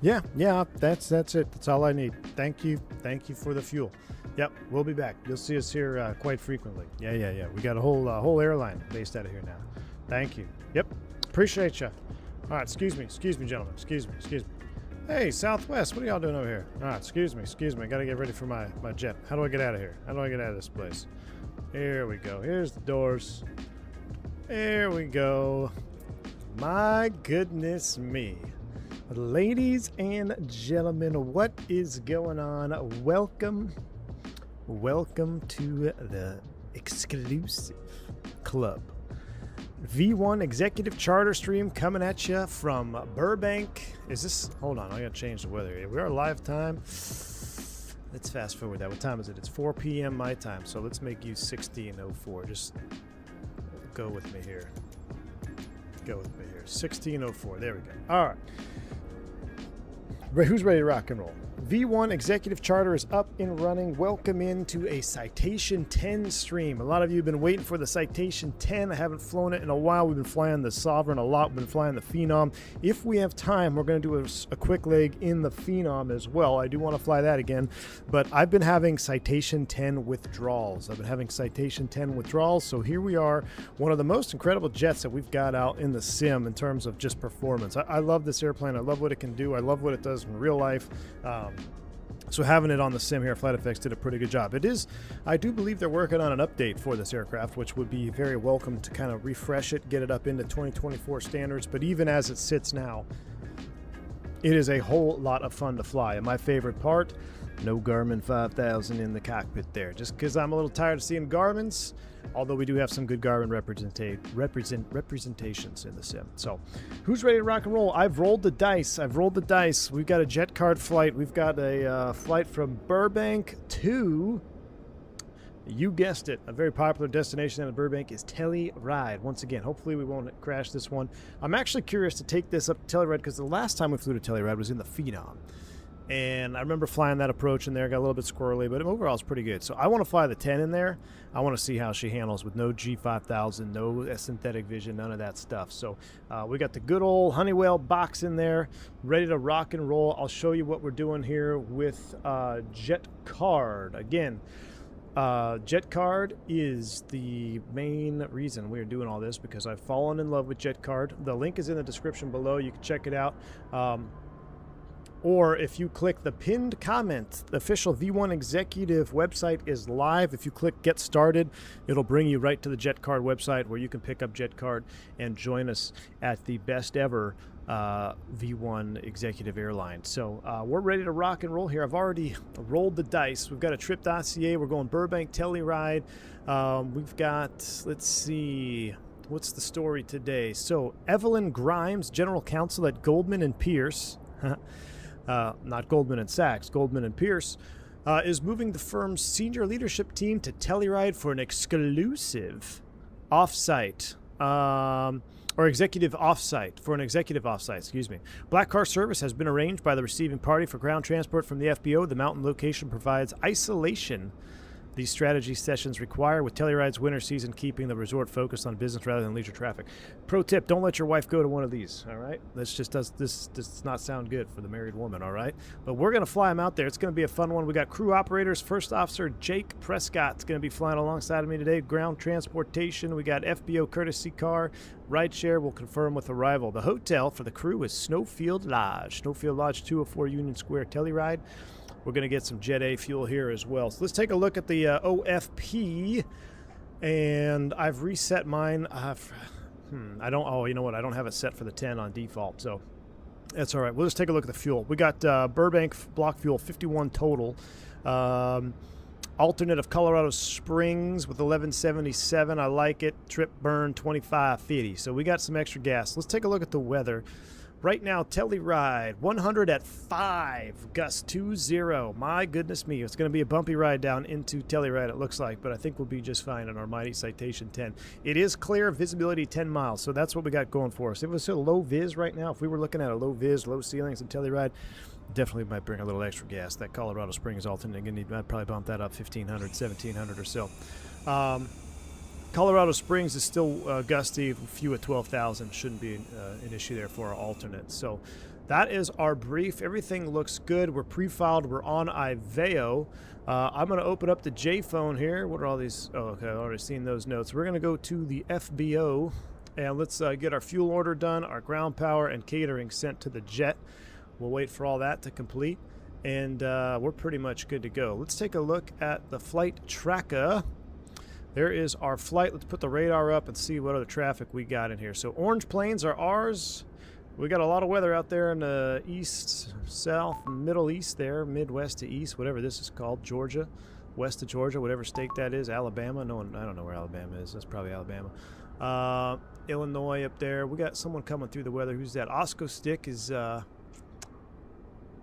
Yeah, that's it. That's all I need. Thank you for the fuel. Yep, we'll be back. You'll see us here quite frequently. Yeah. We got a whole airline based out of here now. Thank you. Yep, appreciate you. All right, excuse me, gentlemen. Excuse me. Hey, Southwest, what are y'all doing over here? All right, excuse me. I gotta get ready for my jet. How do I get out of here? How do I get out of this place? Here we go. Here's the doors. There we go. My goodness me. Ladies and gentlemen, what is going on? Welcome to the exclusive club. V1 Executive Charter Stream coming at you from Burbank. Hold on, I gotta change the weather here. We are live time. Let's fast forward that. What time is it? It's 4 p.m. my time, so let's make you 16:04. Just go with me here. 16:04. There we go. All right. Who's ready to rock and roll? V1 Executive Charter is up and running. Welcome into a Citation 10 stream. A lot of you have been waiting for the Citation 10. I haven't flown it in a while. We've been flying the Sovereign a lot. We've been flying the Phenom. If we have time, we're going to do a quick leg in the Phenom as well. I do want to fly that again, but I've been having Citation 10 withdrawals. So here we are, one of the most incredible jets that we've got out in the sim in terms of just performance. I love this airplane. I love what it can do. I love what it does in real life. So having it on the sim here, FlightFX did a pretty good job. I do believe they're working on an update for this aircraft, which would be very welcome to kind of refresh it, get it up into 2024 standards. But even as it sits now, it is a whole lot of fun to fly. And my favorite part, no Garmin 5000 in the cockpit there. Just because I'm a little tired of seeing Garmin's, although we do have some good Garmin representations in the sim. So who's ready to rock and roll? I've rolled the dice. We've got a jet card flight. We've got a flight from Burbank to, you guessed it, a very popular destination out of Burbank is Telluride. Once again, hopefully we won't crash this one. I'm actually curious to take this up to Telluride because the last time we flew to Telluride was in the Phenom. And I remember flying that approach in there, got a little bit squirrely, but overall it's pretty good. So I want to fly the 10 in there. I want to see how she handles with no G5000, no synthetic vision, none of that stuff. So we got the good old Honeywell box in there, ready to rock and roll. I'll show you what we're doing here with Jet Card. Again, Jet Card is the main reason we're doing all this because I've fallen in love with Jet Card. The link is in the description below. You can check it out. Or if you click the pinned comment, the official V1 Executive website is live. If you click Get Started, it'll bring you right to the Jet Card website where you can pick up Jet Card and join us at the best ever V1 Executive airline. So we're ready to rock and roll here. I've already rolled the dice. We've got a trip dossier. We're going Burbank, Telluride. We've got, let's see, what's the story today? So Evelyn Grimes, General Counsel at Goldman and Pierce. Not Goldman and Sachs, Goldman and Pierce, is moving the firm's senior leadership team to Telluride for an exclusive offsite, or executive offsite, excuse me. Black car service has been arranged by the receiving party for ground transport from the FBO. The mountain location provides isolation these strategy sessions require, with Telluride's winter season keeping the resort focused on business rather than leisure traffic. Pro tip, don't let your wife go to one of these, all right? This does not sound good for the married woman, all right? But we're going to fly them out there. It's going to be a fun one. We got crew operators. First Officer Jake Prescott's going to be flying alongside of me today. Ground transportation. We got FBO courtesy car. Rideshare will confirm with arrival. The hotel for the crew is Snowfield Lodge. Snowfield Lodge, 204 Union Square, Telluride. We're going to get some Jet A fuel here as well. So let's take a look at the OFP. And I've reset mine. You know what? I don't have it set for the 10 on default. So that's all right. We'll just take a look at the fuel. We got Burbank block fuel, 51 total. Alternate of Colorado Springs with 1177. I like it. Trip burn 2550. So we got some extra gas. Let's take a look at the weather. Right now, Telluride, 100 at 5, gust 20. My goodness me, it's going to be a bumpy ride down into Telluride, it looks like, but I think we'll be just fine on our mighty Citation 10. It is clear, visibility 10 miles, so that's what we got going for us. If it was a low vis right now, if we were looking at a low vis, low ceilings in Telluride, definitely might bring a little extra gas. That Colorado Springs alternate, I'd probably bump that up 1,500, 1,700 or so. Colorado Springs is still gusty, a few at 12,000. Shouldn't be an issue there for our alternate. So that is our brief. Everything looks good. We're pre-filed. We're on Iveo. I'm going to open up the J-phone here. What are all these? Oh, okay, I've already seen those notes. We're going to go to the FBO, and let's get our fuel order done, our ground power and catering sent to the jet. We'll wait for all that to complete, and we're pretty much good to go. Let's take a look at the flight tracker. There is our flight. Let's put the radar up and see what other traffic we got in here. So orange plains are ours. We got a lot of weather out there in the east, south, middle east there, midwest to east, whatever this is called, Georgia, west of Georgia, whatever state that is, Alabama. No one, I don't know where Alabama is. That's probably Alabama. Illinois up there. We got someone coming through the weather. Who's that? Osco Stick is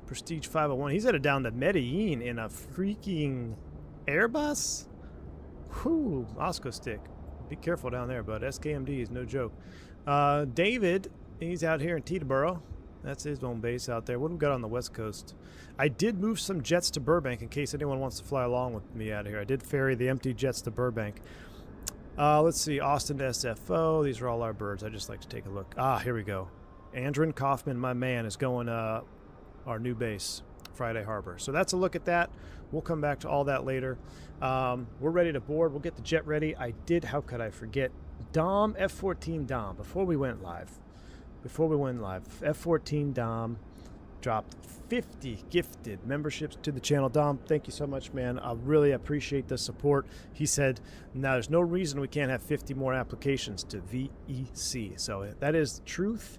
Prestige 501. He's headed down to Medellin in a freaking Airbus. Whew, Osco Stick. Be careful down there, bud. SKMD is no joke. David, he's out here in Teterboro. That's his own base out there. What do we got on the west coast? I did move some jets to Burbank in case anyone wants to fly along with me out of here. I did ferry the empty jets to Burbank. Let's see, Austin to SFO. These are all our birds. I just like to take a look. Ah, here we go. Andrin Kaufman, my man, is going our new base, Friday Harbor. So that's a look at that. We'll come back to all that later. We're ready to board. We'll get the jet ready. How could I forget? Dom, F-14 Dom, before we went live, F-14 Dom dropped 50 gifted memberships to the channel. Dom, thank you so much, man. I really appreciate the support. He said, now there's no reason we can't have 50 more applications to VEC. So that is the truth.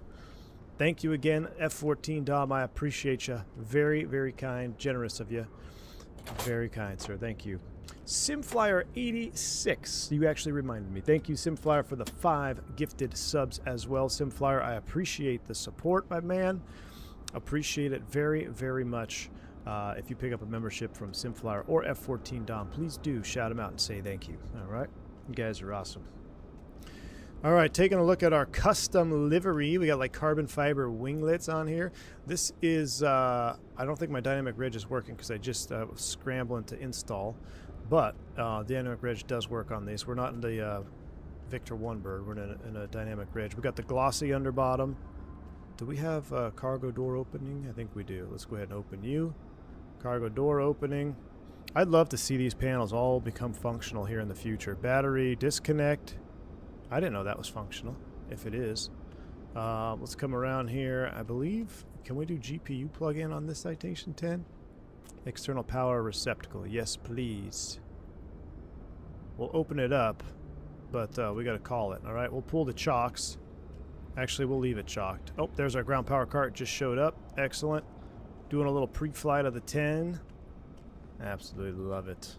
Thank you again, F-14 Dom. I appreciate you. Very, very kind, generous of you. Very kind, sir. Thank you. Simflyer86, you actually reminded me. Thank you, Simflyer, for the 5 gifted subs as well. Simflyer, I appreciate the support, my man. Appreciate it very, very much. If you pick up a membership from Simflyer or F-14 Dom, please do shout them out and say thank you. All right? You guys are awesome. All right, taking a look at our custom livery. We got like carbon fiber winglets on here. This is, I don't think my dynamic reg is working because I just was scrambling to install. But dynamic reg does work on these. We're not in the Victor 1 bird. We're in a dynamic reg. We got the glossy underbottom. Do we have cargo door opening? I think we do. Let's go ahead and open you. Cargo door opening. I'd love to see these panels all become functional here in the future. Battery disconnect. I didn't know that was functional. If it is. Let's come around here. I believe, can we do GPU plug-in on this Citation 10? External power receptacle. Yes, please. We'll open it up, but we got to call it. All right, we'll pull the chocks. Actually, we'll leave it chocked. Oh, there's our ground power cart. Just showed up. Excellent. Doing a little pre-flight of the 10. Absolutely love it.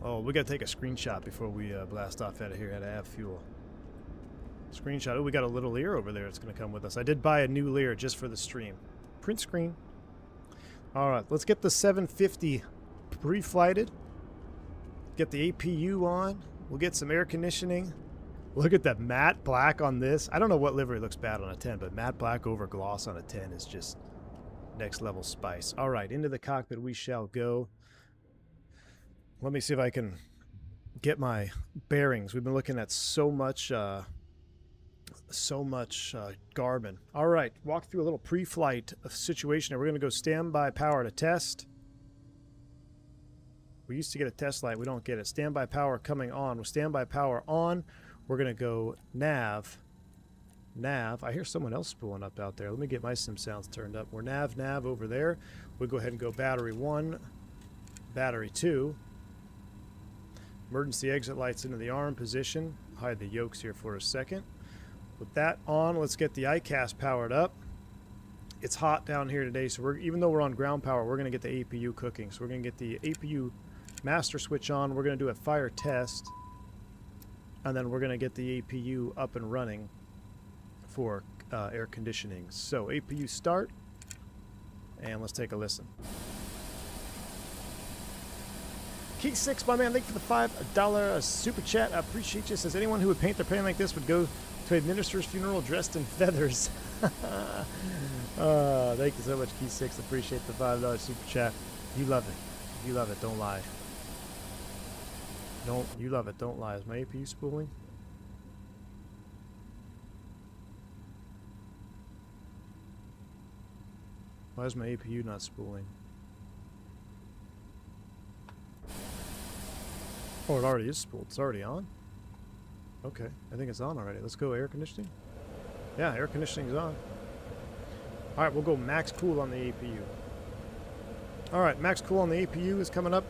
Oh, we got to take a screenshot before we blast off out of here. Had to have fuel. Screenshot. Oh, we got a little Lear over there that's going to come with us. I did buy a new Lear just for the stream. Print screen. All right, let's get the 750 pre-flighted. Get the APU on. We'll get some air conditioning. Look at that matte black on this. I don't know what livery looks bad on a 10, but matte black over gloss on a 10 is just next level spice. All right, into the cockpit we shall go. Let me see if I can get my bearings. We've been looking at so much Garmin. All right, walk through a little pre-flight situation. We're going to go standby power to test. We used to get a test light. We don't get it. Standby power coming on. With standby power on, we're going to go nav. I hear someone else spooling up out there. Let me get my sim sounds turned up. We're nav over there. We'll go ahead and go battery 1, battery 2. Emergency exit lights into the arm position. Hide the yokes here for a second. With that on, let's get the ICAS powered up. It's hot down here today, so even though we're on ground power, we're going to get the APU cooking. So we're going to get the APU master switch on. We're going to do a fire test. And then we're going to get the APU up and running for air conditioning. So APU start, and let's take a listen. Key 6, my man, thank you for the $5 super chat. I appreciate you. Says anyone who would paint their plane like this would go to a minister's funeral dressed in feathers. Thank you so much, Key 6. Appreciate the $5 super chat. You love it. You love it. Don't lie. You love it. Don't lie. Is my APU spooling? Why is my APU not spooling? Oh, it already is spooled. It's already on? Okay, I think it's on already. Let's go air conditioning. Yeah, air conditioning's on. Alright, we'll go max cool on the APU. Alright, max cool on the APU is coming up.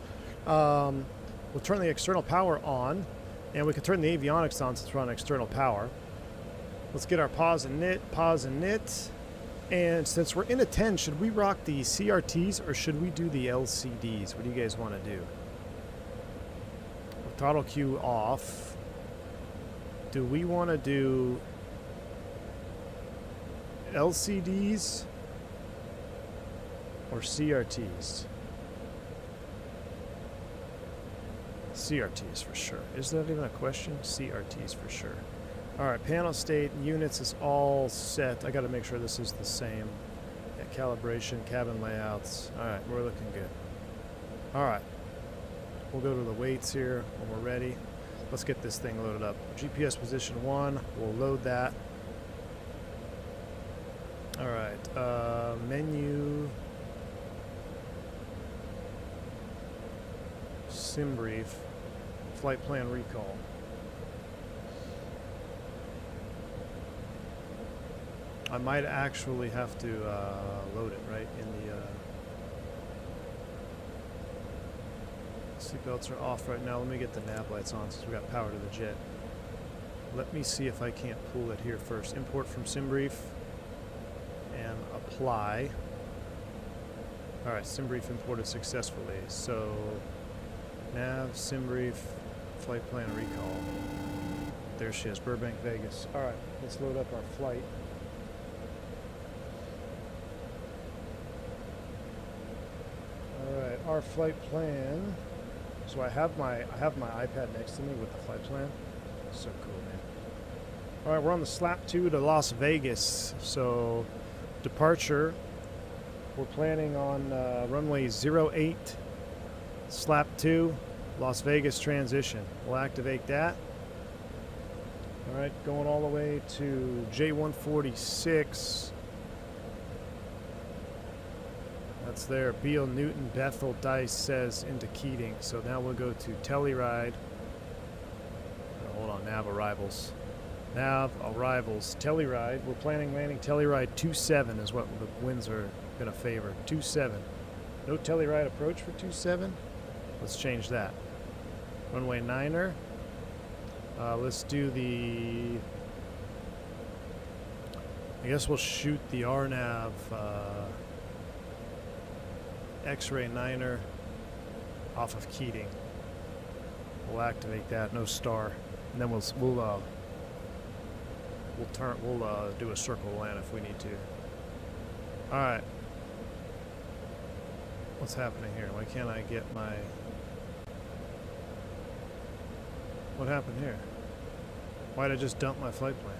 We'll turn the external power on, and we can turn the avionics on since we're on external power. Let's get our pause and knit. And since we're in a 10, should we rock the CRTs or should we do the LCDs? What do you guys want to do? Throttle cue off. Do we want to do LCDs or CRTs? CRTs for sure. Is that even a question? CRTs for sure. Alright, panel state units is all set. I got to make sure this is the same. Yeah, calibration, cabin layouts. Alright, we're looking good. Alright. We'll go to the weights here when we're ready. Let's get this thing loaded up. GPS position 1. We'll load that. Alright. Menu. Sim brief. Flight plan recall. I might actually have to load it right in the seatbelts are off right now. Let me get the nav lights on since we got power to the jet. Let me see if I can't pull it here first. Import from SimBrief and apply. Alright, SimBrief imported successfully. So nav, SimBrief, flight plan recall. There she is, Burbank, Vegas. Alright, let's load up our flight. Alright, our flight plan. So I have my iPad next to me with the flight plan. So cool, man. Alright, we're on the SLAP 2 to Las Vegas. So departure, we're planning on runway 08, SLAP 2, Las Vegas transition. We'll activate that. Alright, going all the way to J146. That's there. Beale, Newton, Bethel, Dice says into Keating. So now we'll go to Telluride. Hold on, nav arrivals. Nav arrivals. Telluride. We're planning landing Telluride 27 is what the winds are going to favor. 27. No Telluride approach for 27. Let's change that. Runway 9er. Let's do the... I guess we'll shoot the RNAV X-ray 9er off of Keating. We'll activate that, no star, and then we'll do a circle land if we need to. All right. What's happening here? Why can't I get my? What happened here? Why'd I just dump my flight plan?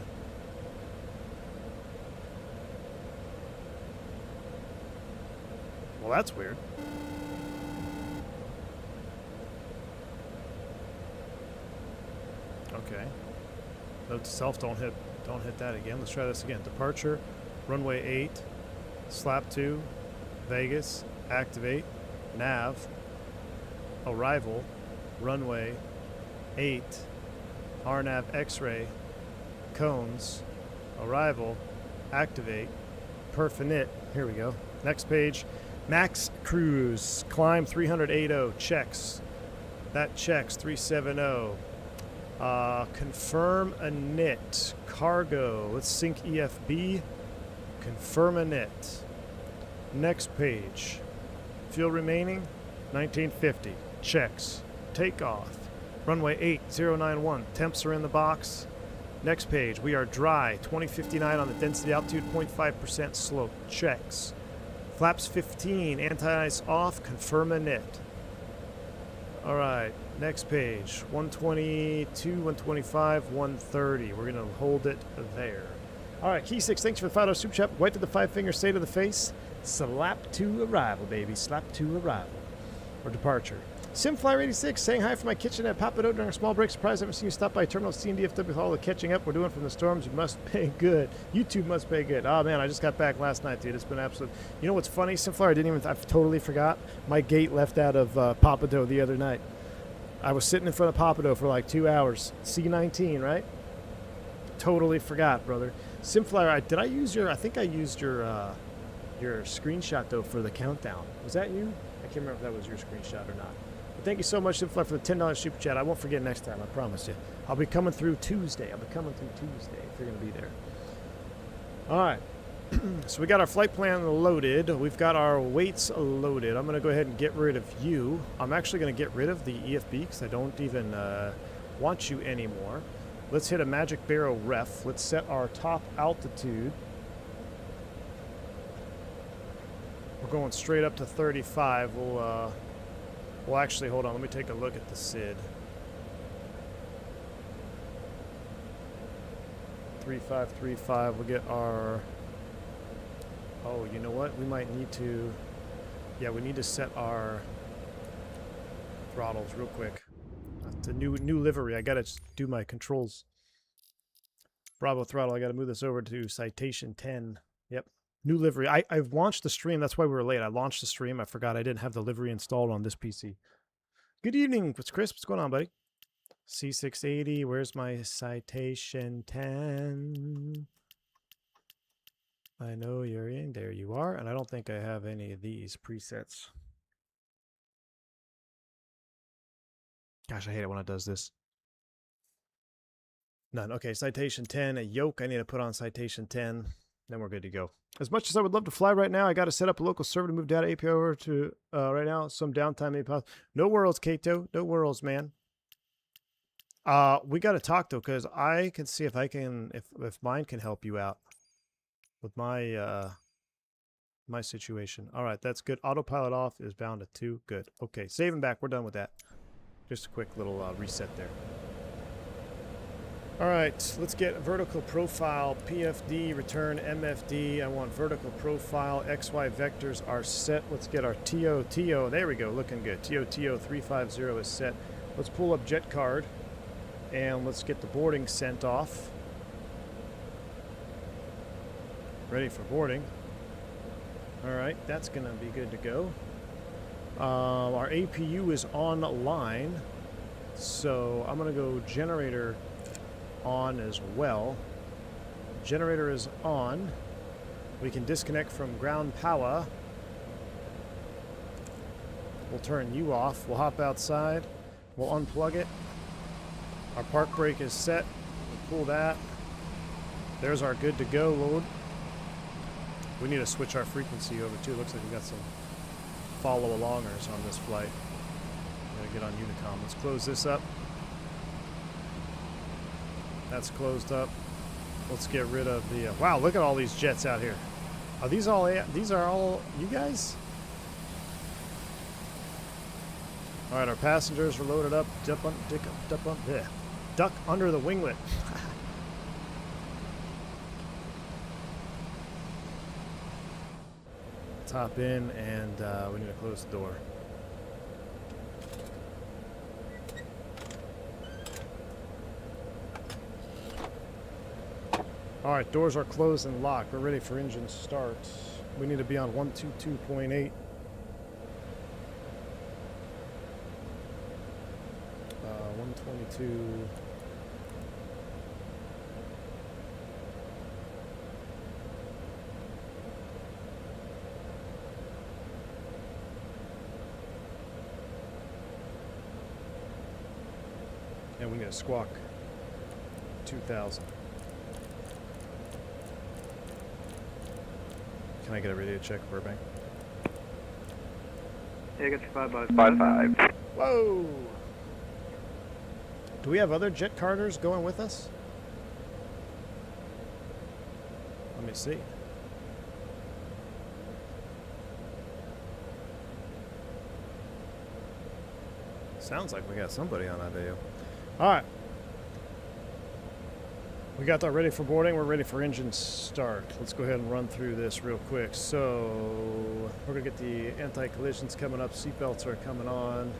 Well, that's weird. Okay. Note to self, don't hit that again. Let's try this again. Departure, runway 8, SLAP 2, Vegas, activate, nav, arrival, runway 8, RNAV X-ray, cones, arrival, activate, perfinite. Here we go. Next page. Max cruise, climb 380, checks. That checks, 370. Confirm a knit, cargo. Let's sync EFB, confirm a knit. Next page. Fuel remaining, 1950, checks. Takeoff, runway 8091, temps are in the box. Next page, we are dry, 2059 on the density altitude, 0.5% slope, checks. Flaps 15, anti-ice off, confirm a knit. All right, next page, 122, 125, 130. We're going to hold it there. All right, Key 6, thanks for the $5 super chat. White to the 5-finger, say to the face. SLAP 2 arrival, baby. SLAP 2 arrival. Or departure. Simflyer86 saying hi from my kitchen at Papado during a small break. Surprised I haven't seen you stop by Terminal C and DFW with all the catching up we're doing from the storms. You must pay good. YouTube must pay good. Oh man, I just got back last night, dude. It's been absolute. You know what's funny, Simflyer? I totally forgot. My gate left out of Papado the other night. I was sitting in front of Papado for like 2 hours. C19, right? Totally forgot, brother. Simflyer, did I use your? I think I used your screenshot though for the countdown. Was that you? I can't remember if that was your screenshot or not. Thank you so much, Simfly, for the $10 super chat. I won't forget next time, I promise you. I'll be coming through Tuesday. If you're going to be there. All right. So we got our flight plan loaded. We've got our weights loaded. I'm going to go ahead and get rid of you. I'm actually going to get rid of the EFB because I don't even want you anymore. Let's hit a magic barrel ref. Let's set our top altitude. We're going straight up to 35. Well, actually, hold on. Let me take a look at the SID. 3535. We'll get our... Oh, you know what? We might need to... Yeah, we need to set our throttles real quick. It's a new livery. I gotta do my controls. Bravo throttle. I gotta move this over to Citation 10. Yep. New livery. I've launched the stream. That's why we were late. I launched the stream. I forgot I didn't have the livery installed on this PC. Good evening. What's Chris? What's going on, buddy? C680. Where's my Citation 10? I know you're in. There you are. And I don't think I have any of these presets. Gosh, I hate it when it does this. None. Okay, Citation 10. A yoke. I need to put on Citation 10. Then we're good to go. As much as I would love to fly right now, I got to set up a local server to move data API over to right now. Some downtime may be possible. No worries, Kato. No worries, man. We got to talk though, because I can see if I can, if mine can help you out with my my situation. All right, that's good. Autopilot off is bound to 2. Good. Okay, save and back. We're done with that. Just a quick little reset there. All right, let's get vertical profile, PFD, return MFD. I want vertical profile, XY vectors are set. Let's get our TO. There we go, looking good. TO 350 is set. Let's pull up jet card and let's get the boarding sent off. Ready for boarding. All right, that's gonna be good to go. Our APU is online, so I'm gonna go generator on as well. Generator is on. We can disconnect from ground power. We'll turn you off. We'll hop outside. We'll unplug it. Our park brake is set. We'll pull that. There's our good to go load. We need to switch our frequency over too. Looks like we got some follow alongers on this flight. Gotta get on Unicom. Let's close this up. That's closed up. Let's get rid of the... wow, look at all these jets out here. Are these all... These are all you guys? All right, our passengers are loaded up. Duck under the winglet. Let's hop in and we need to close the door. All right, doors are closed and locked. We're ready for engine start. We need to be on 122.8. 122. And we need a squawk 2000. Can I get a radio check, Burbank? Yeah, I got your 5 Whoa! Do we have other jet carters going with us? Let me see. Sounds like we got somebody on that video. Alright. We got that ready for boarding. We're ready for engine start. Let's go ahead and run through this real quick. So we're going to get the anti-collisions coming up. Seatbelts are coming on.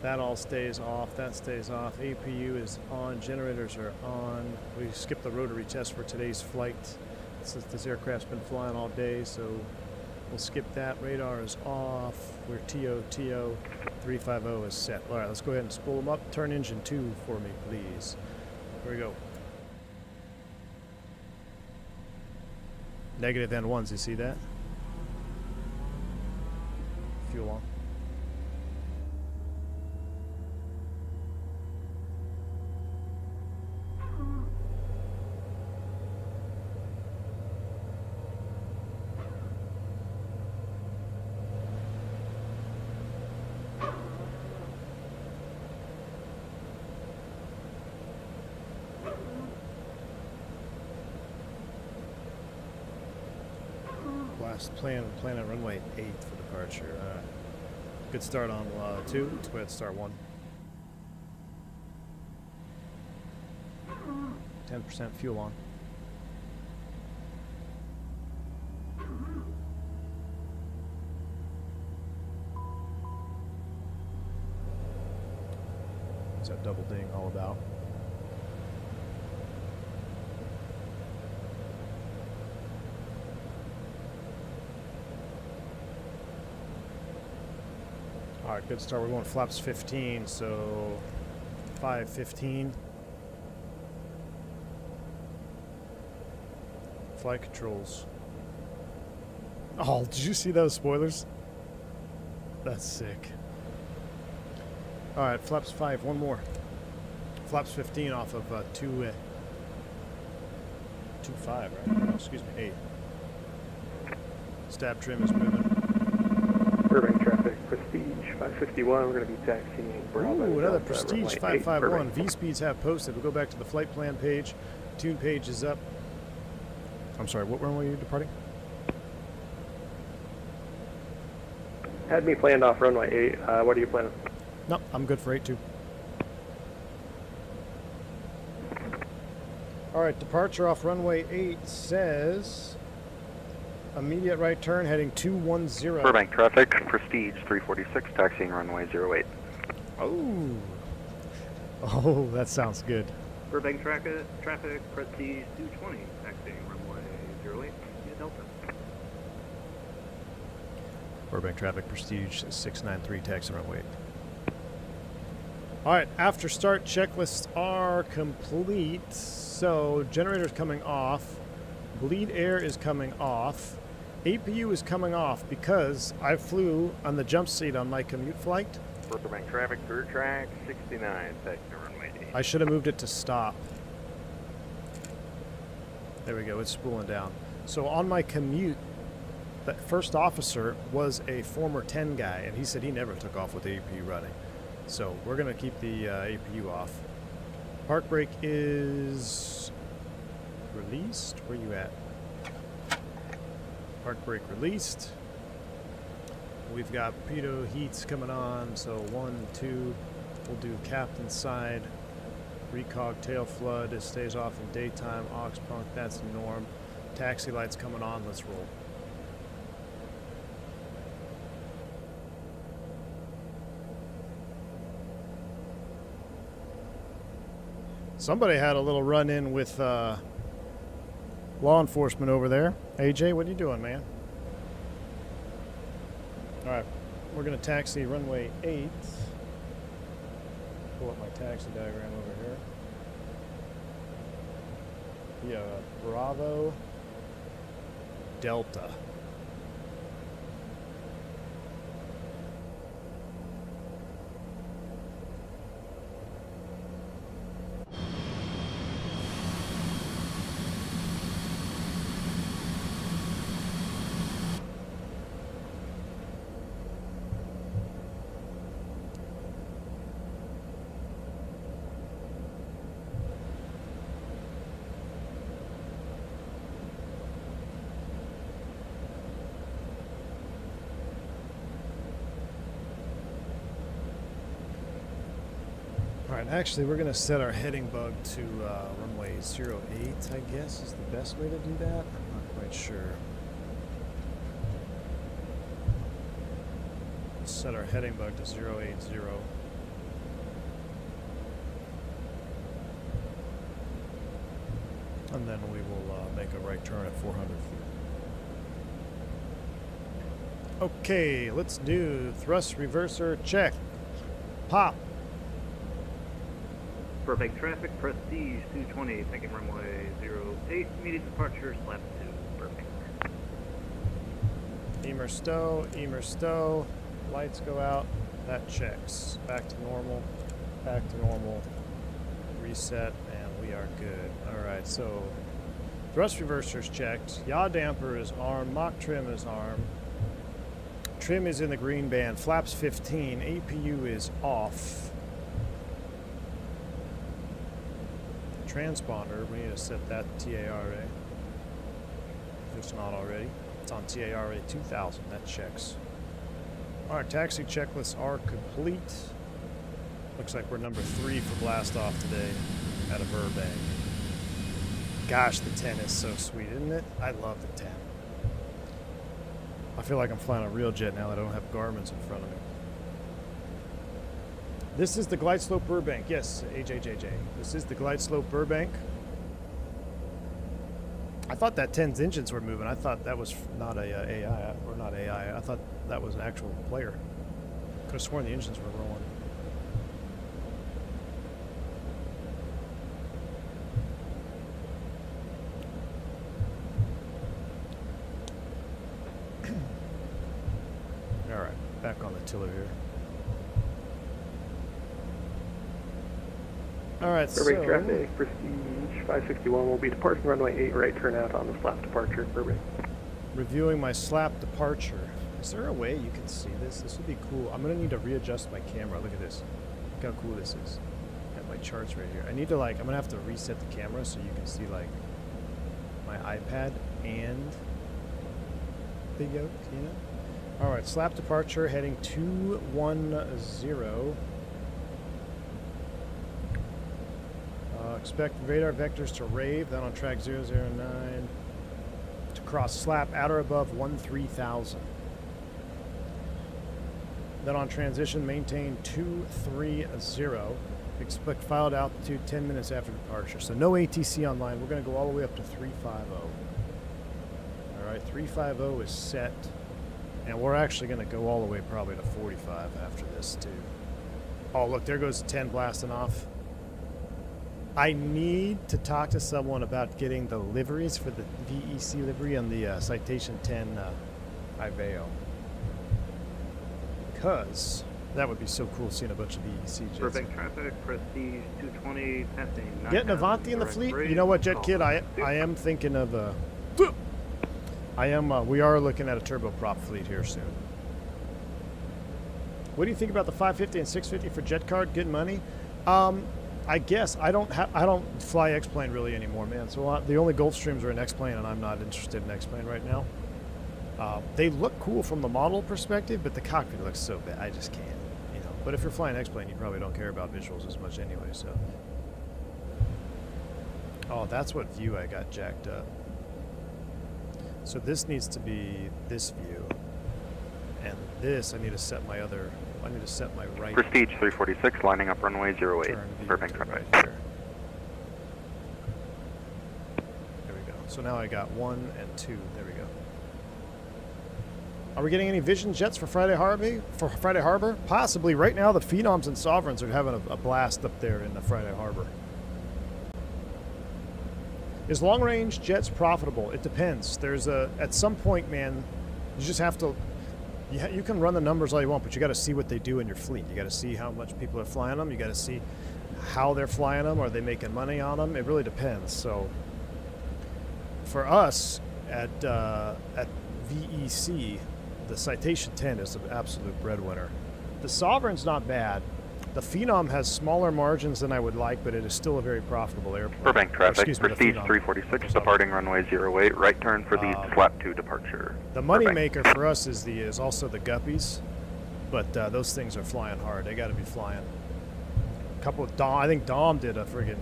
That all stays off. That stays off. APU is on. Generators are on. We skipped the rotary test for today's flight since this aircraft's been flying all day, so we'll skip that. Radar is off. We're TO. 350 is set. All right, let's go ahead and spool them up. Turn engine 2 for me, please. Here we go. Negative N1s, you see that? Fuel on. Plan at runway 8 for departure. Good start on 2. Let's go ahead and start 1. 10% fuel on. What's that double ding all about? All right, good start. We're going flaps 15, so 5:15. Flight controls. Oh, did you see those spoilers? That's sick. All right, flaps 5, one more. Flaps 15 off of 2.5, right? Oh, excuse me, 8. Stab trim is moving. Burbank traffic, Prestige 551. We're going to be taxiing Bravo. Ooh, another Prestige 551. V-speeds have posted. We'll go back to the flight plan page. Tune page is up. I'm sorry, what runway are you departing? Had me planned off runway 8. What are you planning? No, I'm good for 8-2. All right, departure off runway 8 says immediate right turn heading 210. Burbank traffic, Prestige 346, taxiing runway 08. Oh, that sounds good. Burbank traffic, Prestige 220, taxiing runway 08, via Delta. Burbank traffic, Prestige 693, taxi runway 8. All right, after start checklists are complete. So generator's coming off, bleed air is coming off, APU is coming off because I flew on the jump seat on my commute flight. Burbank traffic, third track 69, taxiing runway 8. I should have moved it to stop. There we go, it's spooling down. So on my commute, that first officer was a former 10 guy, and he said he never took off with the APU running. So we're going to keep the APU off. Park brake is released. Where you at? Park brake released. We've got pitot heats coming on. So 1, 2. We'll do captain side. Recog tail flood. It stays off in daytime. Aux punk. That's the norm. Taxi lights coming on. Let's roll. Somebody had a little run-in with law enforcement over there. AJ, what are you doing, man? All right, we're going to taxi runway 8. Pull up my taxi diagram over here. Yeah, Bravo, Delta. Alright, actually we're going to set our heading bug to runway 08, I guess is the best way to do that. I'm not quite sure. Let's set our heading bug to 080. And then we will make a right turn at 400 feet. Okay, let's do thrust reverser check. Pop. Perfect traffic, Prestige 220, taking runway 08, immediate departure, slap 2, perfect. Emer stow, lights go out, that checks. Back to normal, reset, and we are good. Alright, so thrust reverser's checked, yaw damper is armed, Mach trim is armed, trim is in the green band, flaps 15, APU is off. Transponder, we need to set that to TARA. If it's not already. It's on TARA 2000, that checks. Alright, taxi checklists are complete. Looks like we're number 3 for blast off today out of Burbank. Gosh, the 10 is so sweet, isn't it? I love the 10. I feel like I'm flying a real jet now that I don't have Garmin's in front of me. This is the glide slope Burbank. Yes, AJJJ. This is the glide slope Burbank. I thought that 10's engines were moving. I thought that was not a AI, or not AI. I thought that was an actual player. Could have sworn the engines were rolling. All right, back on the tiller here. Alright, so... Burbank traffic, Prestige 561 will be departing runway 8, right turn out on the slap departure, Burbank. Reviewing my slap departure. Is there a way you can see this? This would be cool. I'm going to need to readjust my camera. Look at this. Look how cool this is. I have my charts right here. I need to I'm going to have to reset the camera so you can see my iPad and the yoke, you know? Alright, slap departure heading 210. Expect radar vectors to rave, then on track 009 to cross slap at or above 13,000. Then on transition, maintain 230. Expect filed altitude 10 minutes after departure. So no ATC online. We're going to go all the way up to 350. All right, 350 is set. And we're actually going to go all the way probably to 45 after this, too. Oh, look, there goes the 10 blasting off. I need to talk to someone about getting the liveries for the VEC livery on the Citation 10 Iveo. Because that would be so cool seeing a bunch of VEC jets. Perfect traffic, Prestige 220, passing 9,000. Getting Avanti in the fleet? You know what, Jet Kid? I am thinking of we are looking at a turboprop fleet here soon. What do you think about the 550 and 650 for jet card? Good money? I guess I don't fly X-plane really anymore, man. So the only Gulfstreams are in X-plane, and I'm not interested in X-plane right now. They look cool from the model perspective, but the cockpit looks so bad. I just can't, you know. But if you're flying X-plane, you probably don't care about visuals as much anyway. So, oh, that's what view I got jacked up. So this needs to be this view, and this I need to set my other. I need to set my right. Prestige 346, lining up runway 08. Burbank traffic. Right there. There we go. So now I got 1 and 2. There we go. Are we getting any Vision jets for Friday Harbor? Possibly. Right now, the Phenoms and Sovereigns are having a blast up there in the Friday Harbor. Is long-range jets profitable? It depends. There's at some point, man, you just have to. You can run the numbers all you want, but you got to see what they do in your fleet. You got to see how much people are flying them. You got to see how they're flying them. Are they making money on them? It really depends. So for us at VEC, the Citation 10 is an absolute breadwinner. The Sovereign's not bad. The Phenom has smaller margins than I would like, but it is still a very profitable airplane. Burbank traffic, Prestige 346, departing runway 08, right turn for the slap 2 departure. The money maker for us is also the Guppies, but those things are flying hard. They got to be flying. A couple of Dom, I think Dom did a friggin'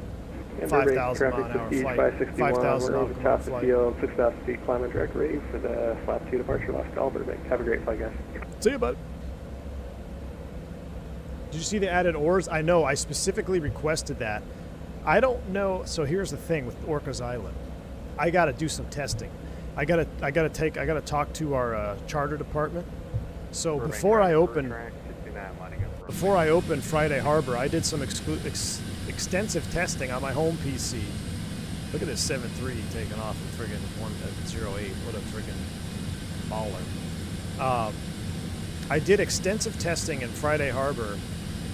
5,000 mile an hour flight. 5,000 over top the flight. field, 6,000 feet, climb and direct rate for the flap 2 departure, last call, Burbank. Have a great flight, guys. See you, bud. Did you see the added oars? I know, I specifically requested that I don't know. So here's the thing with Orcas Island. I got to do some testing. I got to talk to our charter department. So before I open Friday Harbor, I did some extensive testing on my home PC. Look at this 7.3 taking off at friggin' 1.08. What a friggin' baller. I did extensive testing in Friday Harbor,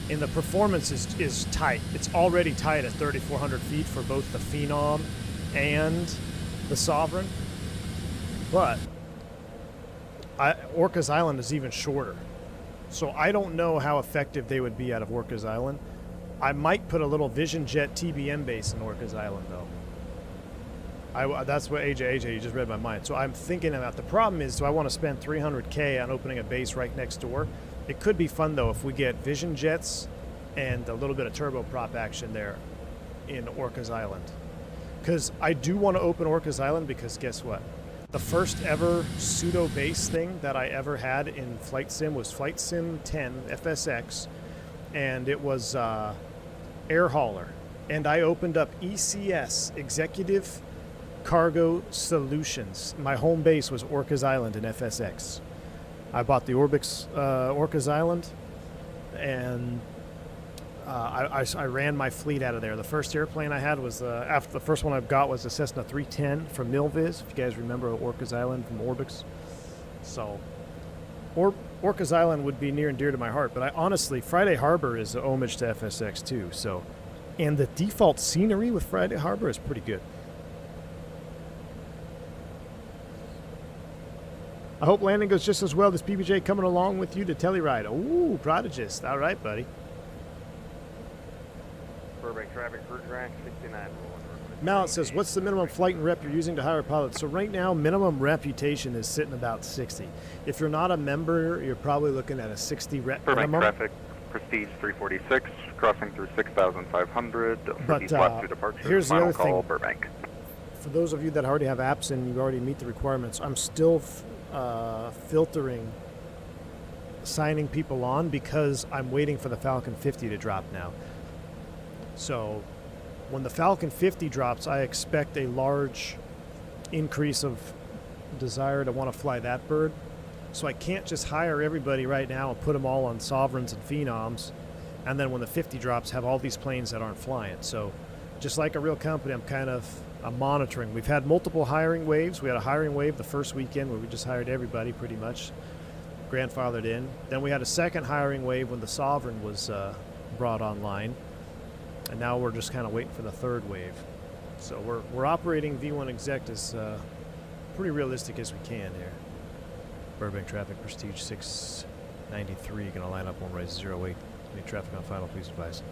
and the performance is tight. It's already tight at 3,400 feet for both the Phenom and the Sovereign. But Orcas Island is even shorter. So I don't know how effective they would be out of Orcas Island. I might put a little Vision Jet TBM base in Orcas Island, though. That's what AJ, you just read my mind. So I'm thinking about the problem is, do I want to spend $300K on opening a base right next door? It could be fun, though, if we get Vision Jets and a little bit of turboprop action there in Orcas Island. Because I do want to open Orcas Island because guess what? The first ever pseudo base thing that I ever had in Flight Sim was Flight Sim 10 FSX, and it was Air Hauler. And I opened up ECS, Executive Cargo Solutions. My home base was Orcas Island in FSX. I bought the Orbix Orcas Island, and I ran my fleet out of there. The first airplane I had was after the first one I got was the Cessna 310 from Milviz. If you guys remember Orcas Island from Orbix, so Orcas Island would be near and dear to my heart. But I honestly, Friday Harbor is a homage to FSX too. So, and the default scenery with Friday Harbor is pretty good. I hope landing goes just as well. This PBJ coming along with you to Telluride. Ooh, Prodigist. All right, buddy. Burbank traffic, crew track 69. Mallet says, what's the minimum flight and rep you're using to hire pilots? So right now, minimum reputation is sitting about 60. If you're not a member, you're probably looking at a 60 rep Burbank minimum. traffic, Prestige 346, crossing through 6,500 for But, the slot 2 departure. here's the Final other call, thing. Burbank. For those of you that already have apps and you already meet the requirements, I'm still filtering signing people on because I'm waiting for the Falcon 50 to drop now. So when the Falcon 50 drops, I expect a large increase of desire to want to fly that bird. So I can't just hire everybody right now and put them all on Sovereigns and Phenoms, and then when the 50 drops, have all these planes that aren't flying. So just like a real company, I'm monitoring. We've had multiple hiring waves. We had a hiring wave the first weekend where we just hired everybody pretty much, grandfathered in. Then we had a second hiring wave when the Sovereign was brought online. And now we're just kind of waiting for the third wave. So we're operating V1 exec as pretty realistic as we can here. Burbank traffic, Prestige 693, going to line up on right 08. Any traffic on final, please advise.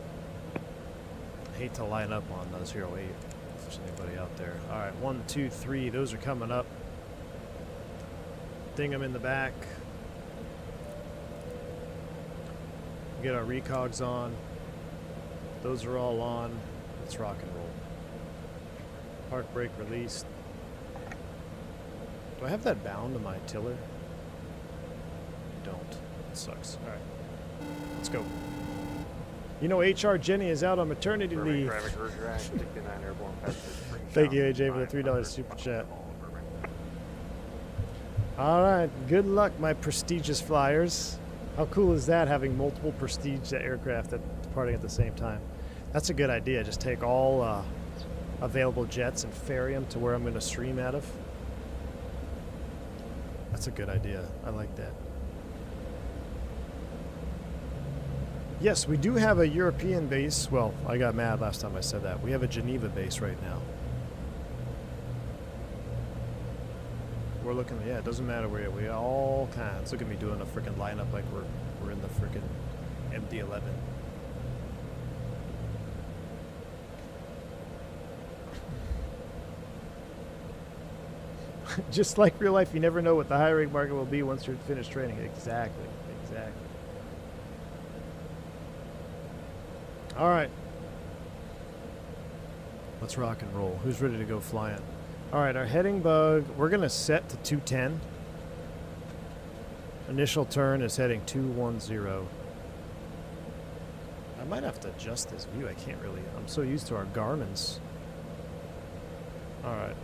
I hate to line up on 08 if there's anybody out there. All right, 1, 2, 3, those are coming up. Ding them in the back. Get our recogs on. Those are all on. Let's rock and roll. Park brake released. Do I have that bound to my tiller? I don't. It sucks. All right. Let's go. You know, HR Jenny is out on maternity leave. Thank you, AJ, for the $3 super chat. All right. Good luck, my prestigious flyers. How cool is that, having multiple prestige aircraft departing at the same time? That's a good idea. Just take all available jets and ferry them to where I'm going to stream out of. That's a good idea. I like that. Yes, we do have a European base. Well, I got mad last time I said that. We have a Geneva base right now. We're looking, yeah, it doesn't matter where we are, all kinds. Look at me doing a freaking lineup like we're in the freaking MD-11. Just like real life, you never know what the hiring market will be once you're finished training. Exactly. All right. Let's rock and roll. Who's ready to go flying? All right, our heading bug, we're going to set to 210. Initial turn is heading 210. I might have to adjust this view. I can't really. I'm so used to our Garmin's. Alright.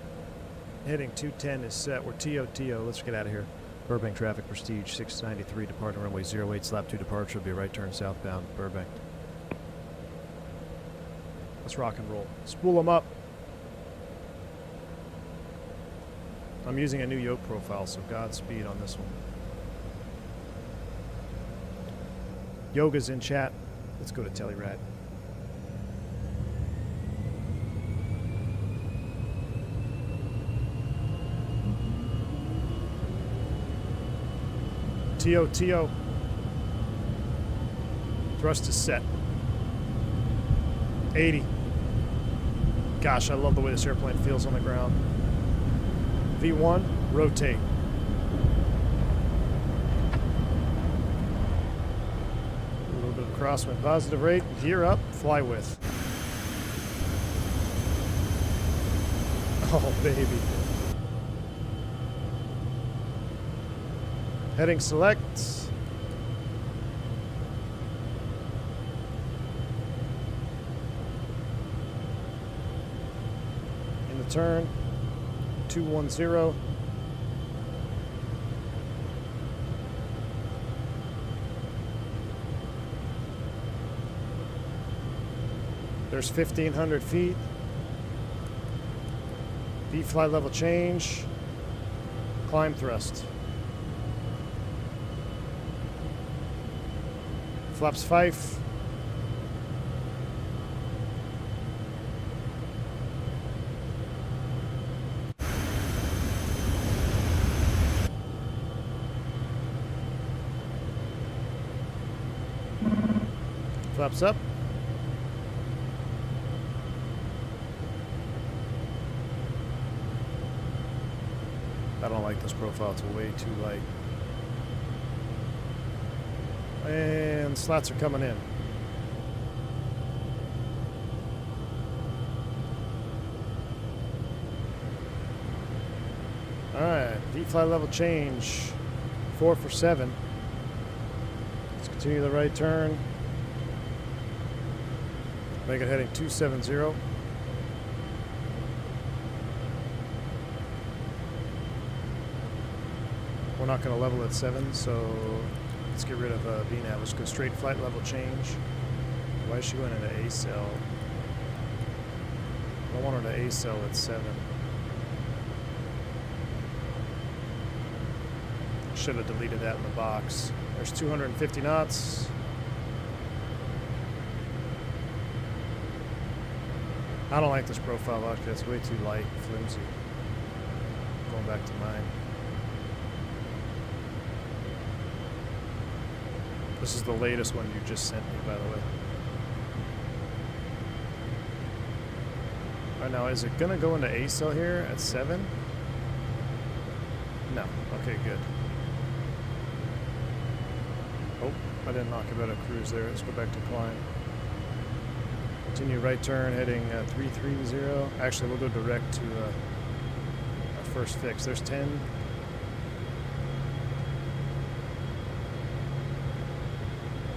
Heading 210 is set. We're TOTO. Let's get out of here. Burbank traffic, Prestige 693, departing runway 08, slap 2 departure. Will be a right turn southbound, Burbank. Let's rock and roll. Spool them up. I'm using a new yoke profile, so Godspeed on this one. Yoga's in chat. Let's go to Telerat. TOTO. Thrust is set. 80. Gosh, I love the way this airplane feels on the ground. V1, rotate. A little bit of crosswind, positive rate, gear up, fly with. Oh, baby. Heading select. In the turn, 210. There's 1,500 feet. V flight level change. Climb thrust. Flaps fife. Flaps up. I don't like this profile, it's way too light. And slats are coming in. Alright, V-fly level change. 4 for 7. Let's continue the right turn. Make it heading 270. We're not going to level at 7, so let's get rid of VNAV. Let's go straight flight level change. Why is she going into A-cell? I don't want her to A-cell at 7. Should have deleted that in the box. There's 250 knots. I don't like this profile lock. That's way too light, flimsy. Going back to mine. This is the latest one you just sent me, by the way. Alright, now is it gonna go into A-cell here at 7? No. Okay, good. Oh, I didn't knock it out of cruise there. Let's go back to climb. Continue right turn, heading 330. Actually, we'll go direct to our first fix. There's 10.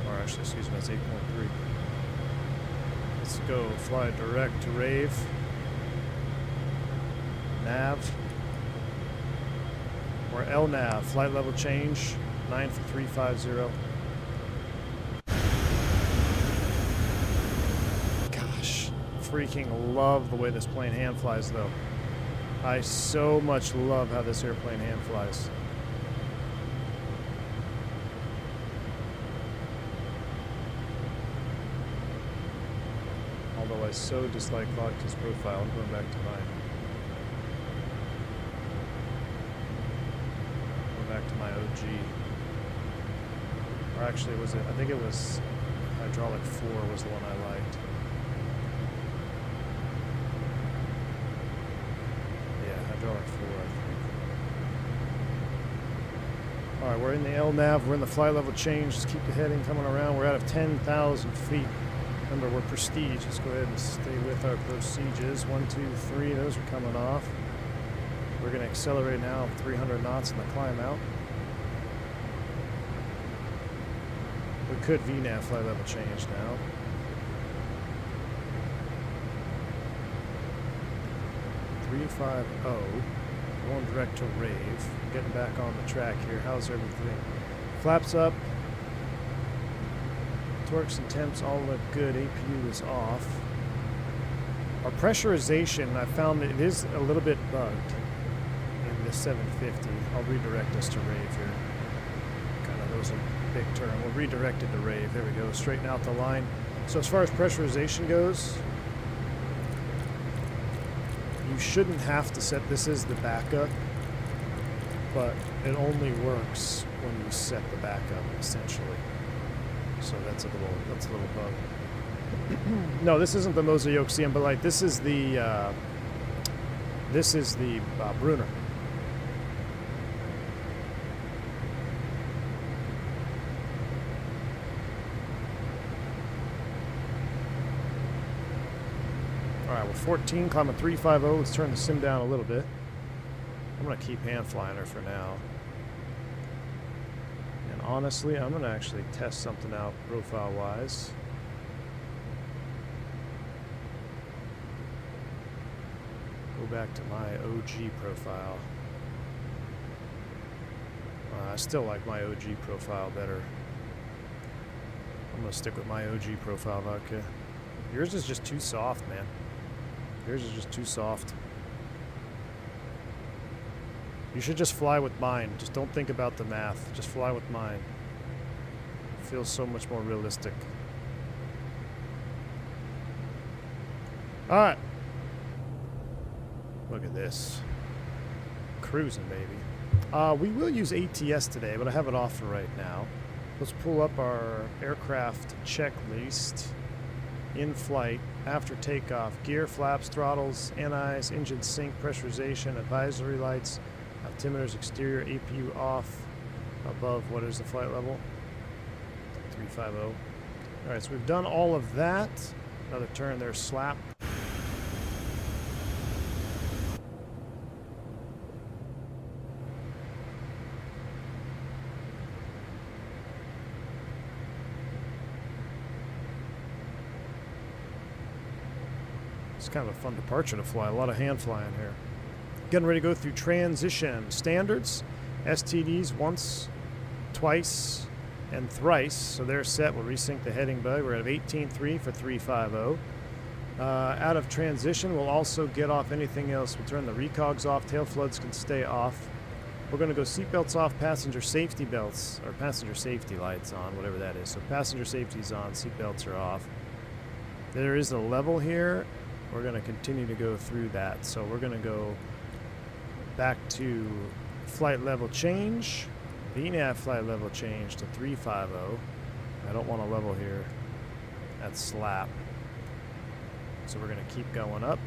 Or actually, excuse me, that's 8.3. Let's go fly direct to Rave. Nav. Or LNAV, flight level change, 9 for 350. Freaking love the way this plane hand flies, though. I so much love how this airplane hand flies. Although I so dislike Vodka's profile, I'm going back to mine. Going back to my OG. Or actually, was it? I think it was Hydraulic 4 was the one I liked. Hydraulic 4, I think. Alright, we're in the LNAV, we're in the fly level change. Just keep the heading coming around. We're out of 10,000 feet. Remember, we're prestige. Let's go ahead and stay with our procedures. 1, 2, 3, those are coming off. We're going to accelerate now 300 knots in the climb out. We could VNAV fly level change now. 350. Going direct to rave. Getting back on the track here. How's everything? Flaps up. Torques and temps all look good. APU is off. Our pressurization, I found it is a little bit bugged in the 750. I'll redirect us to rave here. Kind of those a big turn. We'll redirect it to rave. There we go. Straighten out the line. So as far as pressurization goes, you shouldn't have to set this as the backup, but it only works when you set the backup, essentially. So that's a little bug. No, this isn't the Moza CM, but like this is the Brunner. All right, well, 14, climbing 350. Let's turn the sim down a little bit. I'm gonna keep hand flying her for now. And honestly, I'm gonna actually test something out profile-wise. Go back to my OG profile. I still like my OG profile better. I'm gonna stick with my OG profile, vodka. Yours is just too soft, man. Yours is just too soft. You should just fly with mine. Just don't think about the math. Just fly with mine. It feels so much more realistic. Alright. Look at this. Cruising, baby. We will use ATS today, but I have it off for right now. Let's pull up our aircraft checklist. In flight, after takeoff, gear, flaps, throttles, NIs, engine sync, pressurization, advisory lights, altimeters, exterior, APU off, above, what is the flight level? 350. Alright, so we've done all of that. Another turn there, slap. It's kind of a fun departure to fly. A lot of hand flying here. Getting ready to go through transition. Standards, STDs once, twice, and thrice. So they're set. We'll resync the heading bug. We're at 18.3 for 350. Out of transition, we'll also get off anything else. We'll turn the recogs off. Tail floods can stay off. We're going to go seatbelts off, passenger safety belts, or passenger safety lights on, whatever that is. So passenger safety's on, seatbelts are off. There is a level here. We're going to continue to go through that. So we're going to go back to flight level change. VNAV flight level change to 350. I don't want a level here. That's slap. So we're going to keep going up.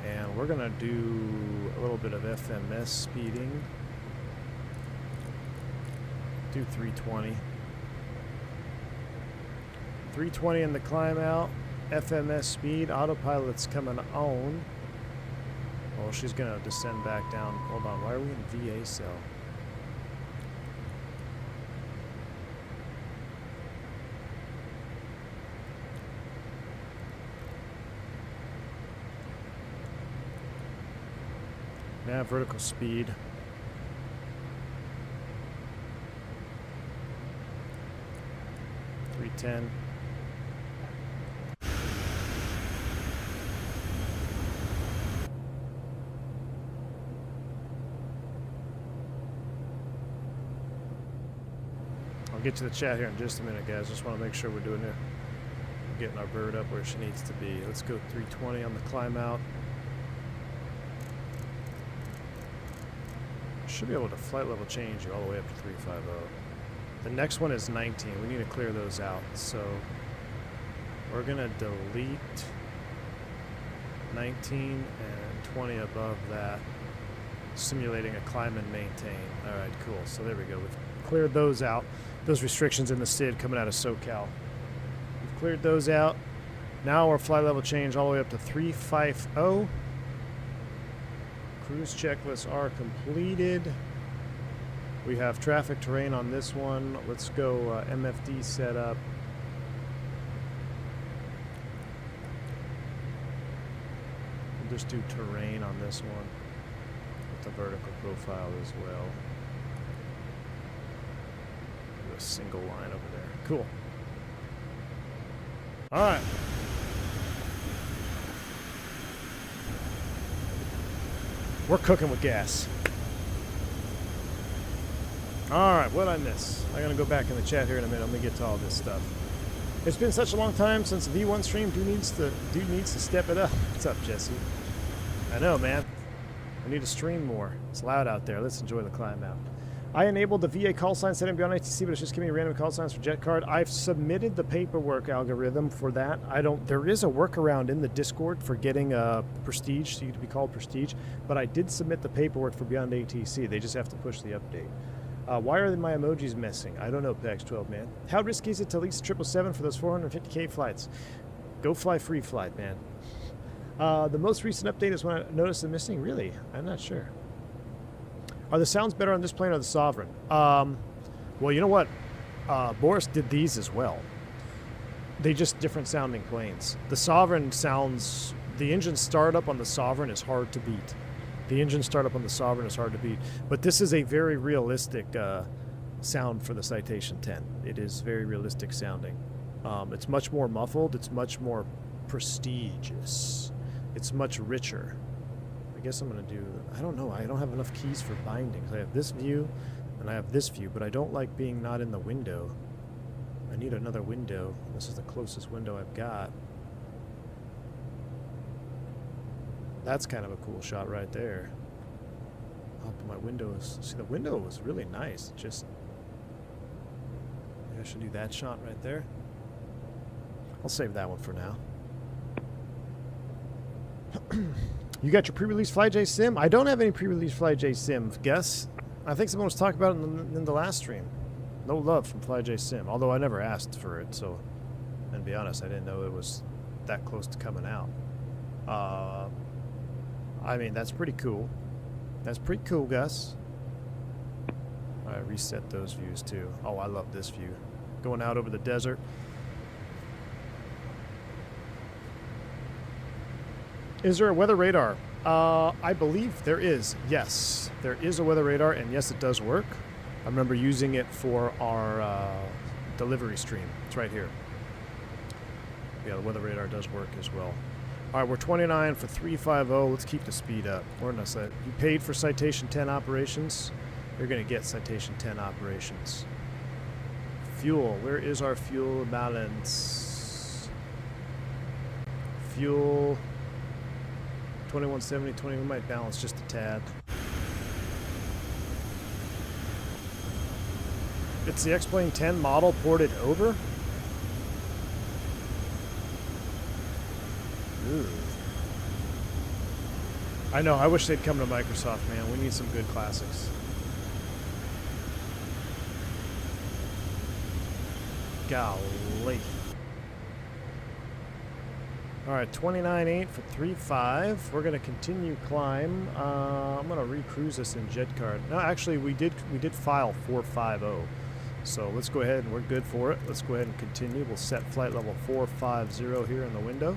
And we're going to do a little bit of FMS speeding. Do 320. 320 in the climb out. FMS speed. Autopilot's coming on. Oh, she's going to descend back down. Hold on. Why are we in VA cell? Nav vertical speed. .310. I'll get to the chat here in just a minute, guys. Just want to make sure we're doing it. We're getting our bird up where she needs to be. Let's go 320 on the climb out. Should be able to flight level change you all the way up to 350. The next one is 19. We need to clear those out. So we're going to delete 19 and 20 above that, simulating a climb and maintain. All right, cool. So there we go. We've cleared those out. Those restrictions in the SID coming out of SoCal. We've cleared those out. Now our flight level change all the way up to 350. Cruise checklists are completed. We have traffic terrain on this one. Let's go MFD setup. We'll just do terrain on this one with the vertical profile as well. Do a single line over there. Cool. All right. We're cooking with gas. All right, what did I miss? I'm gonna go back in the chat here in a minute. Let me get to all this stuff. It's been such a long time since the V1 stream. Dude needs to step it up. What's up, Jesse? I know, man. I need to stream more. It's loud out there. Let's enjoy the climb out. I enabled the VA call sign setting beyond ATC, but it's just giving me random call signs for jet card. I've submitted the paperwork algorithm for that. There is a workaround in the Discord for getting a prestige, so you to be called prestige, but I did submit the paperwork for beyond ATC. They just have to push the update. Why are my emojis missing? I don't know, PAX12, man. How risky is it to lease 777 for those 450K flights? Go fly free flight, man. The most recent update is when I noticed them missing. Really? I'm not sure. Are the sounds better on this plane or the Sovereign? Well, you know what? Boris did these as well. They just different sounding planes. The Sovereign sounds... The engine startup on the Sovereign is hard to beat. The engine startup on the Sovereign is hard to beat. But this is a very realistic sound for the Citation 10. It is very realistic sounding. It's much more muffled. It's much more prestigious. It's much richer. I guess I'm going to do... I don't know. I don't have enough keys for bindings. I have this view, and I have this view, but I don't like being not in the window. I need another window. This is the closest window I've got. That's kind of a cool shot right there. Up my windows. See, the window was really nice. Just... maybe I should do that shot right there. I'll save that one for now. You got your pre-release FlyJ sim? I don't have any pre-release FlyJ sim, guess. I think someone was talking about it in the last stream. No love from FlyJ sim, although I never asked for it, so... and to be honest, I didn't know it was that close to coming out. I mean, that's pretty cool. That's pretty cool, Gus. I reset those views too. Oh, I love this view. Going out over the desert. Is there a weather radar? I believe there is. Yes, there is a weather radar, and yes, it does work. I remember using it for our delivery stream. It's right here. Yeah, the weather radar does work as well. All right, we're 29 for 350. Let's keep the speed up. We're not set. You paid for Citation 10 operations. You're going to get Citation 10 operations. Fuel. Where is our fuel balance? Fuel. 2170, 20. We might balance just a tad. It's the X-Plane 10 model ported over? Ooh. I know, I wish they'd come to Microsoft, man. We need some good classics. Golly. Alright, 29.8 for 3.5. We're going to continue climb. I'm going to recruise this in jet card. No, actually, we did file 450. So let's go ahead and we're good for it. Let's go ahead and continue. We'll set flight level 450 here in the window.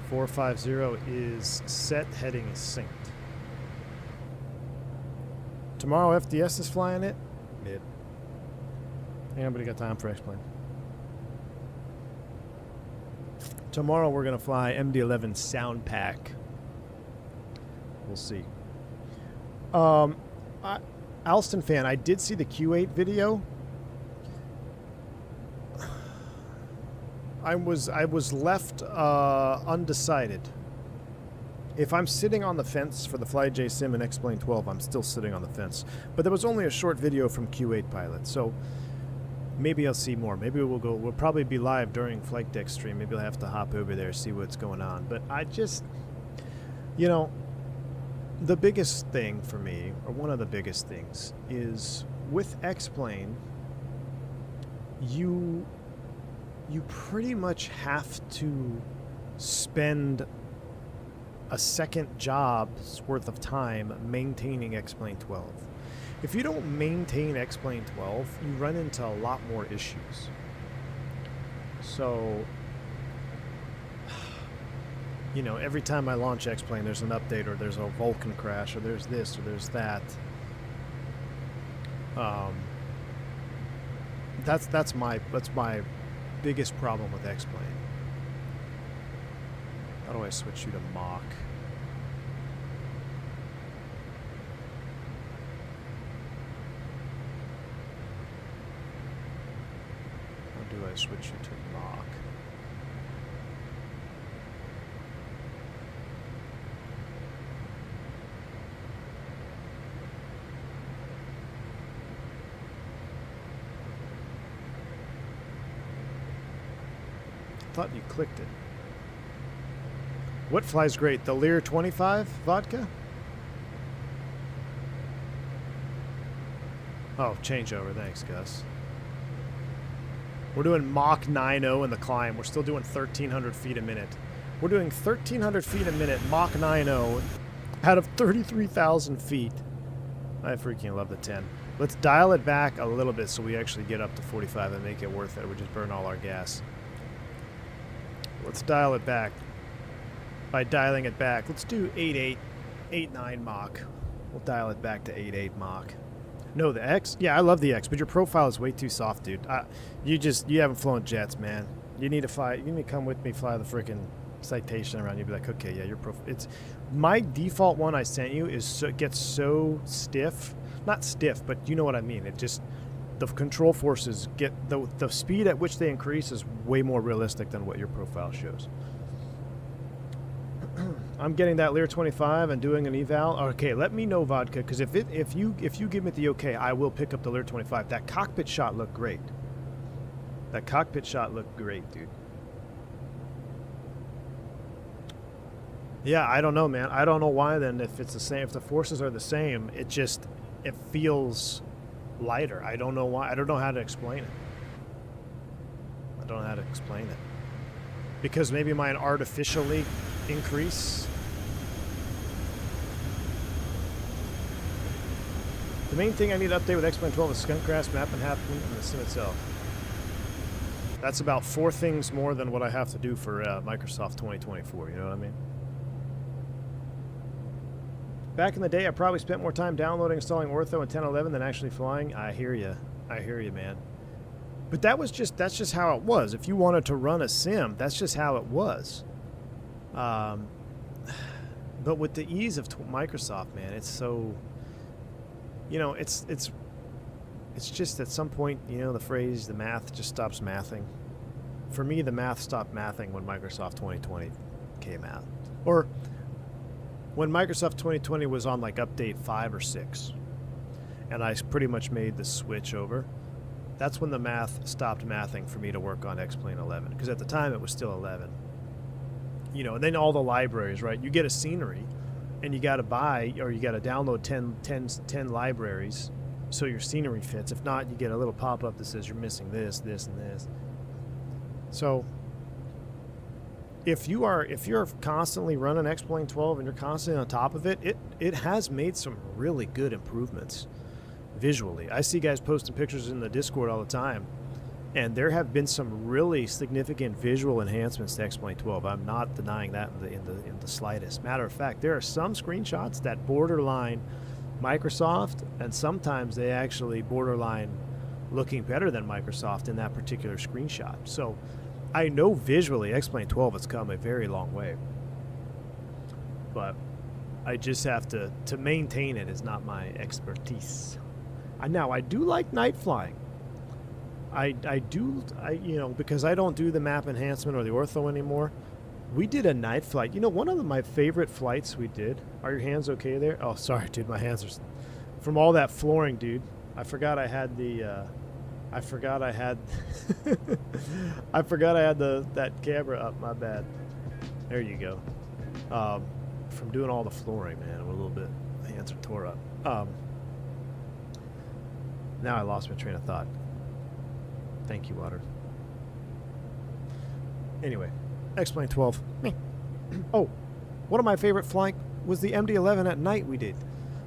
450 is set, heading is synced. Tomorrow FDS is flying it? Mid. Ain't nobody got time for X-Plane. Tomorrow we're going to fly MD-11 Sound Pack. We'll see. Alston fan, I did see the Q8 video. I was left undecided. If I'm sitting on the fence for the FlyJ Sim and X-Plane 12, I'm still sitting on the fence. But there was only a short video from Q8 Pilot, so maybe I'll see more. Maybe we'll probably be live during Flight Deck stream. Maybe I'll have to hop over there, see what's going on. But I just, you know, the biggest thing for me, or one of the biggest things, is with X-Plane, you pretty much have to spend a second job's worth of time maintaining X-Plane 12. If you don't maintain X-Plane 12, you run into a lot more issues. So you know, every time I launch X-Plane, there's an update, or there's a Vulcan crash, or there's this, or there's that. That's my biggest problem with X-Plane. How do I switch you to Mach? How do I switch you to Mach? I thought you clicked it. What flies great? The Lear 25 vodka? Oh, changeover. Thanks, Gus. We're doing Mach 9.0 in the climb. We're still doing 1,300 feet a minute. We're doing 1,300 feet a minute, Mach 9.0, out of 33,000 feet. I freaking love the 10. Let's dial it back a little bit so we actually get up to 45 and make it worth it. We just burn all our gas. Let's dial it back. By dialing it back, let's do 8.8, 8.9 Mach. We'll dial it back to 8.8 Mach. No, the X? Yeah, I love the X, but your profile is way too soft, dude. You haven't flown jets, man. You need to fly. You need to come with me, fly the freaking Citation around. You'd be like, okay, yeah, your profile. It's my default one I sent you is gets so stiff, not stiff, but you know what I mean. It just the control forces get the speed at which they increase is way more realistic than what your profile shows. I'm getting that Lear 25 and doing an eval. Okay, let me know, Vodka, because if you give me the okay, I will pick up the Lear 25. That cockpit shot looked great. That cockpit shot looked great, dude. Yeah, I don't know, man. I don't know why then. If it's the same, if the forces are the same, it feels lighter. I don't know why. I don't know how to explain it. I don't know how to explain it. Because maybe mine artificially increase. The main thing I need to update with X-Plane 12 is skunk grass, map and happen, and the sim itself. That's about 4 things more than what I have to do for Microsoft 2024, you know what I mean? Back in the day, I probably spent more time downloading, installing Ortho and 1011 than actually flying. I hear you. I hear you, man. But that's just how it was. If you wanted to run a sim, that's just how it was. But with the ease of Microsoft, man, it's so, you know, it's just at some point, you know, the phrase, the math just stops mathing. For me, the math stopped mathing when Microsoft 2020 came out. Or when Microsoft 2020 was on like update 5 or 6. And I pretty much made the switch over. That's when the math stopped mathing for me to work on X-Plane 11. Because at the time, it was still 11. You know, and then all the libraries, right? You get a scenery, and you got to buy, or you got to download 10 libraries so your scenery fits. If not, you get a little pop-up that says you're missing this, this, and this. So if you're constantly running X-Plane 12 and you're constantly on top of it, it has made some really good improvements visually. I see guys posting pictures in the Discord all the time, and there have been some really significant visual enhancements to X-Plane 12. I'm not denying that in the slightest. Matter of fact, there are some screenshots that borderline Microsoft, and sometimes they actually borderline looking better than Microsoft in that particular screenshot. So I know visually X-Plane 12 has come a very long way, but I just have to maintain it is not my expertise. Now I do like night flying. I you know, because I don't do the map enhancement or the ortho anymore. We did a night flight. You know, one of my favorite flights we did. Are your hands okay there? Oh, sorry, dude. My hands are from all that flooring, dude. I forgot I had the. I forgot I had. I forgot I had that camera up. My bad. There you go. From doing all the flooring, man, I'm a little bit. My hands are tore up. Now I lost my train of thought. Thank you, Water. Anyway, X-Plane 12. Oh, one of my favorite flying was the MD-11 at night we did.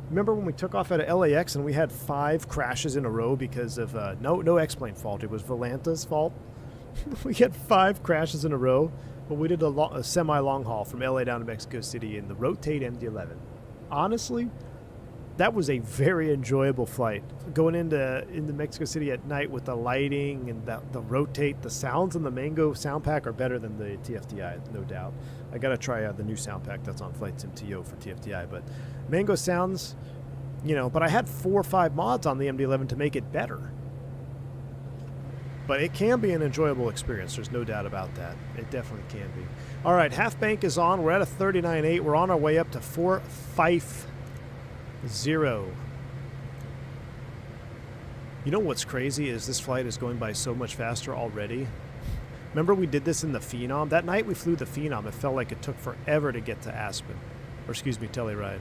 Remember when we took off out of LAX and we had 5 crashes in a row because of no X-Plane fault. It was Volanta's fault. We had 5 crashes in a row But we did a semi-long haul from LA down to Mexico City in the Rotate MD-11. Honestly, that was a very enjoyable flight. Going into Mexico City at night with the lighting and the Rotate, the sounds in the Mango sound pack are better than the TFTI, no doubt. I gotta try out the new sound pack that's on Flight Sim TO for TFTI, but Mango sounds, you know, but I had 4 or 5 mods on the MD-11 to make it better. But it can be an enjoyable experience. There's no doubt about that. It definitely can be. All right, half bank is on. We're at a 39.8. We're on our way up to 450. You know what's crazy is this flight is going by so much faster already. Remember we did this in the Phenom? That night we flew the Phenom. It felt like it took forever to get to Aspen. Or excuse me, Telluride.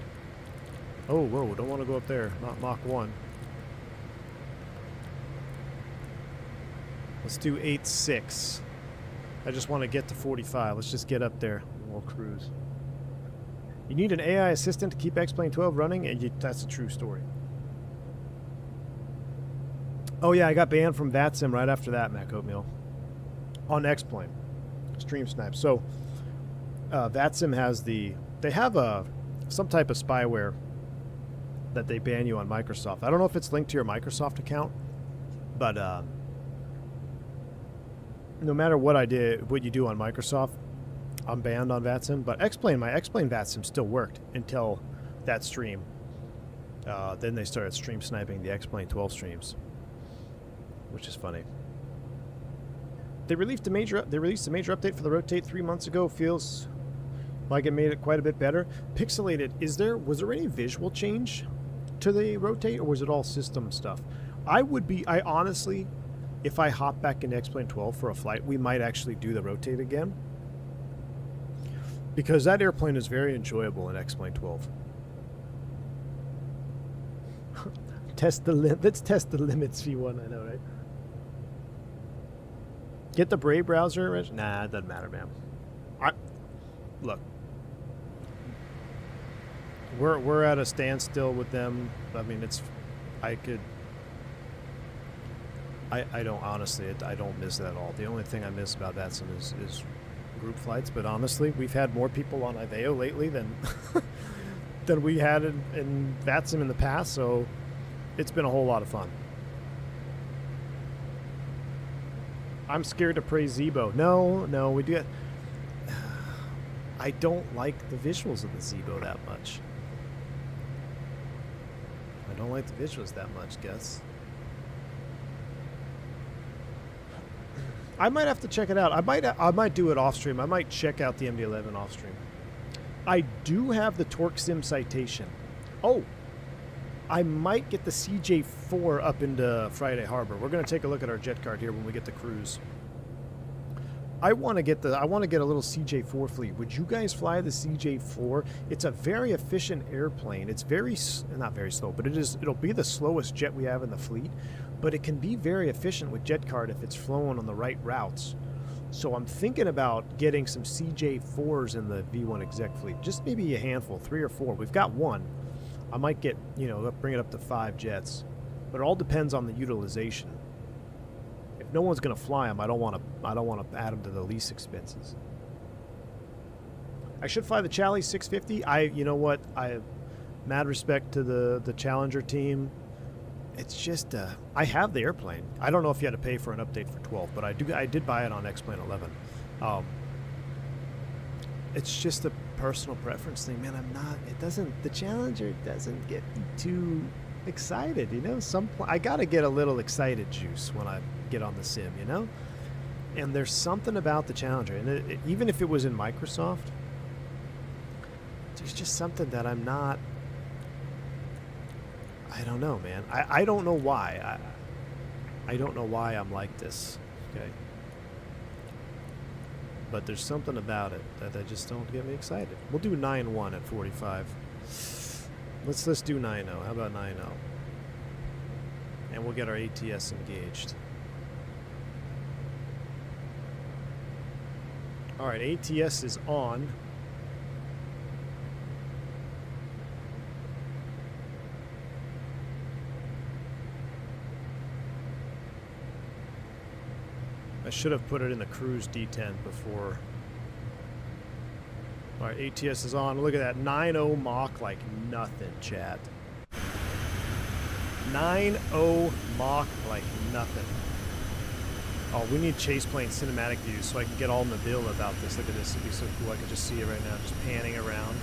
Oh, whoa, don't want to go up there. Not Mach 1. Let's do 8.6. I just want to get to 45. Let's just get up there and we'll cruise. You need an AI assistant to keep X-Plane 12 running, and that's a true story. Oh yeah, I got banned from VATSIM right after that, Mac Oatmeal. On X-Plane. Stream Snipe. So, VATSIM has they have some type of spyware that they ban you on Microsoft. I don't know if it's linked to your Microsoft account, but no matter what you do on Microsoft, I'm banned on VATSIM. But my X-Plane VATSIM still worked until that stream. Then they started stream sniping the X-Plane 12 streams, which is funny. They released a major update for the Rotate 3 months ago. Feels like it made it quite a bit better. Pixelated, was there any visual change to the Rotate, or was it all system stuff? I honestly, if I hop back into X-Plane 12 for a flight, we might actually do the Rotate again. Because that airplane is very enjoyable in X-Plane 12. Let's test the limits, V1, I know, right? Get the Brave browser? Nah, it doesn't matter, man. Look. We're at a standstill with them. I mean, I don't, honestly, I don't miss that at all. The only thing I miss about that is group flights, but honestly, we've had more people on Iveo lately than than we had in VATSIM in the past, so it's been a whole lot of fun. I'm scared to praise Zebo. No, we do. I don't like the visuals of the Zebo that much. I don't like the visuals that much, Gus. I might have to check it out. I might do it off stream. I might check out the MD-11 off stream. I do have the Torque Sim Citation. Oh, I might get the CJ4 up into Friday Harbor. We're going to take a look at our jet card here when we get to cruise. I want to get a little CJ4 fleet. Would you guys fly the CJ4? It's a very efficient airplane. It's not very slow, but it'll be the slowest jet we have in the fleet. But it can be very efficient with jet card if it's flown on the right routes. So I'm thinking about getting some CJ4s in the V1 exec fleet. Just maybe a handful, 3 or 4. We've got 1. I might get, bring it up to 5 jets. But it all depends on the utilization. If no one's going to fly them, I don't want to add them to the lease expenses. I should fly the Chally 650. You know what? I have mad respect to the Challenger team. It's just I have the airplane. I don't know if you had to pay for an update for 12, but I did buy it on X-Plane 11. It's just a personal preference thing, man. The Challenger doesn't get me too excited, I gotta get a little excited juice when I get on the sim, and there's something about the Challenger, and even if it was in Microsoft, there's just something that I'm not. I don't know, man. I don't know why. I don't know why I'm like this. Okay. But there's something about it that just don't get me excited. We'll do 9-1 at 45. Let's do 9-0. How about 9-0? And we'll get our ATS engaged. All right, ATS is on. I should have put it in the cruise D10 before All right, ATS is on. Look at that. 9.0 Mach like nothing, chat. 9.0 Mach like nothing. Oh, we need chase plane cinematic views so I can get all in the bill about this. Look at this. It'd be so cool. I could just see it right now, just panning around.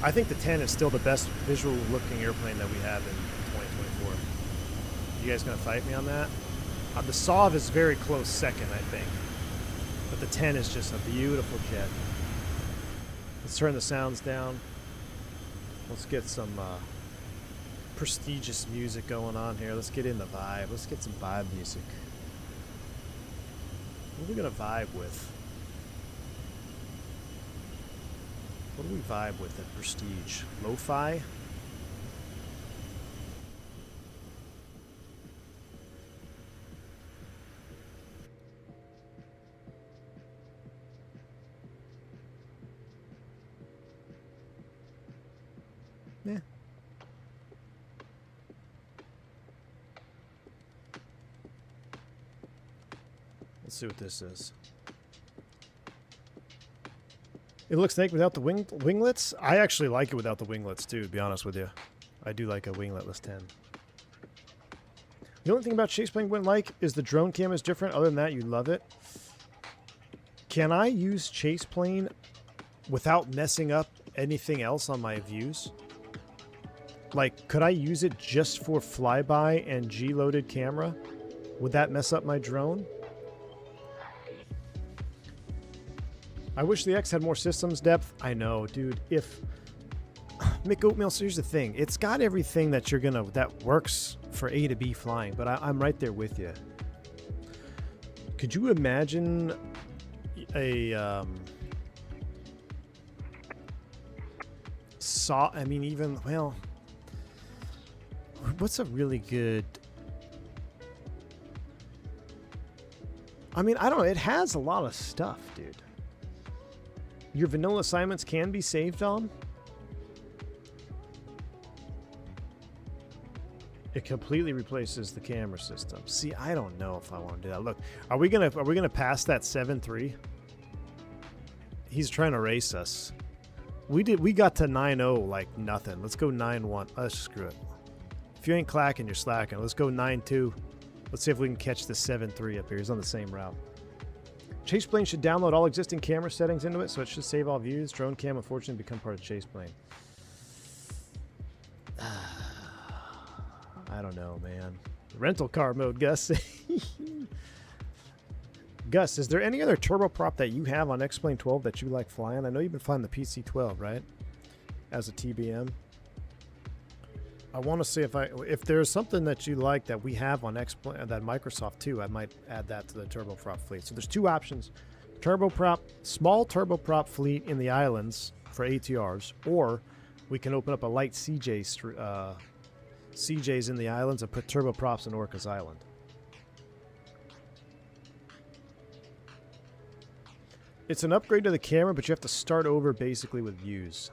I think the 10 is still the best visual looking airplane that we have in 2024. You guys gonna fight me on that? The SOV is very close second, I think. But the 10 is just a beautiful jet. Let's turn the sounds down. Let's get some prestigious music going on here. Let's get in the vibe. Let's get some vibe music. What are we gonna vibe with? What do we vibe with at Prestige? Lo-fi? Yeah. Let's see what this is. It looks naked without the winglets. I actually like it without the winglets too, to be honest with you. I do like a wingletless 10. The only thing about chase plane wouldn't like is the drone cam is different. Other than that, you love it. Can I use chase plane without messing up anything else on my views? Like, could I use it just for flyby and G-loaded camera? Would that mess up my drone? I wish the X had more systems depth. I know, dude. If Mick Oatmeal, so here's the thing. It's got everything that you're gonna that works for A to B flying, but I'm right there with you. Could you imagine a I mean, even, well, what's a really good, I mean, I don't know. It has a lot of stuff, dude. Your vanilla assignments can be saved on. It completely replaces the camera system. See, I don't know if I want to do that. Look, are we gonna pass that 7.3? He's trying to race us. We got to 9.0 like nothing. Let's go 9.1. Let's screw it. If you ain't clacking, you're slacking. Let's go 9.2. Let's see if we can catch the 7.3 up here. He's on the same route. Chase plane should download all existing camera settings into it, so it should save all views. Drone cam, unfortunately, become part of chase plane. I don't know, man. Rental car mode, Gus. Gus, is there any other turboprop that you have on X-Plane 12 that you like flying? I know you've been flying the PC-12, right? As a TBM. I want to see if there's something that you like that we have on X-Plane, that Microsoft too, I might add that to the turboprop fleet. So there's two options. Turboprop, small turboprop fleet in the islands for ATRs, or we can open up a light CJs in the islands and put turboprops in Orcas Island. It's an upgrade to the camera, but you have to start over basically with views.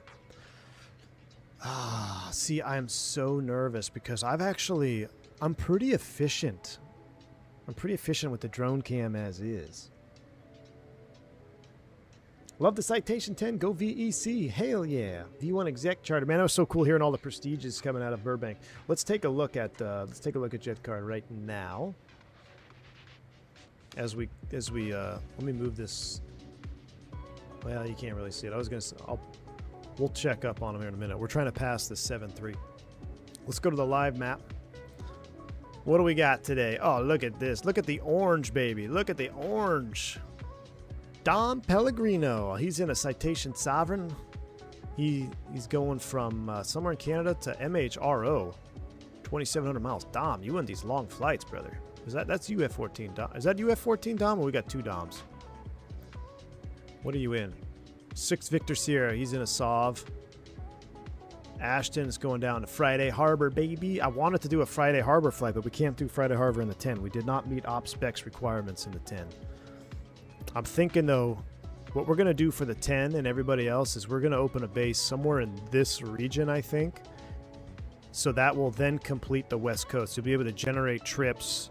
Ah, see, I'm so nervous because I'm pretty efficient. I'm pretty efficient with the drone cam as is. Love the Citation 10. Go VEC. Hell yeah. V1 exec charter. Man, that was so cool hearing all the prestiges coming out of Burbank. Let's take a look at Jet Card right now. As we let me move this. Well, you can't really see it. I was gonna say, we'll check up on them here in a minute. We're trying to pass the 7.3. Let's go to the live map. What do we got today? Oh, look at this. Look at the orange, baby. Look at the orange. Dom Pellegrino. He's in a Citation Sovereign. He's going from somewhere in Canada to MHRO. 2,700 miles. Dom, you win these long flights, brother. That's UF-14, Dom. Is that UF-14, Dom, or we got two Doms? What are you in? 6 Victor Sierra. He's in a SOV. Ashton is going down to Friday Harbor, baby. I wanted to do a Friday Harbor flight, but we can't do Friday Harbor in the 10. We did not meet op specs requirements in the 10. I'm thinking, though, what we're going to do for the 10 and everybody else is we're going to open a base somewhere in this region, I think. So that will then complete the West Coast. You'll be able to generate trips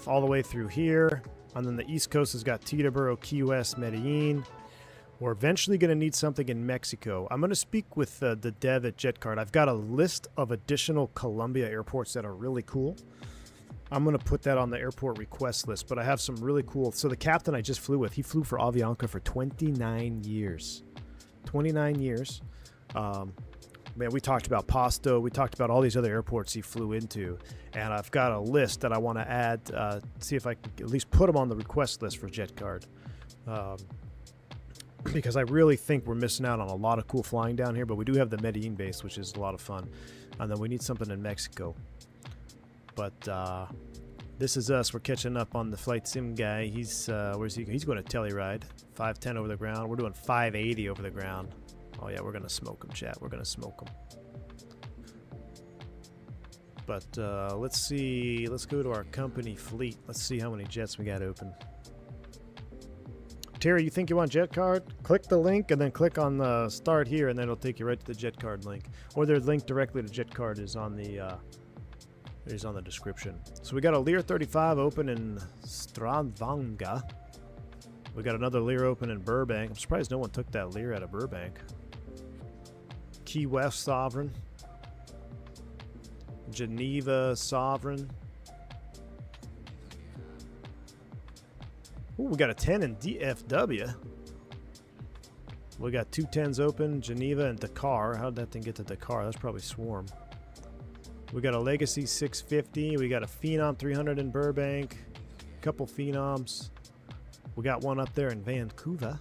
all the way through here. And then the East Coast has got Teterboro, Key West, Medellin. We're eventually going to need something in Mexico. I'm going to speak with the dev at JetCard. I've got a list of additional Colombia airports that are really cool. I'm going to put that on the airport request list, but I have some really cool. So the captain I just flew with, he flew for Avianca for 29 years. 29 years. Man, we talked about Pasto. We talked about all these other airports he flew into. And I've got a list that I want to add, see if I can at least put them on the request list for JetCard. Because I really think we're missing out on a lot of cool flying down here, but we do have the Medellin base, which is a lot of fun. And then we need something in Mexico. But this is us. We're catching up on the flight sim guy. He's where's he? He's going to Telluride. 510 over the ground. We're doing 580 over the ground. Oh yeah, we're going to smoke him, chat. We're going to smoke him. But let's see. Let's go to our company fleet. Let's see how many jets we got open. Terry, you think you want JetCard? Click the link and then click on the start here, and then it'll take you right to the JetCard link. Or their link directly to JetCard is on the description. So we got a Lear 35 open in Stavanger. We got another Lear open in Burbank. I'm surprised no one took that Lear out of Burbank. Key West Sovereign. Geneva Sovereign. Ooh, we got a 10 in DFW. We got 2 10s open, Geneva and Dakar. How did that thing get to Dakar? That's probably Swarm. We got a Legacy 650. We got a Phenom 300 in Burbank. A couple Phenoms. We got one up there in Vancouver.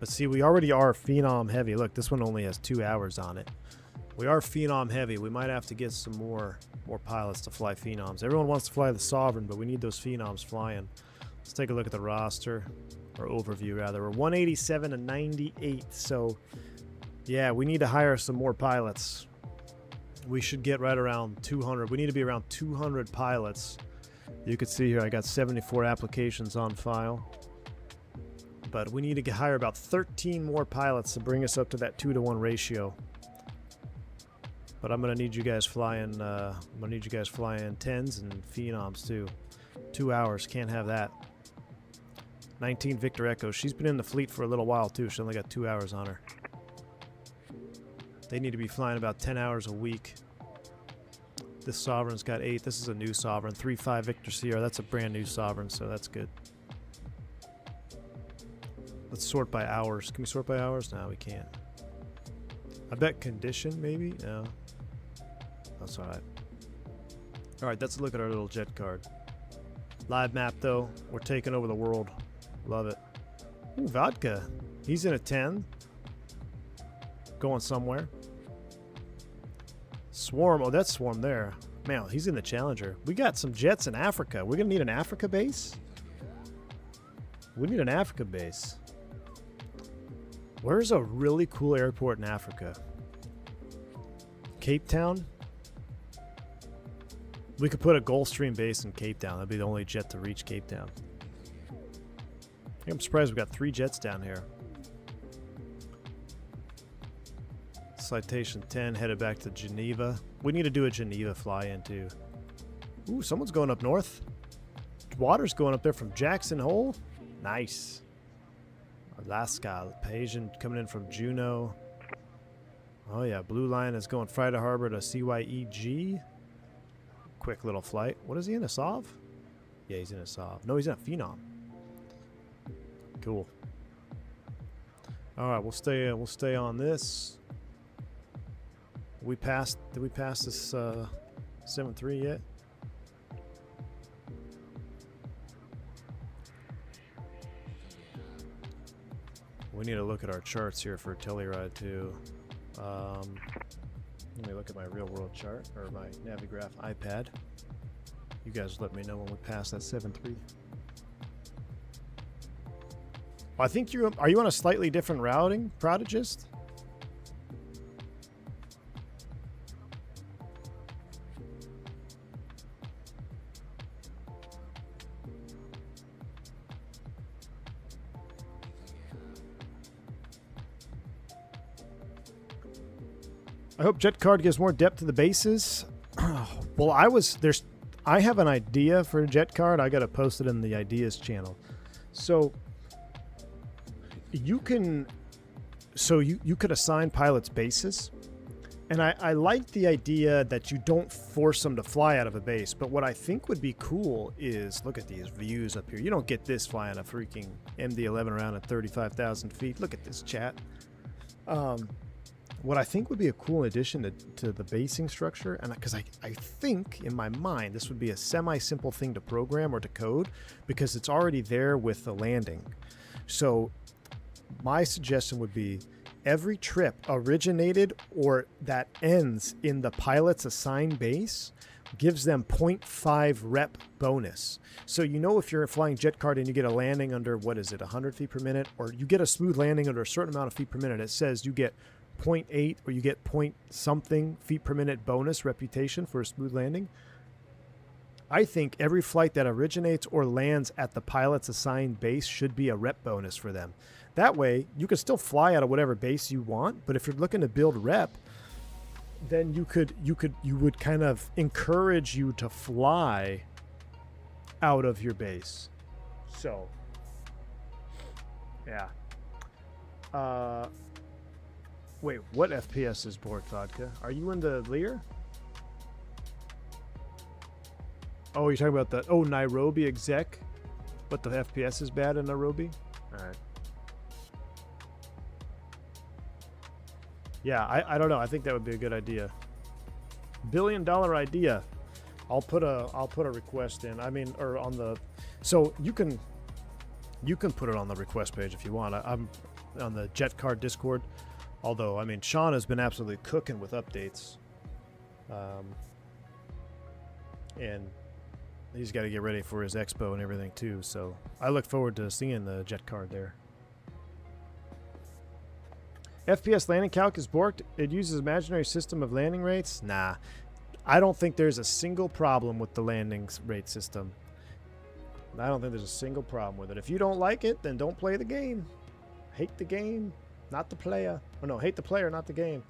But see, we already are Phenom heavy. Look, this one only has 2 hours on it. We are Phenom heavy. We might have to get some more pilots to fly Phenoms. Everyone wants to fly the Sovereign, but we need those Phenoms flying. Let's take a look at the roster, or overview rather. We're 187 and 98, so yeah, we need to hire some more pilots. We should get right around 200. We need to be around 200 pilots. You can see here I got 74 applications on file. But we need to hire about 13 more pilots to bring us up to that 2-to-1 ratio. But I'm gonna need you guys flying. I'm gonna need you guys flying 10s and Phenoms too. 2 hours, can't have that. 19 Victor Echo. She's been in the fleet for a little while too. She only got 2 hours on her. They need to be flying about 10 hours a week. This Sovereign's got 8. This is a new Sovereign. 3-5 Victor Sierra. That's a brand new Sovereign, so that's good. Let's sort by hours. Can we sort by hours? No, we can't. I bet condition, maybe? No. That's alright. Alright, that's a look at our little JetCard. Live map, though. We're taking over the world. Love it. Ooh, Vodka. He's in a 10. Going somewhere. Swarm. Oh, that's Swarm there. Man, he's in the Challenger. We got some jets in Africa. We're going to need an Africa base? We need an Africa base. Where's a really cool airport in Africa? Cape Town? We could put a Gulfstream base in Cape Town. That'd be the only jet to reach Cape Town. I'm surprised we got 3 jets down here. Citation 10 headed back to Geneva. We need to do a Geneva fly-in too. Ooh, someone's going up north. Water's going up there from Jackson Hole. Nice. Alaska. Asian coming in from Juneau. Oh yeah, Blue Line is going Friday Harbor to CYEG. Quick little flight. What is he in, a Sov? Yeah, he's in a Sov. No, he's in a Phenom. Cool. All right, we'll stay on this. Did we pass this 7-3 yet? We need to look at our charts here for Telluride too. Let me look at my real world chart, or my Navigraph iPad. You guys let me know when we pass that 7-3. Well, I think are you on a slightly different routing, Prodigist? I hope JetCard gives more depth to the bases. Well, I have an idea for JetCard. I got to post it in the ideas channel. So you can, so you could assign pilots bases. And I like the idea that you don't force them to fly out of a base. But what I think would be cool is, look at these views up here. You don't get this flying a freaking MD-11 around at 35,000 feet. Look at this, chat. What I think would be a cool addition to the basing structure, and because I think in my mind this would be a semi-simple thing to program or to code, because it's already there with the landing. So my suggestion would be every trip originated or that ends in the pilot's assigned base gives them 0.5 rep bonus. So you know, if you're flying jet card and you get a landing under, what is it, 100 feet per minute, or you get a smooth landing under a certain amount of feet per minute, it says you get 0.8 or you get point something feet per minute bonus reputation for a smooth landing. I think every flight that originates or lands at the pilot's assigned base should be a rep bonus for them. That way, you can still fly out of whatever base you want, but if you're looking to build rep, then you would kind of encourage you to fly out of your base. So, yeah. Wait, what FPS is Borg Vodka? Are you in the Lear? Oh, you're talking about the Nairobi exec, but the FPS is bad in Nairobi? All right. Yeah, I don't know. I think that would be a good idea. $1 billion idea. I'll put a request in. I mean, or on the, so you can put it on the request page if you want. I'm on the JetCard Discord. Although, I mean, Sean has been absolutely cooking with updates, and he's got to get ready for his expo and everything too. So I look forward to seeing the JetCard there. FPS landing calc is borked. It uses imaginary system of landing rates. Nah, I don't think there's a single problem with the landing rate system. I don't think there's a single problem with it. If you don't like it, then don't play the game. Hate the game, not the player. Oh no, hate the player, not the game.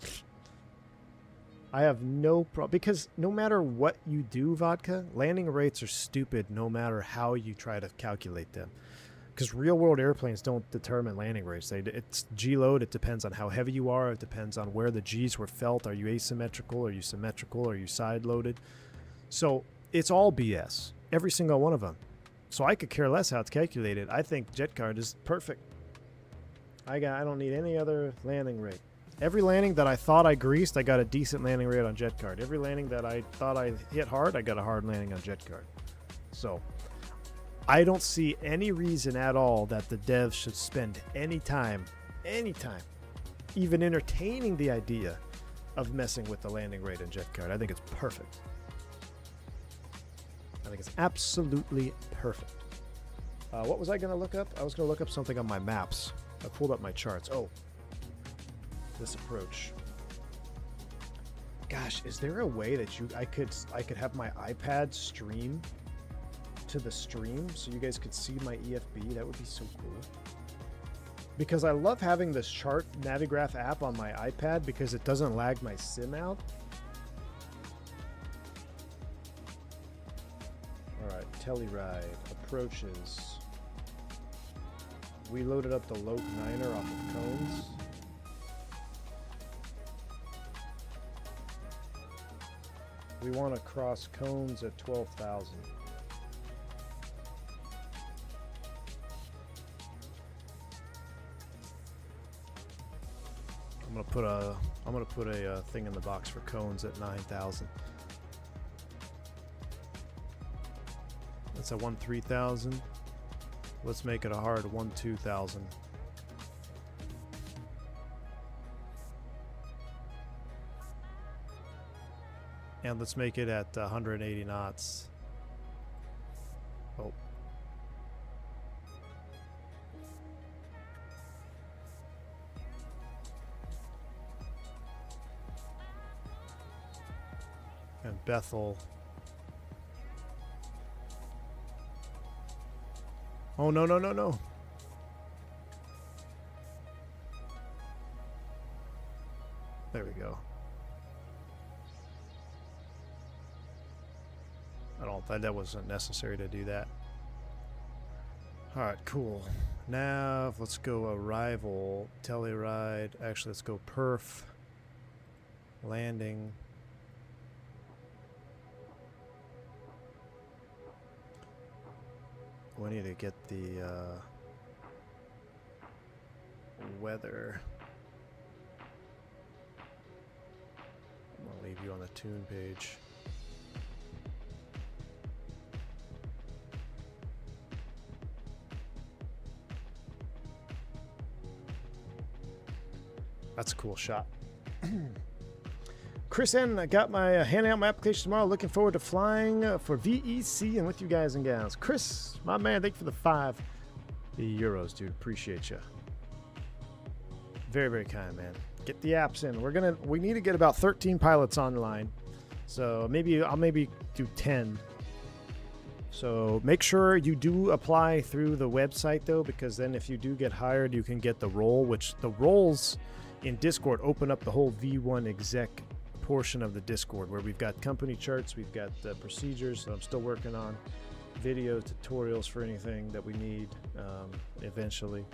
I have no problem, because no matter what you do, Vodka, landing rates are stupid no matter how you try to calculate them. Because real-world airplanes don't determine landing rates. It's G-load. It depends on how heavy you are. It depends on where the Gs were felt. Are you asymmetrical? Are you symmetrical? Are you side-loaded? So it's all BS. Every single one of them. So I could care less how it's calculated. I think JetCard is perfect. I don't need any other landing rate. Every landing that I thought I greased, I got a decent landing rate on JetCard. Every landing that I thought I hit hard, I got a hard landing on JetCard. So I don't see any reason at all that the devs should spend any time, even entertaining the idea of messing with the landing rate in JetCard. I think it's perfect. I think it's absolutely perfect. What was I going to look up? I was going to look up something on my maps. I pulled up my charts. Oh, this approach. Gosh, is there a way that I could have my iPad stream to the stream so you guys could see my EFB? That would be so cool. Because I love having this chart Navigraph app on my iPad because it doesn't lag my sim out. Alright, Telluride, approaches. We loaded up the Loc 9er off of cones. We want to cross cones at 12,000. I'm gonna put a thing in the box for cones at 9,000. That's a 1-3,000. Let's make it a hard 1-2,000. And let's make it at 180 knots. Oh. And Bethel. Oh, no, no, no, no. There we go. That wasn't necessary to do that. All right, cool. Now let's go arrival, tele-ride. Actually, let's go perf, landing. We need to get the weather. I'm gonna leave you on the tune page. That's a cool shot. Chris N, I got my handing out my application tomorrow. Looking forward to flying for VEC and with you guys and gals. Chris, my man, thank you for the €5, dude. Appreciate you. Very, very kind, man. Get the apps in. We need to get about 13 pilots online. So I'll maybe do 10. So make sure you do apply through the website though, because then if you do get hired, you can get the role, which the roles in Discord open up the whole V1 exec portion of the Discord where we've got company charts, we've got procedures. So I'm still working on video tutorials for anything that we need eventually.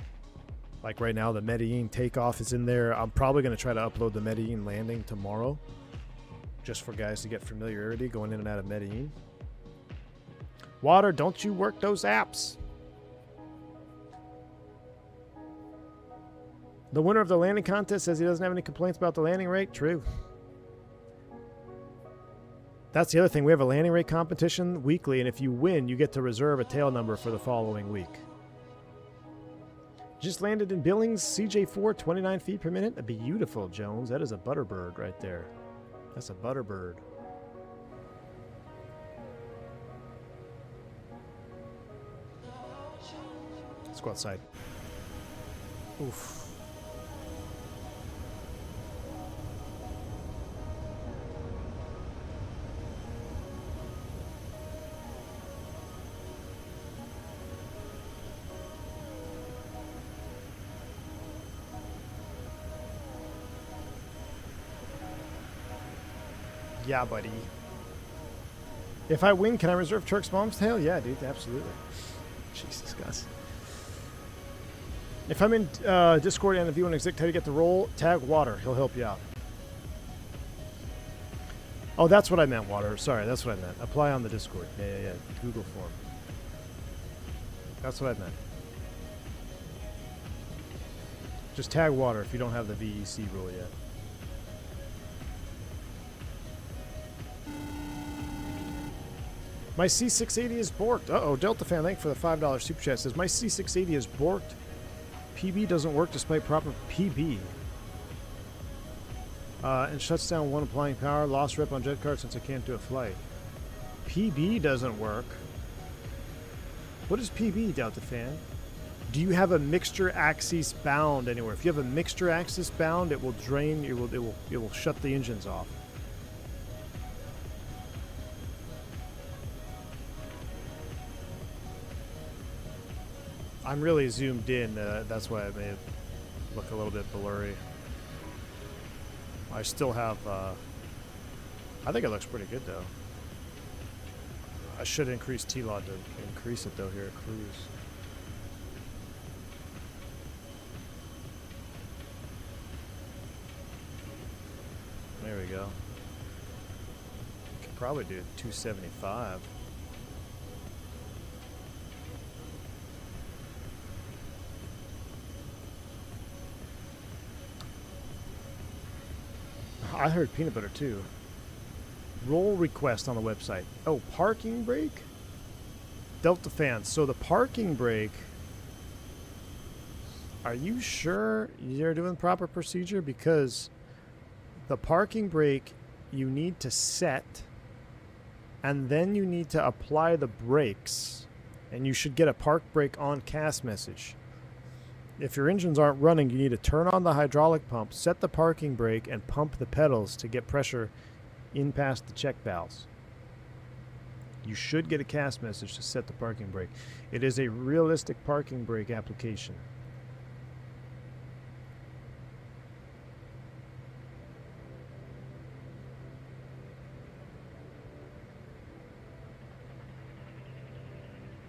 Like right now, the Medellin takeoff is in there. I'm probably going to try to upload the Medellin landing tomorrow just for guys to get familiarity going in and out of Medellin. Water, don't you work those apps? The winner of the landing contest says he doesn't have any complaints about the landing rate. True. That's the other thing. We have a landing rate competition weekly, and if you win, you get to reserve a tail number for the following week. Just landed in Billings, CJ4, 29 feet per minute. Beautiful, Jones. That is a butterbird right there. That's a butterbird. Let's go outside. Oof. Yeah, buddy. If I win, can I reserve Turk's mom's tail? Yeah, dude, absolutely. Jesus, Gus. If I'm in Discord and if you want to exec how to get the role, tag Water. He'll help you out. Oh, that's what I meant, Water. Sorry, that's what I meant. Apply on the Discord. Yeah. Google form. That's what I meant. Just tag Water if you don't have the VEC rule yet. My C680 is borked. Uh-oh, Delta fan, thank you for the $5 super chat. Says, my C680 is borked. PB doesn't work despite proper PB. And shuts down one applying power. Lost rep on jet card since I can't do a flight. PB doesn't work. What is PB, Delta fan? Do you have a mixture axis bound anywhere? If you have a mixture axis bound, it will drain. It will shut the engines off. I'm really zoomed in, that's why I may look a little bit blurry. I still have, I think it looks pretty good though. I should increase T-Lod to increase it though here at cruise. There we go. Could probably do 275. I heard peanut butter too. Roll request on the website. Oh, parking brake? Delta fans. So the parking brake, are you sure you're doing the proper procedure? Because the parking brake you need to set and then you need to apply the brakes, and you should get a park brake on cast message. If your engines aren't running, you need to turn on the hydraulic pump, set the parking brake, and pump the pedals to get pressure in past the check valves. You should get a cast message to set the parking brake. It is a realistic parking brake application.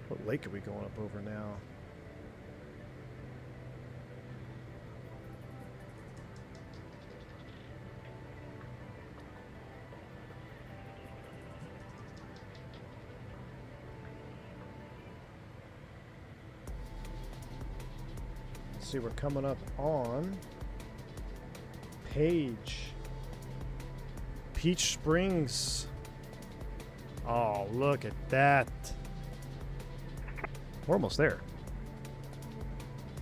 What lake are we going up over now? see, we're coming up on Peach Springs. Oh, look at that. We're almost there.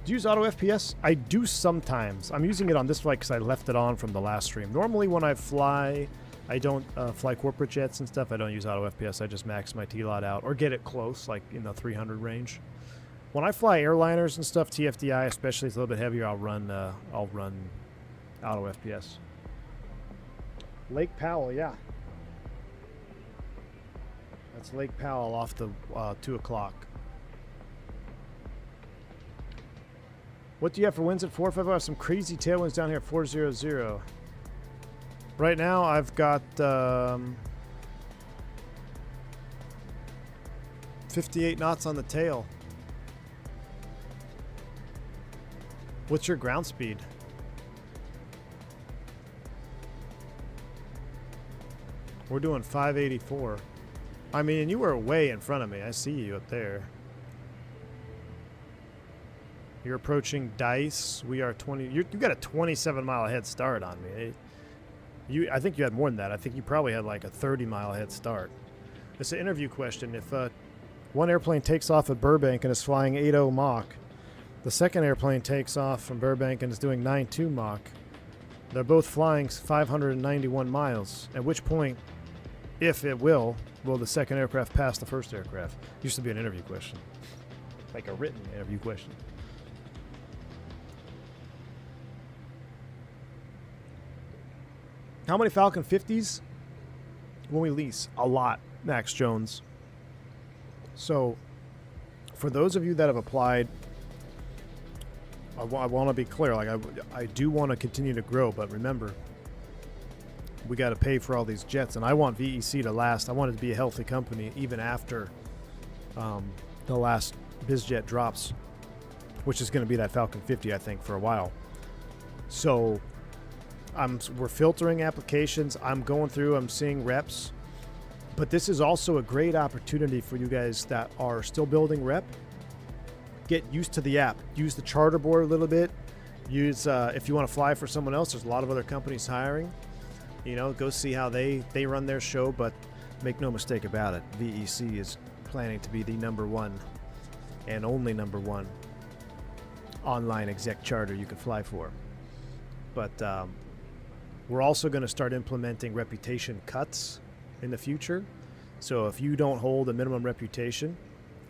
Do you use auto FPS? I do sometimes. I'm using it on this flight because I left it on from the last stream. Normally when I fly, I don't fly corporate jets and stuff. I don't use auto FPS. I just max my T-lot out or get it close, like in the 300 range. When I fly airliners and stuff, TFDI especially, it's a little bit heavier. I'll run auto FPS. Lake Powell, yeah. That's Lake Powell off the 2 o'clock. What do you have for winds at 450? I have some crazy tailwinds down here at 400. Right now, I've got 58 knots on the tail. What's your ground speed? We're doing 584. I mean, you were way in front of me. I see you up there. You're approaching Dice. We are 20. You got a 27-mile head start on me. I think you had more than that. I think you probably had like a 30-mile head start. It's an interview question. If one airplane takes off at Burbank and is flying 80 Mach, the second airplane takes off from Burbank and is doing 92 Mach, they're both flying 591 miles. At which point, if it will the second aircraft pass the first aircraft? Used to be an interview question. Like a written interview question. How many Falcon 50s when we lease? A lot, Max Jones. So, for those of you that have applied, I want to be clear. Like I do want to continue to grow, but remember, we got to pay for all these jets, and I want VEC to last. I want it to be a healthy company even after the last BizJet drops, which is going to be that Falcon 50, I think, for a while. So. We're filtering applications. I'm going through. I'm seeing reps. But this is also a great opportunity for you guys that are still building rep. Get used to the app. Use the charter board a little bit. Use if you want to fly for someone else. There's a lot of other companies hiring. You know, go see how they run their show. But make no mistake about it, VEC is planning to be the #1 and only #1 online exec charter you can fly for. But we're also going to start implementing reputation cuts in the future. So if you don't hold a minimum reputation,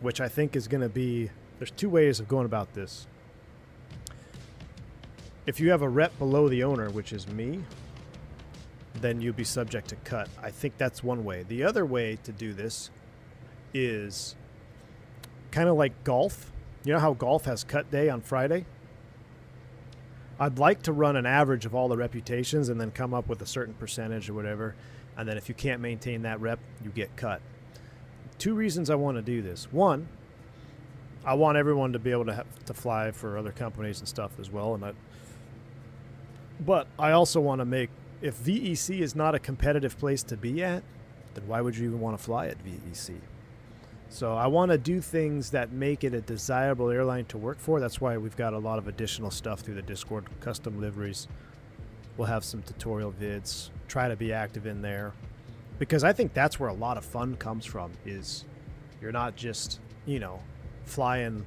which I think is going to be, there's two ways of going about this. If you have a rep below the owner, which is me, then you'll be subject to cut. I think that's one way. The other way to do this is kind of like golf. You know how golf has cut day on Friday? I'd like to run an average of all the reputations and then come up with a certain percentage or whatever. And then if you can't maintain that rep, you get cut. Two reasons I want to do this. One, I want everyone to be able to fly for other companies and stuff as well. But I also want to make, if VEC is not a competitive place to be at, then why would you even want to fly at VEC? So I want to do things that make it a desirable airline to work for. That's why we've got a lot of additional stuff through the Discord, custom liveries. We'll have some tutorial vids. Try to be active in there. Because I think that's where a lot of fun comes from, is you're not just, you know, flying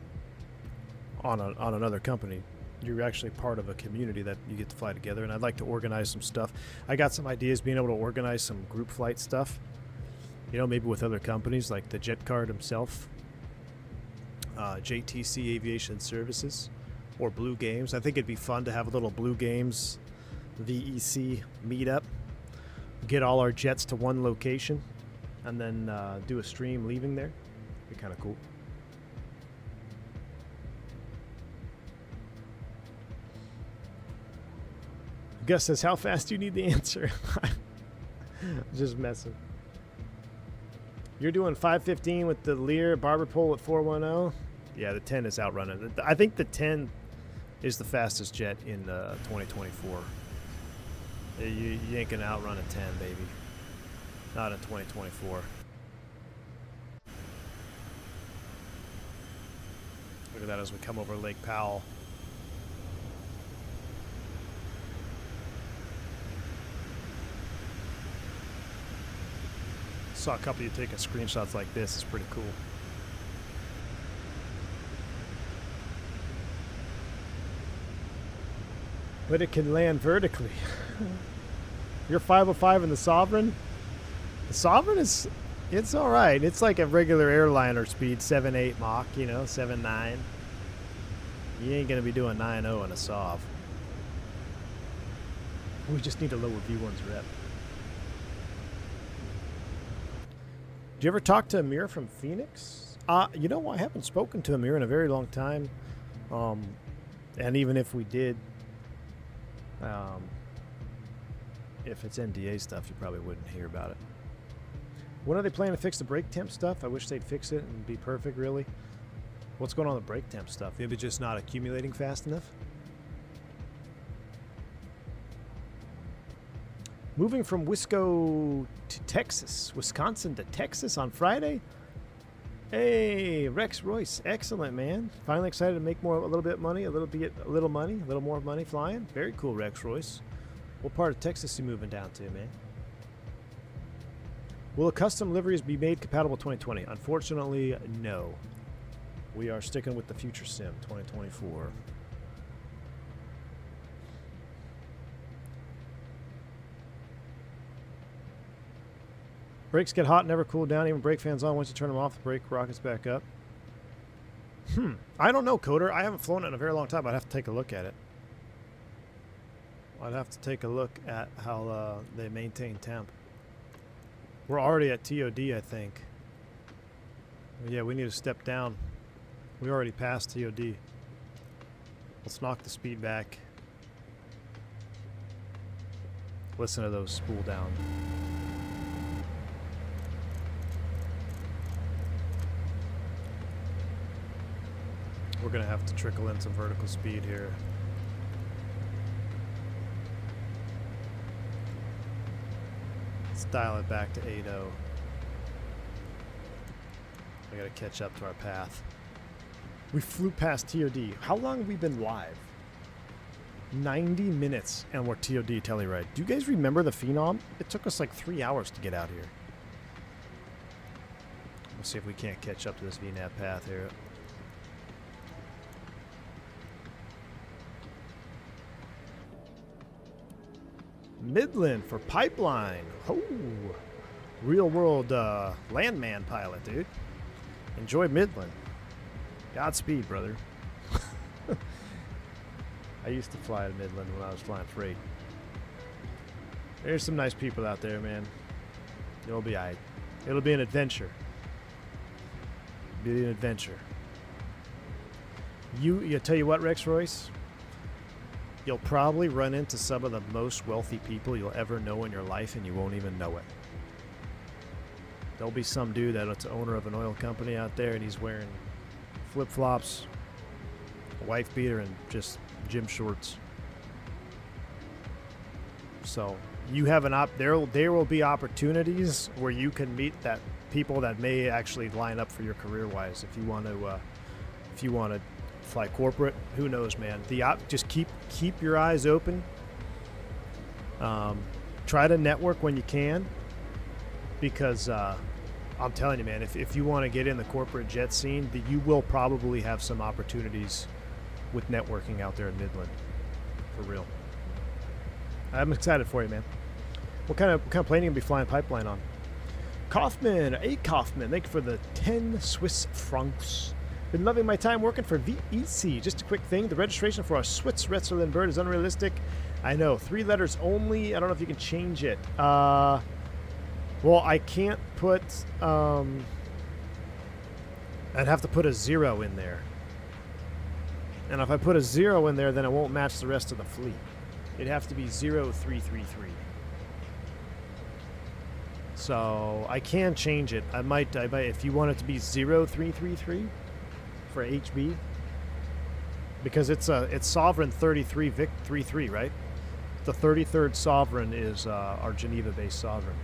on another company. You're actually part of a community that you get to fly together. And I'd like to organize some stuff. I got some ideas being able to organize some group flight stuff. You know, maybe with other companies like the Jet Card himself, JTC Aviation Services, or Blue Games. I think it'd be fun to have a little Blue Games VEC meetup. Get all our jets to one location, and then do a stream leaving there. Be kind of cool. Gus says, how fast do you need the answer? Just messing. You're doing 515 with the Lear barber pole at 410? Yeah, the 10 is outrunning. I think the 10 is the fastest jet in 2024. You ain't going to outrun a 10, baby. Not in 2024. Look at that as we come over Lake Powell. Saw a couple of you taking screenshots like this. It's pretty cool. But it can land vertically. You're 505 in the Sovereign. The Sovereign is, it's all right. It's like a regular airliner speed, 7.8 Mach, you know, 7.9. You ain't gonna be doing 9.0 in a Sov. We just need to lower V1's rep. Did you ever talk to Amir from Phoenix? You know, I haven't spoken to Amir in a very long time. And even if we did, if it's NDA stuff, you probably wouldn't hear about it. When are they planning to fix the brake temp stuff? I wish they'd fix it and be perfect, really. What's going on with the brake temp stuff? Maybe just not accumulating fast enough? Moving from Wisconsin to Texas on Friday? Hey, Rex Royce, excellent, man. Finally excited to make a little bit money, a little more money flying. Very cool, Rex Royce. What part of Texas you moving down to, man? Will the custom liveries be made compatible 2020? Unfortunately, no. We are sticking with the Future Sim 2024. Brakes get hot, never cool down. Even brake fans on. Once you turn them off, the brake rockets back up. I don't know, Coder. I haven't flown it in a very long time. I'd have to take a look at it. I'd have to take a look at how they maintain temp. We're already at TOD, I think. Yeah, we need to step down. We already passed TOD. Let's knock the speed back. Listen to those spool down. We're going to have to trickle in some vertical speed here. Let's dial it back to 8.0. I got to catch up to our path. We flew past TOD. How long have we been live? 90 minutes and we're TOD Telluride. Do you guys remember the Phenom? It took us like 3 hours to get out here. We'll see if we can't catch up to this VNAV path here. Midland for pipeline. Oh, real world landman pilot, dude. Enjoy Midland. Godspeed, brother. I used to fly to Midland when I was flying freight. There's some nice people out there, man. It'll be alright. It'll be an adventure. Be an adventure. You tell you what, Rex Royce. You'll probably run into some of the most wealthy people you'll ever know in your life, and you won't even know it. There'll be some dude that's the owner of an oil company out there, and he's wearing flip-flops, a wife beater, and just gym shorts. So you have there will be opportunities where you can meet that people that may actually line up for your career-wise. If you want to fly corporate, who knows, man. Just keep your eyes open. Try to network when you can, because I'm telling you, man, if you want to get in the corporate jet scene, you will probably have some opportunities with networking out there in Midland, for real. I'm excited for you, man. What kind of plane are you gonna be flying pipeline on? Kaufman, thank you for the 10 Swiss francs. Been loving my time working for VEC. Just a quick thing, the registration for our Switzerland bird is unrealistic. I know, 3 letters only. I don't know if you can change it. Well, I can't put, I'd have to put a 0 in there. And if I put a 0 in there, then it won't match the rest of the fleet. It'd have to be 0333. So I can change it. I might, if you want it to be 0333 for HB, because it's Sovereign 33 Vic 33, right? The 33rd Sovereign is our Geneva-based Sovereign.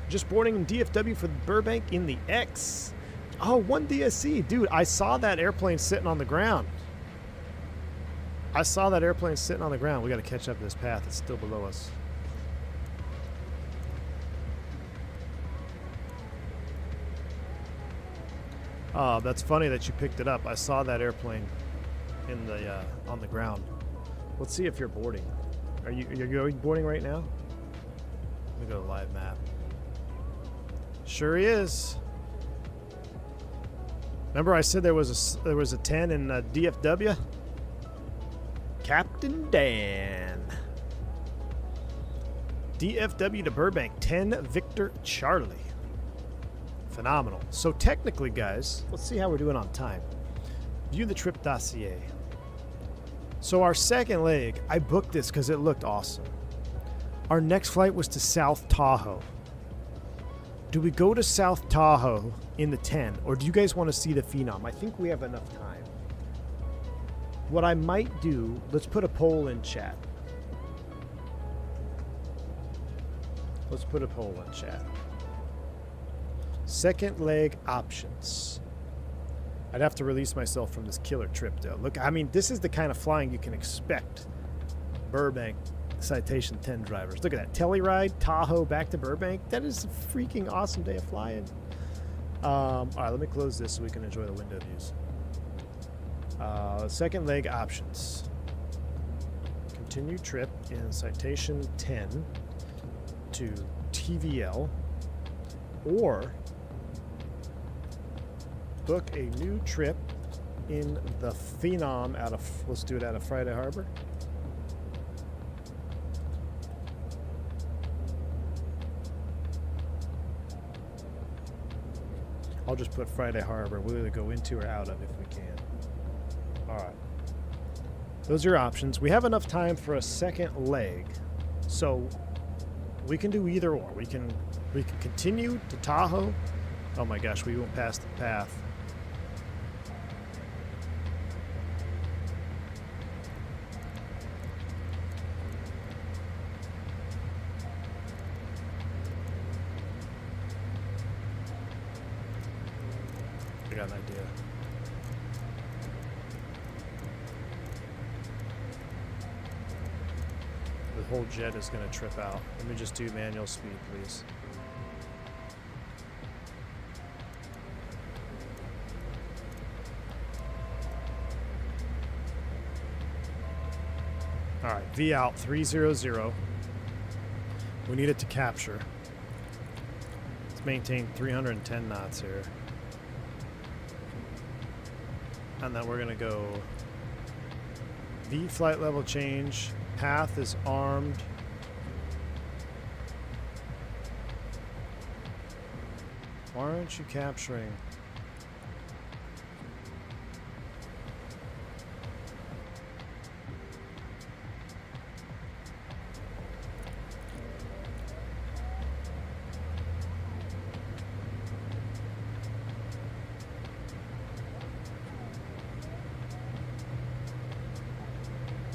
Just boarding in DFW for Burbank in the X. Oh, 1 DSC. Dude, I saw that airplane sitting on the ground. We got to catch up to this path. It's still below us. Oh, that's funny that you picked it up. I saw that airplane in the on the ground. Let's see if you're boarding. Are you boarding right now? Let me go to live map. Sure he is. Remember I said there was a 10 in DFW? Captain Dan. DFW to Burbank, 10 Victor Charlie. Phenomenal. So technically, guys, let's see how we're doing on time. View the trip dossier. So our second leg, I booked this because it looked awesome. Our next flight was to South Tahoe. Do we go to South Tahoe in the 10, or do you guys want to see the Phenom? I think we have enough time. What I might do, let's put a poll in chat. Let's put a poll in chat. Second leg options. I'd have to release myself from this killer trip, though. Look, I mean, this is the kind of flying you can expect. Burbank Citation 10 drivers. Look at that. Telluride, Tahoe, back to Burbank. That is a freaking awesome day of flying. All right, let me close this so we can enjoy the window views. Second leg options. Continue trip in Citation 10 to TVL, or book a new trip in the Phenom out of, let's do it out of Friday Harbor. I'll just put Friday Harbor. We'll either go into or out of if we can. All right. Those are your options. We have enough time for a second leg, so we can do either or. We can continue to Tahoe. Oh my gosh, we went past the path. I got an idea. The whole jet is going to trip out. Let me just do manual speed, please. All right, V out 300. We need it to capture. Let's maintain 310 knots here. And then we're going to go V flight level change. Path is armed. Why aren't you capturing?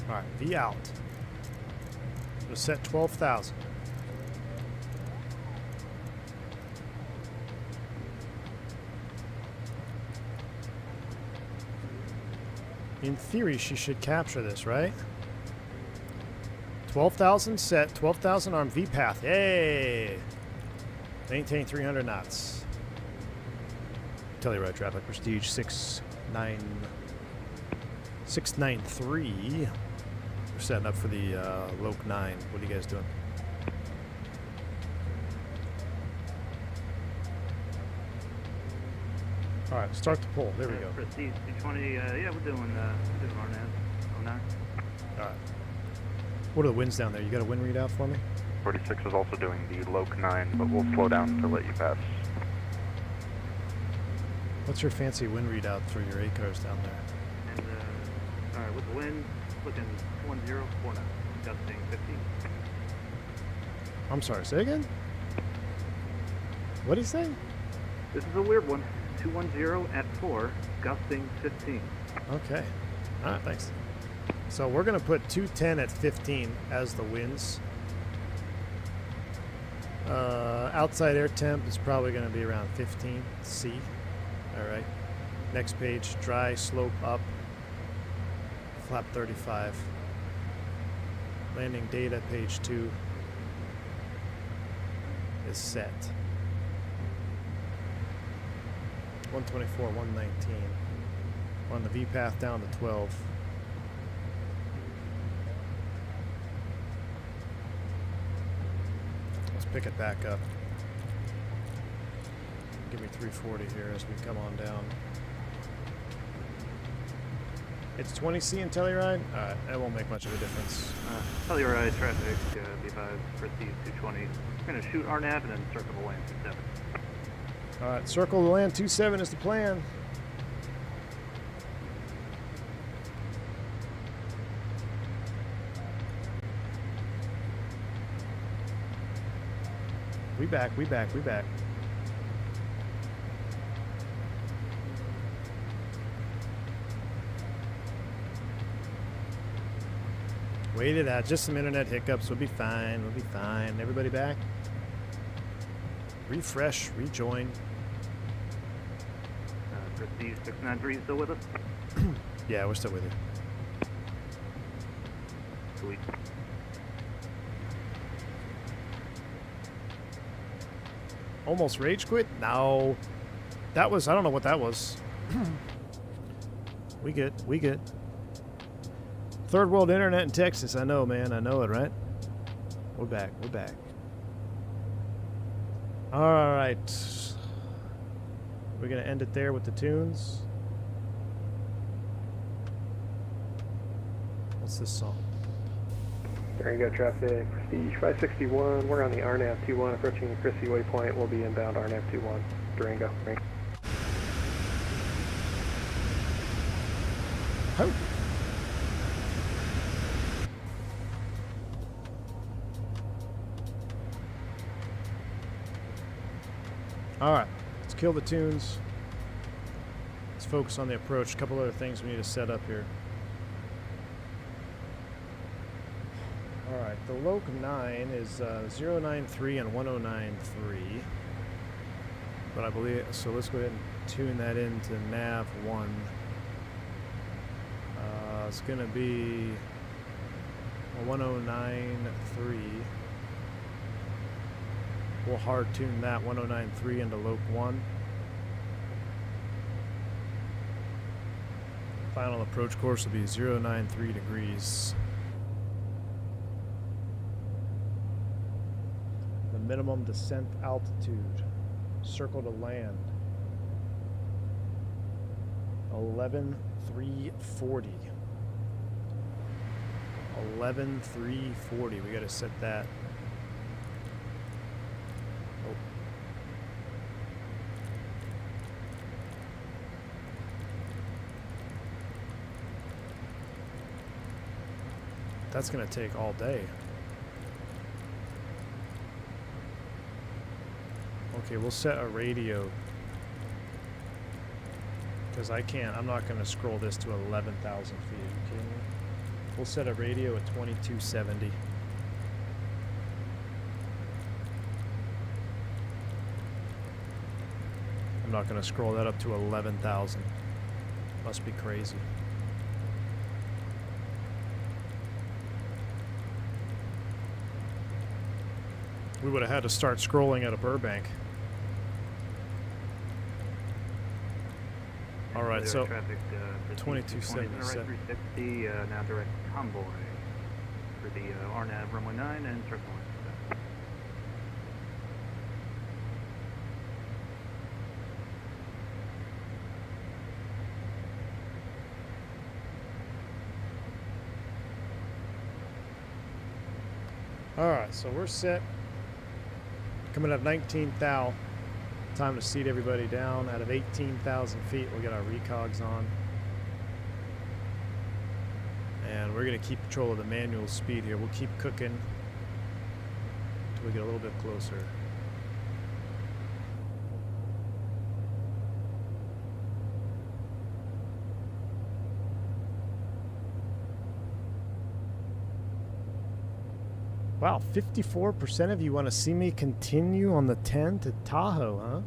All right, V out. We'll set 12,000. In theory, she should capture this, right? 12,000 set, 12,000 armed, V path. Yay! Maintain 300 knots. Telluride traffic, Prestige 693. We're setting up for the Loc 9. What are you guys doing? All right, start the poll. There we go. Prestige 220. Yeah, we're doing RNAV 09. All right. What are the winds down there? You got a wind readout for me? 46 is also doing the Loc 9, but we'll slow down to let you pass. What's your fancy wind readout for your ACARs down there? And all right, with the wind, looking 10 4 knots, gusting 15. I'm sorry, say again? What did he say? This is a weird one. 210 at 4, gusting 15. Okay. All right, thanks. So we're going to put 210 at 15 as the winds. Outside air temp is probably going to be around 15 C. All right. Next page, dry slope up. Flap 35. Landing data, page 2 is set. 124, 119. We're on the V path down to 12. Let's pick it back up. Give me 340 here as we come on down. It's 20C in Telluride? Alright, that won't make much of a difference. Telluride traffic, B5, Prestige 220. We're going to shoot RNAV and then circle the land 27. Alright, circle the land 27 is the plan. We back, we back, we back. Wait it out. Just some internet hiccups. We'll be fine. We'll be fine. Everybody back? Refresh. Rejoin. Prestige 693 still with us? Yeah, we're still with you. Sweet. Almost rage quit? No. That was... I don't know what that was. We good. We good. Third world internet in Texas. I know, man. I know it, right? We're back. We're back. All right. We're going to end it there with the tunes. What's this song? There you go, traffic. Prestige 561. We're on the RNAV 21 approaching the Chrissy waypoint. We'll be inbound RNAV 21. Durango. Oh. All right, let's kill the tunes. Let's focus on the approach. A couple other things we need to set up here. All right, the Loc 9 is 093 and 1093. But I believe, so let's go ahead and tune that into nav 1. It's gonna be a 1093. We'll hard tune that 1093 into Loc 1. Final approach course will be 093 degrees. The minimum descent altitude. Circle to land. 11,340. 11,340. We gotta set that. Oh. That's gonna take all day. Okay, we'll set a radio. Because I can't, I'm not gonna scroll this to 11,000 feet. Are you kidding me? We'll set a radio at 2270. I'm not going to scroll that up to 11,000. Must be crazy. We would have had to start scrolling at a Burbank. All right, so traffic, 2277. 360, now direct convoy for the RNAV runway 9 and circle line. All right, so we're set. Coming up 19 thou. Time to seat everybody down. Out of 18,000 feet, we'll get our recogs on. And we're going to keep control of the manual speed here. We'll keep cooking until we get a little bit closer. Wow, 54% of you want to see me continue on the 10 to Tahoe, huh?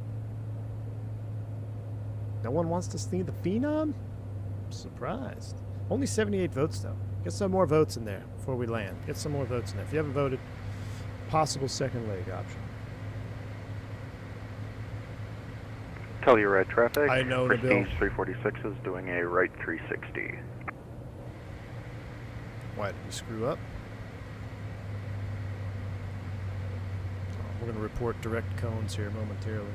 No one wants to see the Phenom? I'm surprised. Only 78 votes, though. Get some more votes in there before we land. Get some more votes in there. If you haven't voted, possible second leg option. Telluride traffic. I know the bill. Prestige 346 is doing a right 360. Why did we screw up? We're going to report direct cones here momentarily.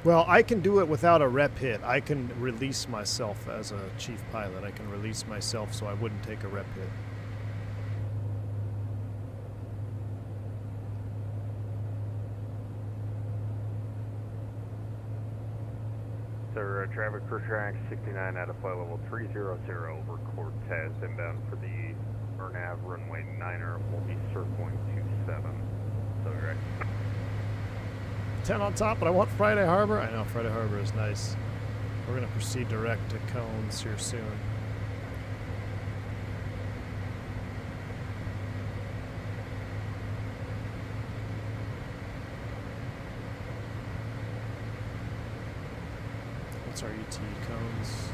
Well, I can do it without a rep hit. I can release myself as a chief pilot. I can release myself so I wouldn't take a rep hit. Sir, traffic for track 69 at a flight level 300 over Cortez, inbound for the RNAV runway 9er, will be circling 27. So right. 10 on top, but I want Friday Harbor. I know Friday Harbor is nice. We're going to proceed direct to cones here soon. What's our ET cones?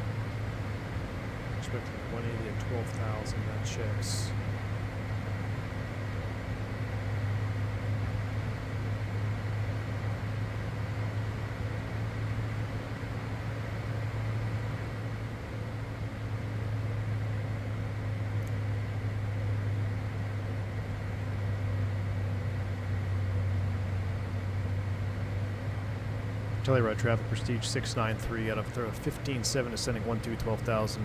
Expecting 180 at 12,000, that checks. Telluride traffic, Prestige 693 out of 15-7, ascending 12, 12,000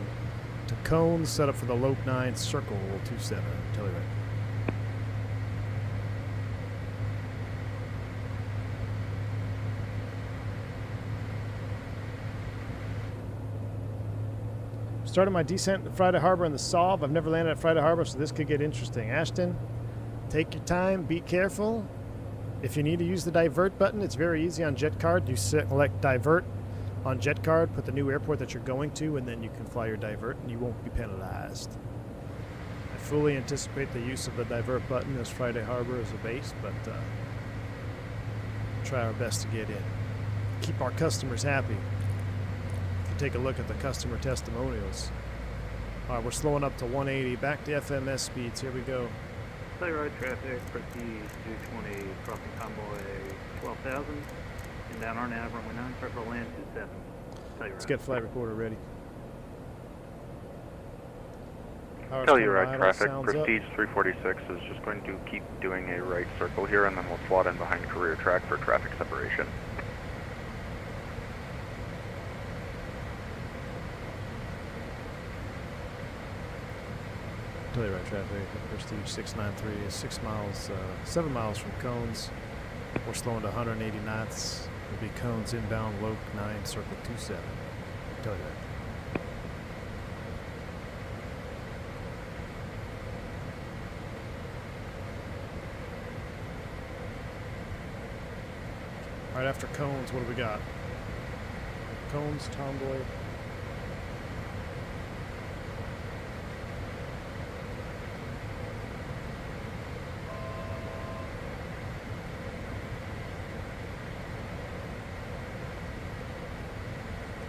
to cones, set up for the Lope 9, circle 27, Telluride. Started my descent at Friday Harbor in the Solve. I've never landed at Friday Harbor, so this could get interesting. Ashton, take your time, be careful. If you need to use the divert button, it's very easy on JetCard. You select divert on JetCard, put the new airport that you're going to, and then you can fly your divert and you won't be penalized. I fully anticipate the use of the divert button as Friday Harbor as a base, but try our best to get in. Keep our customers happy. If you take a look at the customer testimonials. All right, we're slowing up to 180. Back to FMS speeds. Here we go. Telluride traffic, Prestige 220, crossing convoy 12,000, inbound RNAV, runway 9, circle land 27. Let's get flight recorder ready. Telluride traffic, Prestige 346 is just going to keep doing a right circle here, and then we'll slot in behind career track for traffic separation. Telluride traffic, Prestige 693 is 7 miles from cones. We're slowing to 180 knots. It'll be cones inbound, Lope 9, circle 27. Telluride. Right after cones, what do we got? Cones, Tomboy.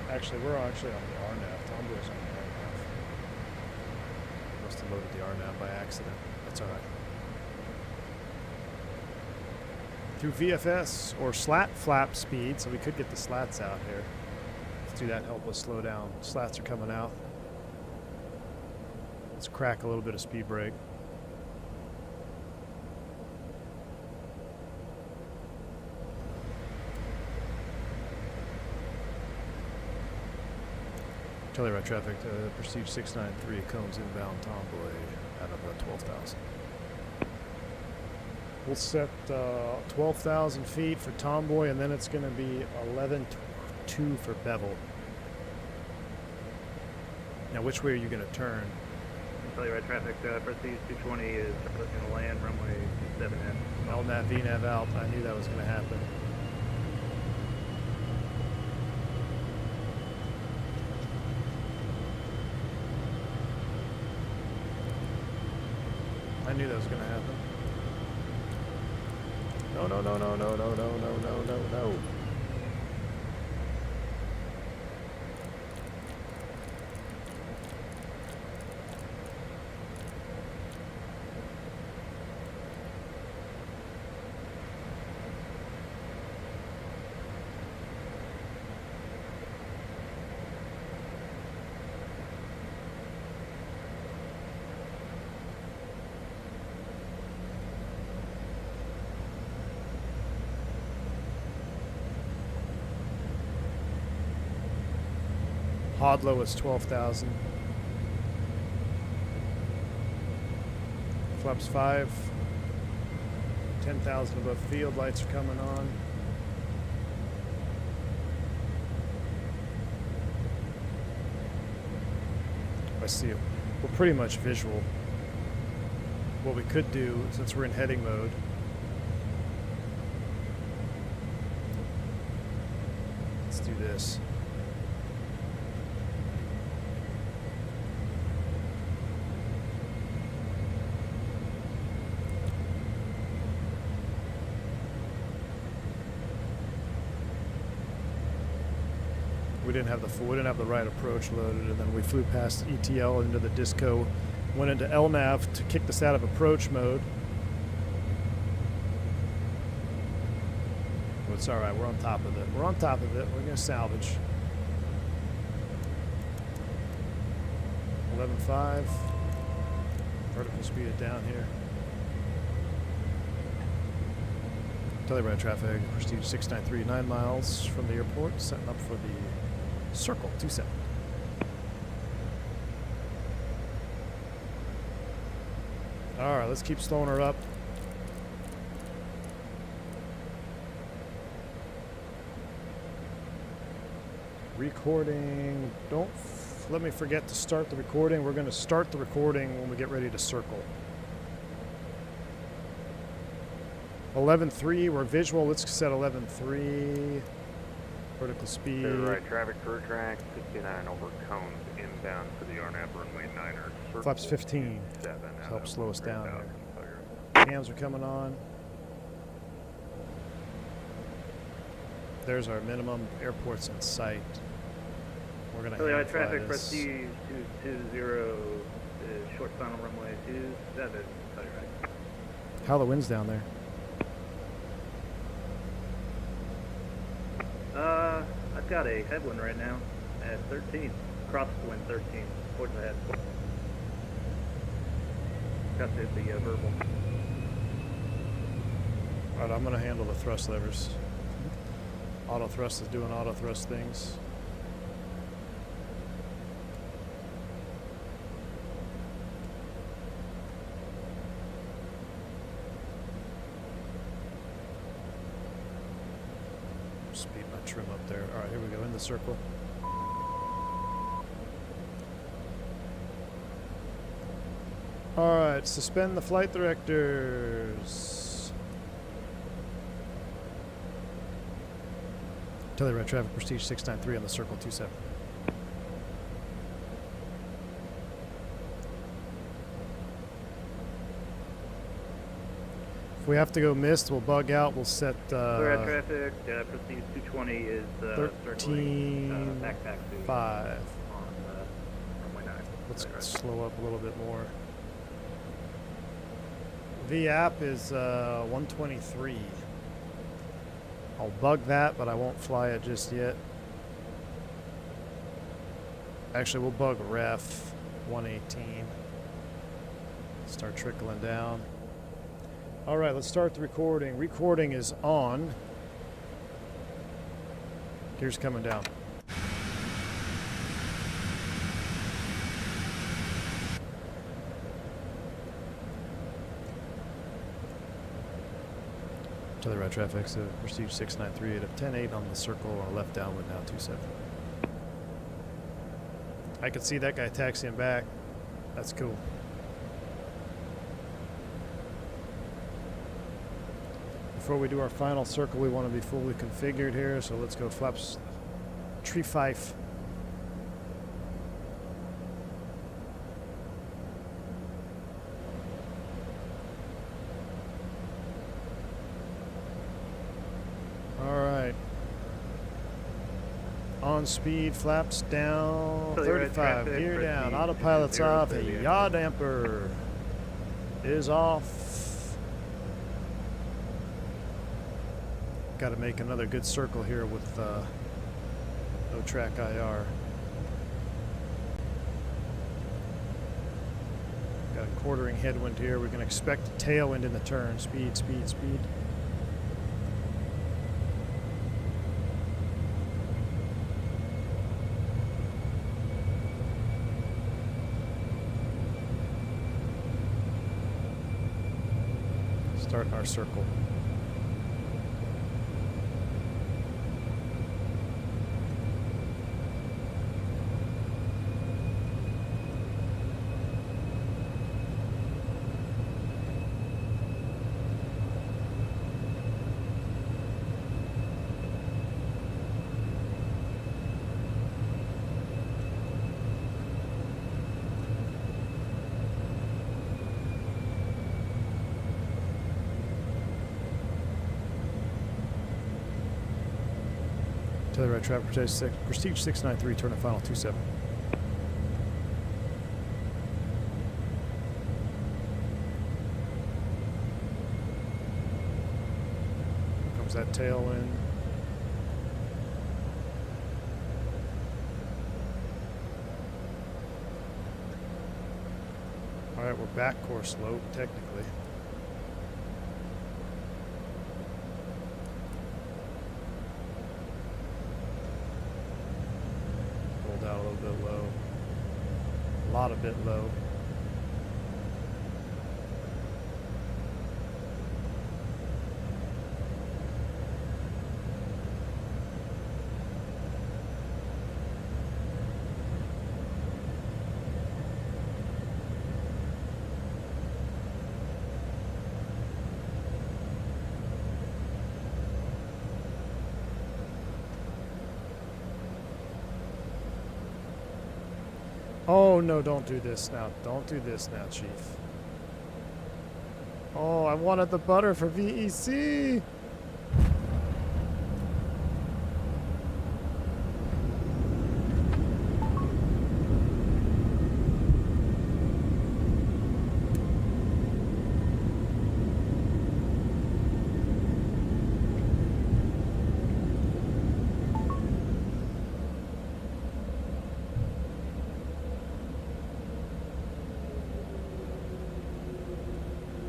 Actually, we're actually on the RNAV. Tomboy's on the RNAV. Must have loaded the RNAV by accident. That's alright. Through VFS or slat flap speed, so we could get the slats out here. Let's do that, help us slow down. Slats are coming out. Let's crack a little bit of speed brake. Telluride traffic, Prestige 693, cones inbound, Tomboy, out of 12,000. We'll set 12,000 feet for Tomboy, and then it's going to be 11.2 for Bevel. Now, which way are you going to turn? Telluride traffic, Prestige 220 is going to land, runway 27 in. LNAV, VNAV out. I knew that was going to happen. I knew that was going to happen. No, no, no, no, no, no, no, no, no, no, no. Pod low is 12,000. Flaps 5. 10,000 above field. Lights are coming on. I see it. We're pretty much visual. What we could do, since we're in heading mode, let's do this. We didn't have the right approach loaded, and then we flew past ETL into the disco, went into LNAV to kick us out of approach mode. But it's all right. We're on top of it. We're on top of it. We're gonna salvage. 11.5. Vertical speed it down here. Telluride traffic, Prestige 693, 9 miles from the airport, setting up for the Circle 27. All right, let's keep slowing her up. Recording. Don't let me forget to start the recording. We're going to start the recording when we get ready to circle. 11.3, we're visual. Let's set 11.3. Vertical speed. Right, traffic crew track 69 over cones inbound for the RNAV runway 9er. Flaps 15. 7. Help slow us down here. Cams are coming on. There's our minimum. Airport's in sight. We're gonna hand fly traffic this. Prestige 220 is short final runway 27. Right. How are the winds down there? I've got a headwind right now at 13. Crosswind 13 towards the head. Got the verbal. Alright, I'm gonna handle the thrust levers. Auto thrust is doing auto thrust things. Speed my trim up there. Alright, here we go, in the circle. Alright, suspend the flight directors. Telluride traffic, Prestige 693 on the Circle 27. If we have to go missed, we'll bug out. We'll set Clear traffic, Prestige 220 is 13, backpack to 5. on runway 9. Let's slow up a little bit more. VAP is 123. I'll bug that, but I won't fly it just yet. Actually, we'll bug ref 118. Start trickling down. All right, let's start the recording. Recording is on. Gear's coming down. Telluride traffic, so Prestige 693 at 10-8 on the Circle, or left downwind now 27. I can see that guy taxiing back. That's cool. Before we do our final circle, we want to be fully configured here, so let's go flaps tree fife. On speed, flaps down, 35, gear down, autopilot's off, a yaw damper is off. Got to make another good circle here with no track IR. Got a quartering headwind here. We can expect a tailwind in the turn. Speed, speed, speed. Start our circle. To the right, traffic, Prestige 693, turn to final 27. Here comes that tailwind. Alright, we're back course slope, technically. Out a little bit low, a lot of bit low. Oh no, don't do this now. Don't do this now, Chief. Oh, I wanted the butter for VEC.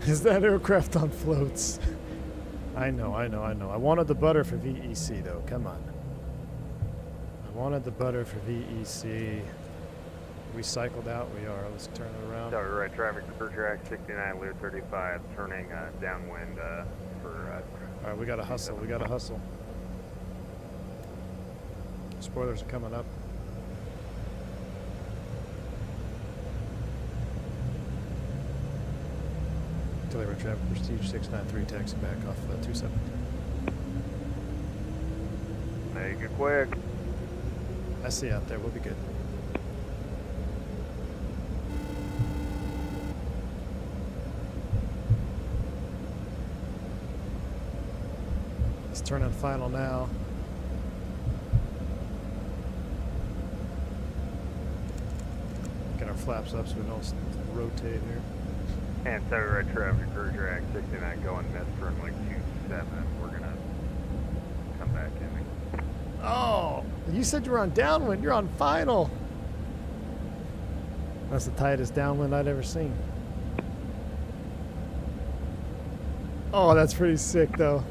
Is that aircraft on floats? I know. I wanted the butter for VEC though, come on. I wanted the butter for VEC. We cycled out, we are. Let's turn it around. Sorry, right, traffic for track 69, Lear 35, turning downwind for... Alright, we gotta hustle, Spoilers are coming up. Artillery traffic, Prestige 693, taxi back off 27. Make it quick. I see out there, we'll be good. Let's turn on final now. Get our flaps up so we don't rotate here. And sorry, right, traffic crew track 69 going missed runway 27. We're gonna come back in. Oh, you said you were on downwind. You're on final. That's the tightest downwind I'd ever seen. Oh, that's pretty sick, though.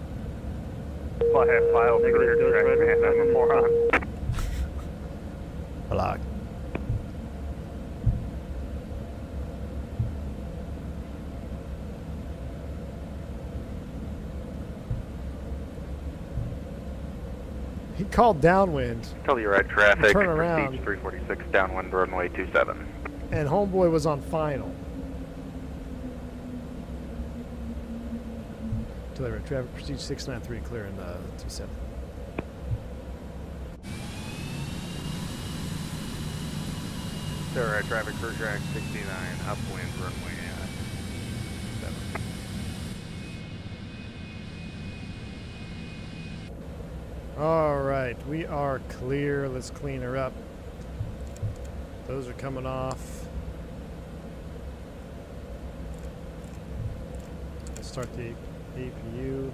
File career track, man, I'm a moron. Block. He called downwind. Tell you right, traffic. Turn around. Prestige 346 downwind runway 27. And homeboy was on final. Delivery traffic, Prestige 693, clearing 27. Sorry, right, traffic crew track 69, upwind runway 7. All right, we are clear. Let's clean her up. Those are coming off. Let's start the APU.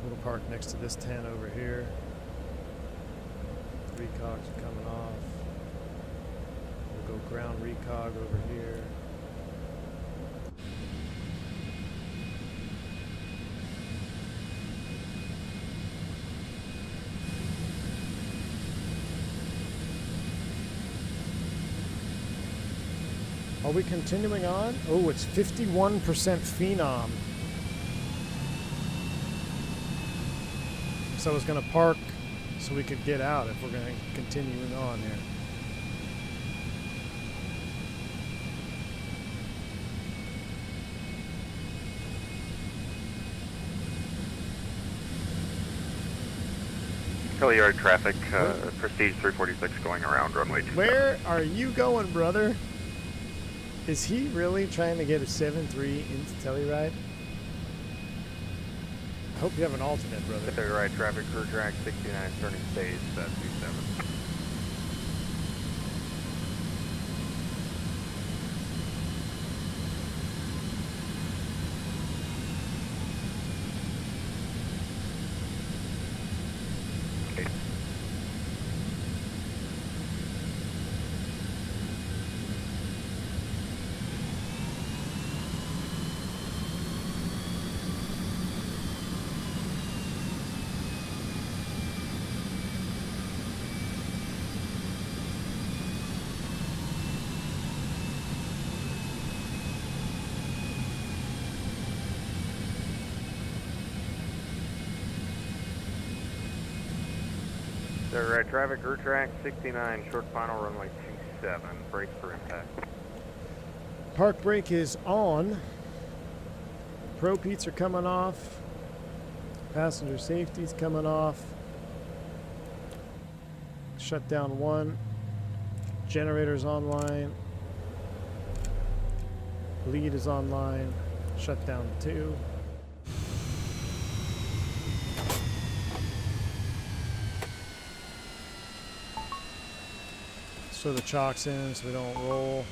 We'll park next to this 10 over here. Recogs are coming off. We'll go ground recog over here. Are we continuing on? Oh, it's 51% phenom. So I was going to park so we could get out if we're going to continue on here. Yard traffic, Prestige 346 going around runway 27. Where are you going, brother? Is he really trying to get a 7-3 into Telluride? I hope you have an alternate, brother. Telluride traffic, crew track 69, turning stage, 27. Telluride traffic, crew track 69, short final runway 27, brake for impact. Park brake is on. Pro Pete's are coming off. Passenger safety's coming off. Shutdown 1. Generator's online. Lead is online. Shutdown 2. Throw the chocks in so we don't roll.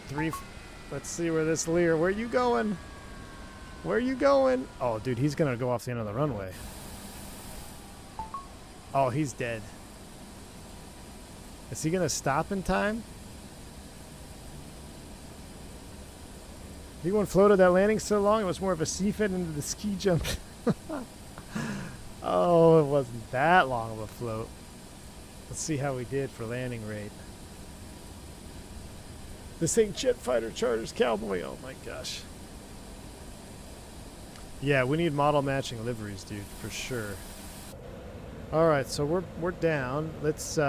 3. Let's see where this Lear. Where you going? Where you going? Oh, dude, he's gonna go off the end of the runway. Oh, he's dead. Is he gonna stop in time? The one floated that landing so long it was more of a sea-fit into the ski jump. Oh, it wasn't that long of a float. Let's see how we did for landing rate. This ain't jet fighter charters cowboy. Oh my gosh. Yeah, we need model matching liveries, dude, for sure. All right, so we're down. Let's we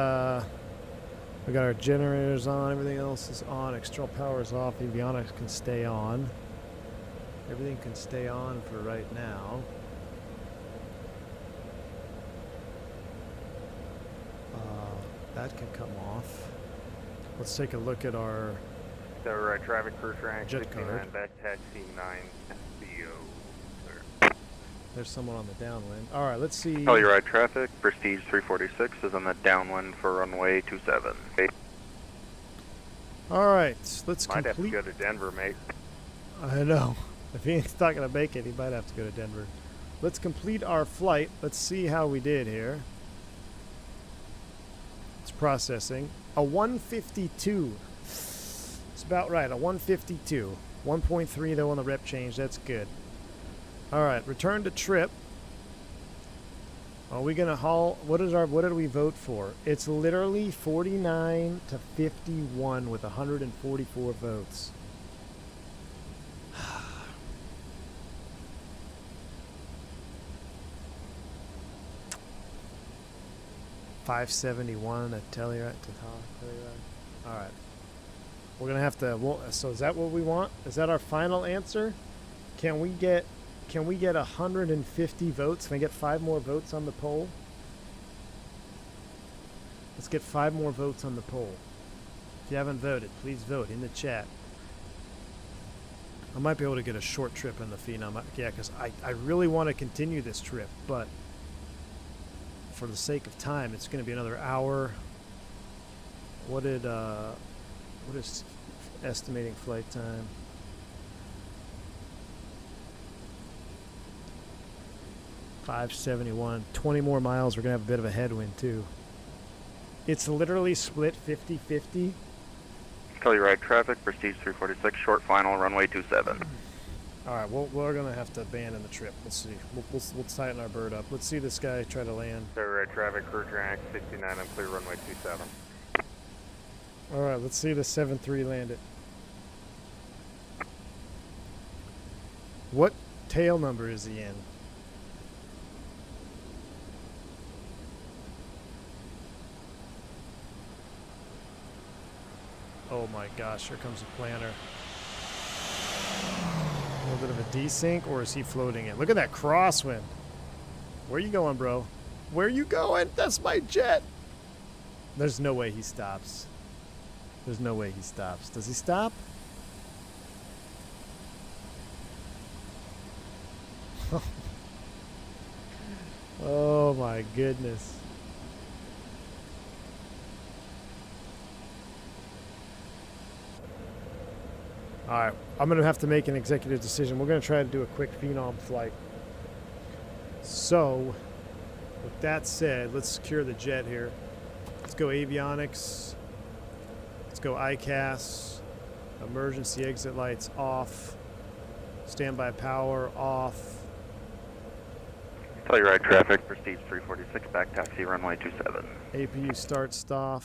got our generators on, everything else is on, external power is off, avionics can stay on. Everything can stay on for right now. That can come off. Let's take a look at our Telluride traffic, crew track jet 69, card. back taxi 9 SCO. There's someone on the downwind. All right, let's see. Telluride traffic, Prestige 346 is on the downwind for runway 27. Okay. All right, let's Might complete. have to go to Denver, mate. I know. If he's not going to make it, he might have to go to Denver. Let's complete our flight. Let's see how we did here. It's processing. A 152. It's about right, a 152. 1.3 though on the rep change. That's good. All right, return to trip. Are we going to haul? What did we vote for? It's literally 49 to 51 with 144 votes. 571 at Telluride to Telluride. All right, we're gonna have to. Well, so is that what we want? Is that our final answer? Can we get 150 votes? Can we get 5 more votes on the poll? Let's get 5 more votes on the poll. If you haven't voted, please vote in the chat. I might be able to get a short trip in the Phenom. Yeah, because I really want to continue this trip, but for the sake of time, it's going to be another hour. What is estimating flight time? $571. 20 more miles. We're going to have a bit of a headwind, too. It's literally split 50-50. Telluride traffic, Prestige 346, short final, runway 27. All right, well, we're going to have to abandon the trip. Let's see. We'll tighten our bird up. Let's see this guy try to land. Telluride traffic, crew track 69, I'm clear runway 27. All right, let's see the 7-3 land it. What tail number is he in? Oh my gosh, here comes a planner. A little bit of a desync, or is he floating in? Look at that crosswind. Where you going, bro? Where you going? That's my jet. There's no way he stops. There's no way he stops. Does he stop? Oh my goodness. Alright, I'm going to have to make an executive decision. We're going to try to do a quick phenom flight. So, with that said, let's secure the jet here. Let's go avionics. Let's go ICAS. Emergency exit lights off. Standby power off. Telluride traffic, Prestige 346, back taxi, runway 27. APU start stop.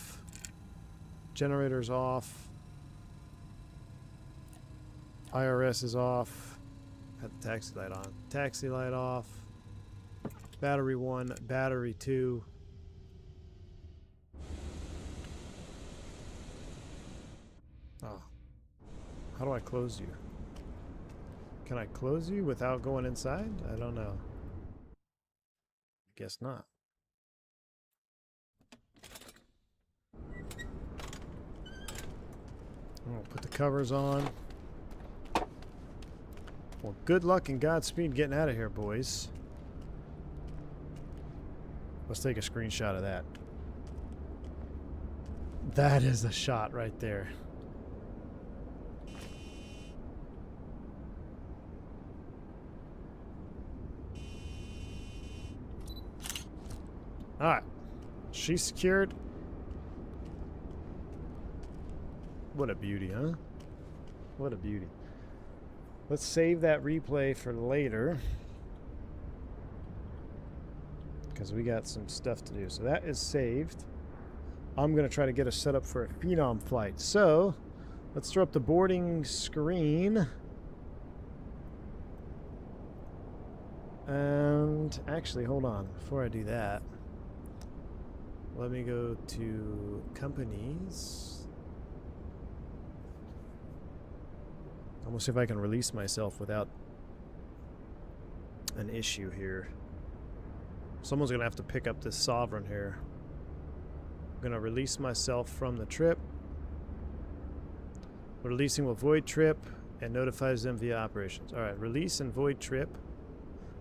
Generators off. IRS is off. Had the taxi light on. Taxi light off. Battery 1, battery 2. Oh. How do I close you? Can I close you without going inside? I don't know. Guess not. I'll put the covers on. Well, good luck and Godspeed getting out of here, boys. Let's take a screenshot of that. That is a shot right there. Alright. She's secured. What a beauty, huh? What a beauty. Let's save that replay for later, because we got some stuff to do. So that is saved. I'm going to try to get us set up for a phenom flight. So let's throw up the boarding screen. And actually, hold on. Before I do that, let me go to companies. I'm gonna see if I can release myself without an issue here. Someone's gonna have to pick up this sovereign here. I'm gonna release myself from the trip. Releasing will void trip and notifies them via operations. Alright, release and void trip.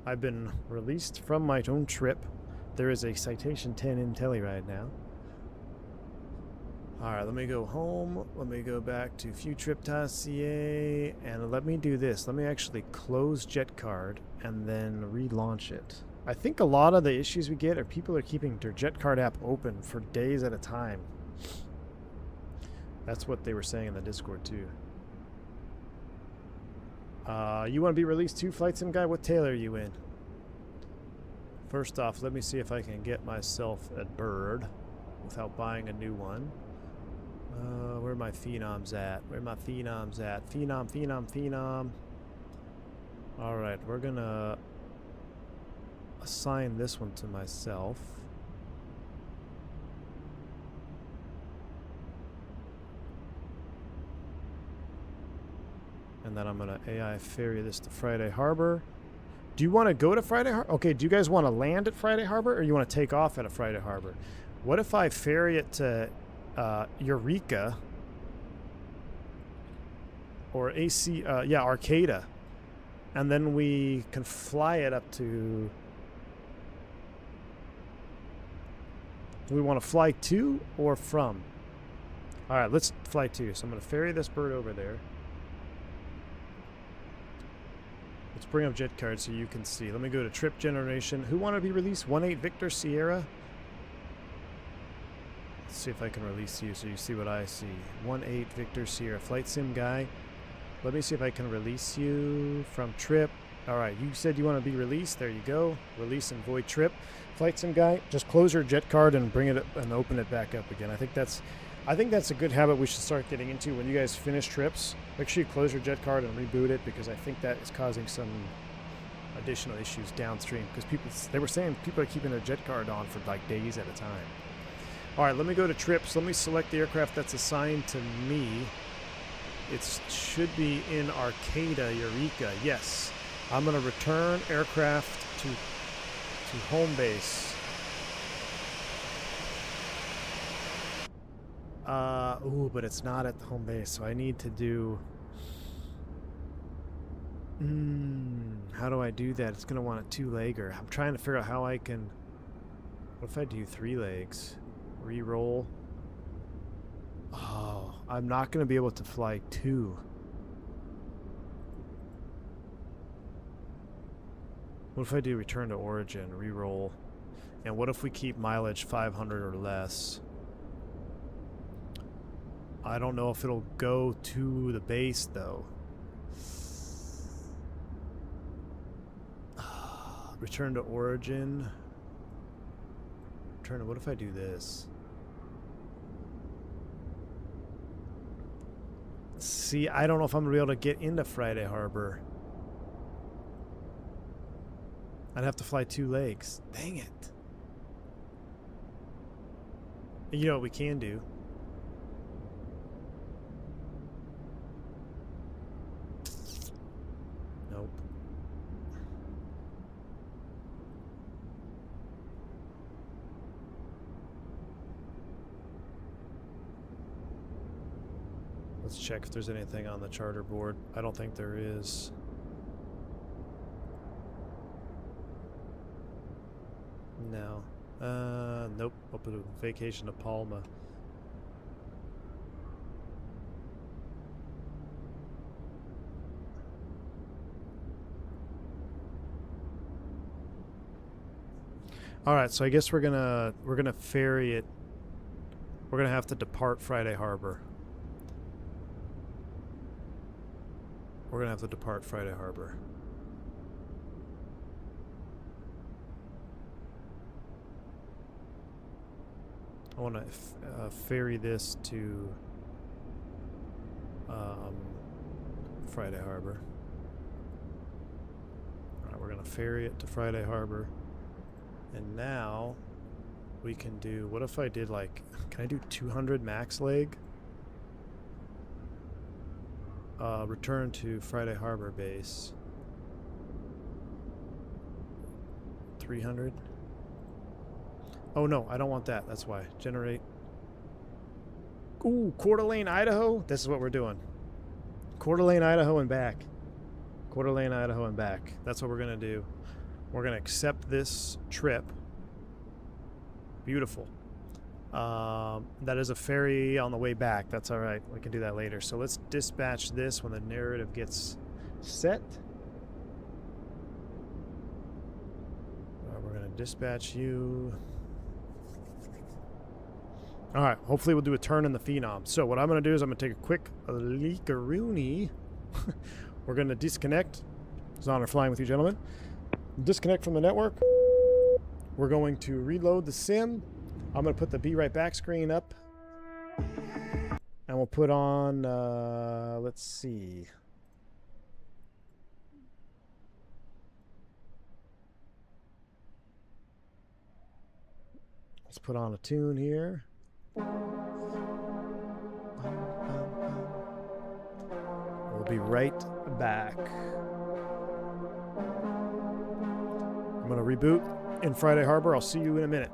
I've been released from my own trip. There is a Citation 10 in Telluride now. Alright, let me go home. Let me go back to View Trip Dossier. And let me do this. Let me actually close JetCard and then relaunch it. I think a lot of the issues we get are people are keeping their JetCard app open for days at a time. That's what they were saying in the Discord too. You want to be released too, Flight Sim Guy? What tail are you in? First off, let me see if I can get myself a bird without buying a new one. Where are my phenoms at? Where are my phenoms at? Phenom. Alright, we're gonna assign this one to myself. And then I'm gonna AI ferry this to Friday Harbor. Do you want to go to Friday Harbor? Okay, do you guys want to land at Friday Harbor, or you want to take off at a Friday Harbor? What if I ferry it to Eureka or Arcata, and then we can fly it up to... Do we want to fly to or from? Alright, let's fly to. So I'm going to ferry this bird over there. Let's bring up JetCard so you can see. Let me go to trip generation. Who want to be released? 18 Victor Sierra. Let's see if I can release you so you see what I see. 18 Victor Sierra. Flight Sim Guy. Let me see if I can release you from trip. Alright, you said you want to be released. There you go. Release and void trip. Flight Sim Guy, just close your JetCard and bring it up and open it back up again. I think that's... I think that's a good habit we should start getting into. When you guys finish trips, make sure you close your jet card and reboot it, because I think that is causing some additional issues downstream, because they were saying people are keeping their jet card on for like days at a time. All right, let me go to trips. Let me select the aircraft that's assigned to me. It should be in Arcata, Eureka. Yes. I'm going to return aircraft to home base. Ooh, but it's not at the home base, so I need to do... how do I do that? It's going to want a 2-legger. I'm trying to figure out how I can... What if I do 3 legs? Re-roll. Oh, I'm not going to be able to fly 2. What if I do return to origin, re-roll? And what if we keep mileage 500 or less? I don't know if it'll go to the base, though. Return to origin. Return to... What if I do this? See, I don't know if I'm going to be able to get into Friday Harbor. I'd have to fly 2 legs. Dang it. You know what we can do? Nope. Let's check if there's anything on the charter board. I don't think there is. No. Nope. Open a vacation to Palma. All right, so I guess we're gonna ferry it. We're gonna have to depart Friday Harbor. We're gonna have to depart Friday Harbor. I want to ferry this to Friday Harbor. All right, we're going to ferry it to Friday Harbor. And now we can do... What if I did like... Can I do 200 max leg? Return to Friday Harbor base. 300. Oh no, I don't want that. That's why. Generate. Ooh, Coeur d'Alene, Idaho. This is what we're doing. Coeur d'Alene, Idaho and back. Coeur d'Alene, Idaho and back. That's what we're going to do. We're going to accept this trip. Beautiful. That is a ferry on the way back. That's all right. We can do that later. So let's dispatch this when the narrative gets set. We're going to dispatch you. All right, hopefully we'll do a turn in the Phenom. So what I'm going to do is I'm going to take a quick leakaroonie. We're going to disconnect. It's an honor flying with you, gentlemen. Disconnect from the network. We're going to reload the sim. I'm going to put the Be Right Back screen up. And we'll put on, let's see. Let's put on a tune here. We'll be right back. I'm going to reboot in Friday Harbor. I'll see you in a minute.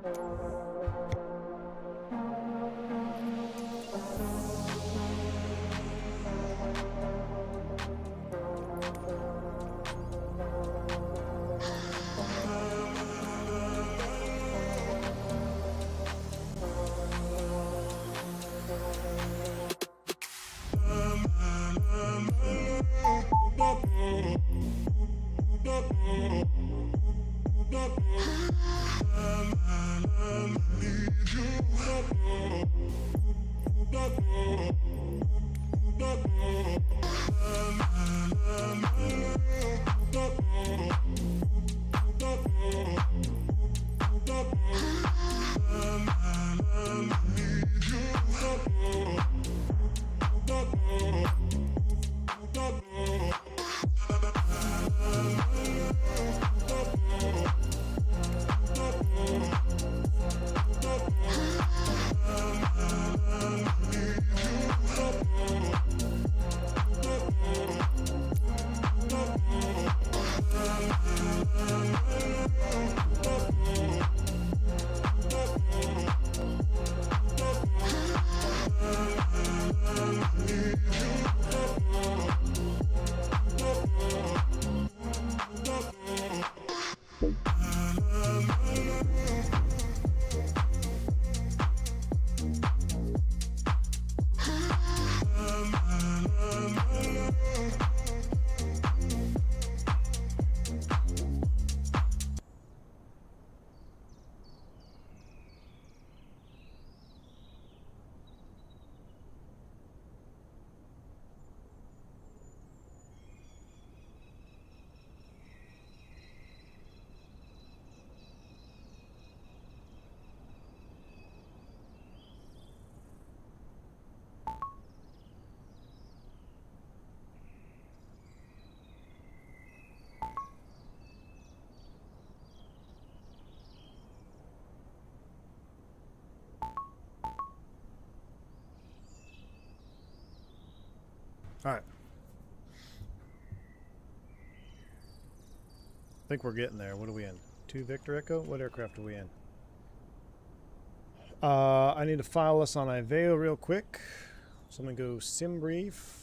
All right. I think we're getting there. What are we in? 2 Victor Echo? What aircraft are we in? I need to file us on IVEO real quick. So I'm going to go sim brief.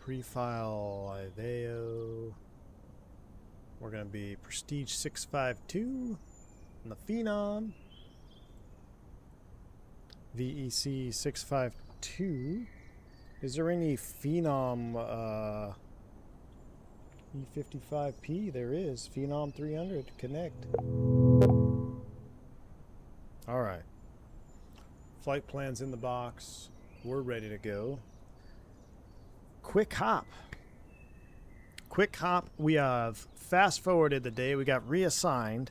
Pre-file IVEO. We're going to be Prestige 652 on the Phenom. VEC 652. Is there any Phenom E55P? There is. Phenom 300. Connect. Alright. Flight plan's in the box. We're ready to go. Quick hop. Quick hop. We have fast forwarded the day. We got reassigned.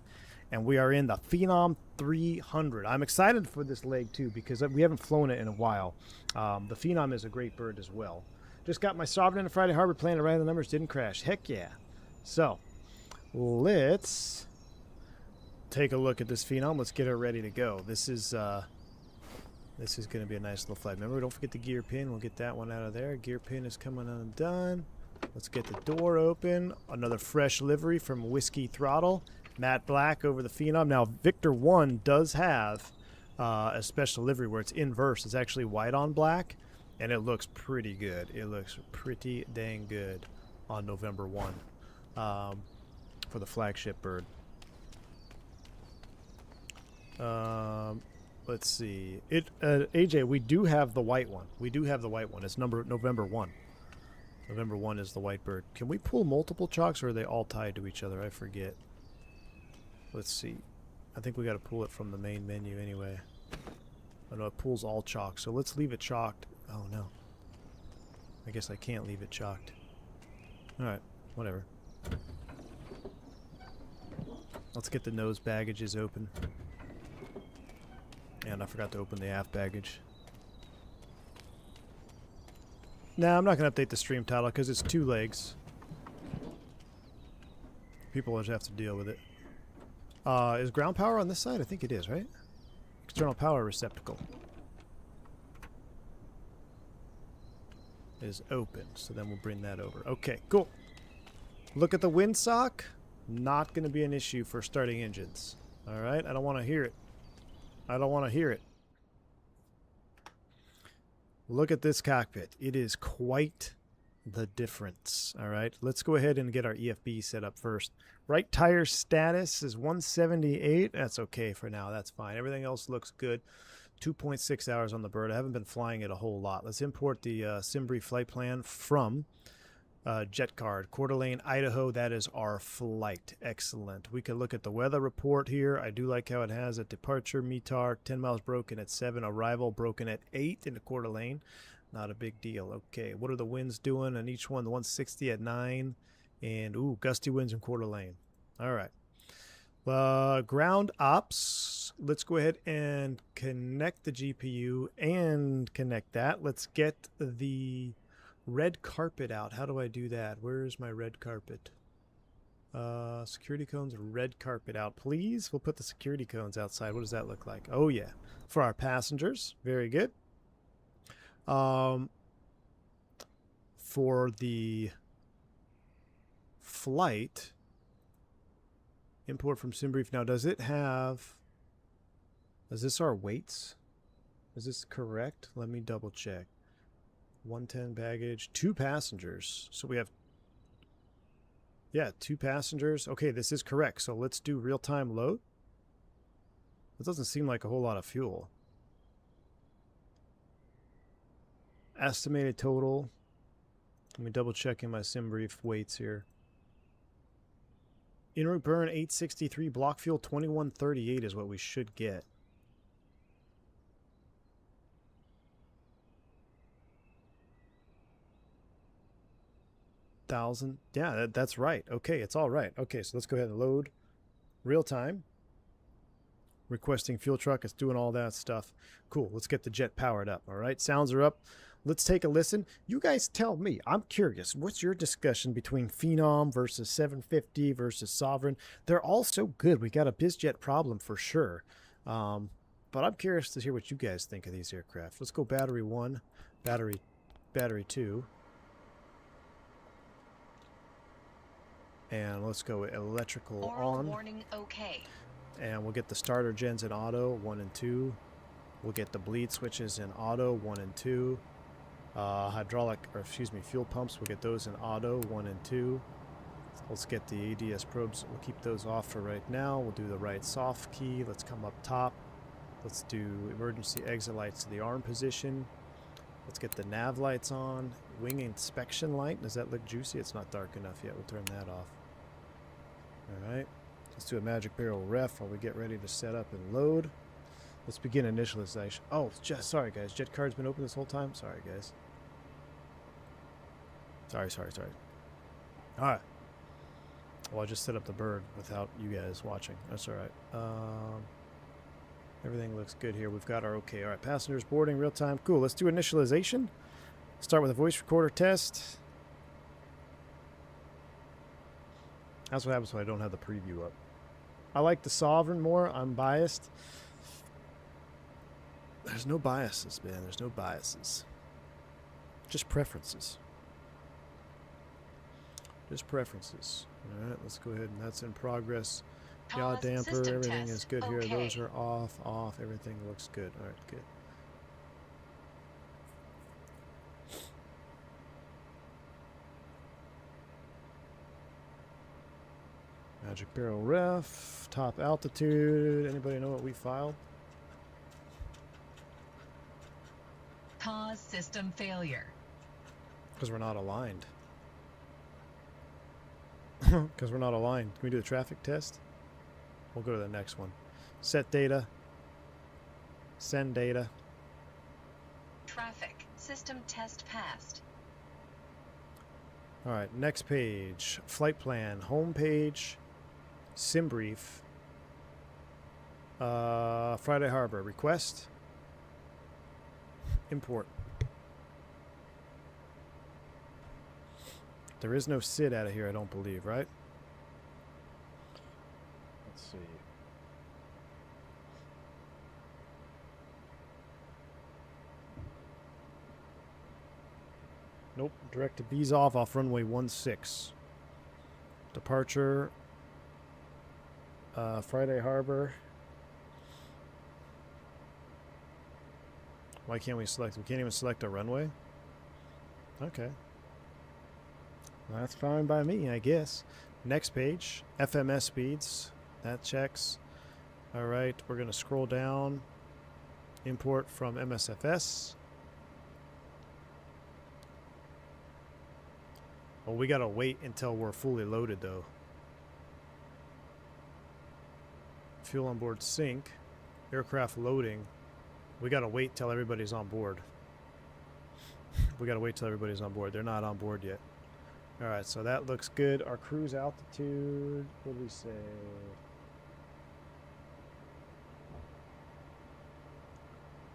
And we are in the Phenom 300. I'm excited for this leg too because we haven't flown it in a while. The Phenom is a great bird as well. Just got my Sovereign in Friday Harbor plane and right the numbers didn't crash. Heck yeah. So let's take a look at this Phenom. Let's get her ready to go. This is going to be a nice little flight. Remember, don't forget the gear pin. We'll get that one out of there. Gear pin is coming undone. Let's get the door open. Another fresh livery from Whiskey Throttle. Matte black over the Phenom. Now, Victor 1 does have a special livery where it's inverse. It's actually white on black, and it looks pretty good. It looks pretty dang good on November 1 for the flagship bird. Let's see. AJ, we do have the white one. We do have the white one. It's November 1. November 1 is the white bird. Can we pull multiple chocks, or are they all tied to each other? I forget. Let's see. I think we got to pull it from the main menu anyway. Oh no, it pulls all chalk. So let's leave it chalked. Oh no. I guess I can't leave it chalked. Alright, whatever. Let's get the nose baggages open. And I forgot to open the aft baggage. Nah, I'm not going to update the stream title because it's 2 legs. People just have to deal with it. Is ground power on this side? I think it is, right? External power receptacle is open, so then we'll bring that over. Okay, cool. Look at the windsock. Not going to be an issue for starting engines. Alright, I don't want to hear it. I don't want to hear it. Look at this cockpit. It is quite the difference. Alright, let's go ahead and get our EFB set up first. Right tire status is 178. That's okay for now. That's fine. Everything else looks good. 2.6 hours on the bird. I haven't been flying it a whole lot. Let's import the SimBrief flight plan from Jet Card. Coeur d'Alene, Idaho. That is our flight. Excellent. We can look at the weather report here. I do like how it has a departure METAR 10 miles broken at 7, arrival broken at 8 into Coeur d'Alene. Not a big deal. Okay, what are the winds doing on each one? The 160 at 9. And, ooh, gusty winds in Coeur d'Alene. All right. Ground ops. Let's go ahead and connect the GPU and connect that. Let's get the red carpet out. How do I do that? Where's my red carpet? Security cones, red carpet out, please. We'll put the security cones outside. What does that look like? Oh, yeah. For our passengers. Very good. For the flight, import from SimBrief. Now, does it have... Is this our weights? Is this correct? Let me double check. 110 baggage, 2 passengers. So we have... Yeah, 2 passengers. Okay, this is correct. So let's do real-time load. It doesn't seem like a whole lot of fuel. Estimated total. Let me double check in my SimBrief weights here. In-route burn 863, block fuel 2138 is what we should get. $1,000. Yeah, that's right. Okay, it's all right. Okay, so let's go ahead and load real time. Requesting fuel truck. It's doing all that stuff. Cool. Let's get the jet powered up. All right, sounds are up. Let's take a listen. You guys tell me. I'm curious. What's your discussion between Phenom versus 750 versus Sovereign? They're all so good. We got a BizJet problem for sure. But I'm curious to hear what you guys think of these aircraft. Let's go battery 1, battery 2. And let's go electrical on. Warning okay. And we'll get the starter gens in auto, 1 and 2. We'll get the bleed switches in auto, 1 and 2. Fuel pumps, we'll get those in auto, 1 and 2. Let's get the ADS probes. We'll keep those off for right now. We'll do the right soft key. Let's come up top. Let's do emergency exit lights to the arm position. Let's get the nav lights on. Wing inspection light. Does that look juicy? It's not dark enough yet. We'll turn that off. Alright. Let's do a magic barrel ref while we get ready to set up and load. Let's begin initialization. Oh, sorry guys. Jet card's been open this whole time? Sorry guys. Sorry. Alright. Well, I just set up the bird without you guys watching. That's alright. Everything looks good here. We've got our okay. Alright, passengers boarding real time. Cool. Let's do initialization. Start with a voice recorder test. That's what happens when I don't have the preview up. I like the Sovereign more. I'm biased. There's no biases, man. There's no biases. Just preferences. Just preferences. Alright, let's go ahead and that's in progress. Yaw damper, everything is good here. Those are off. Everything looks good. Alright, good. Magic barrel ref, top altitude. Anybody know what we filed? Cause system failure. Because we're not aligned. Because we're not aligned. Can we do the traffic test? We'll go to the next one. Set data. Send data. Traffic system test passed. Alright, next page. Flight plan. Home page. Sim brief. Friday Harbor. Request. Import. There is no SID out of here, I don't believe, right? Let's see. Nope. Direct to B's off runway 16. Departure. Friday Harbor. Why can't we select? We can't even select a runway? Okay. Well, that's fine by me, I guess. Next page. FMS speeds. That checks. Alright, we're going to scroll down. Import from MSFS. Well, we got to wait until we're fully loaded, though. Fuel on board sync. Aircraft loading. We got to wait till everybody's on board. We got to wait till everybody's on board. They're not on board yet. Alright, so that looks good. Our cruise altitude, what did we say?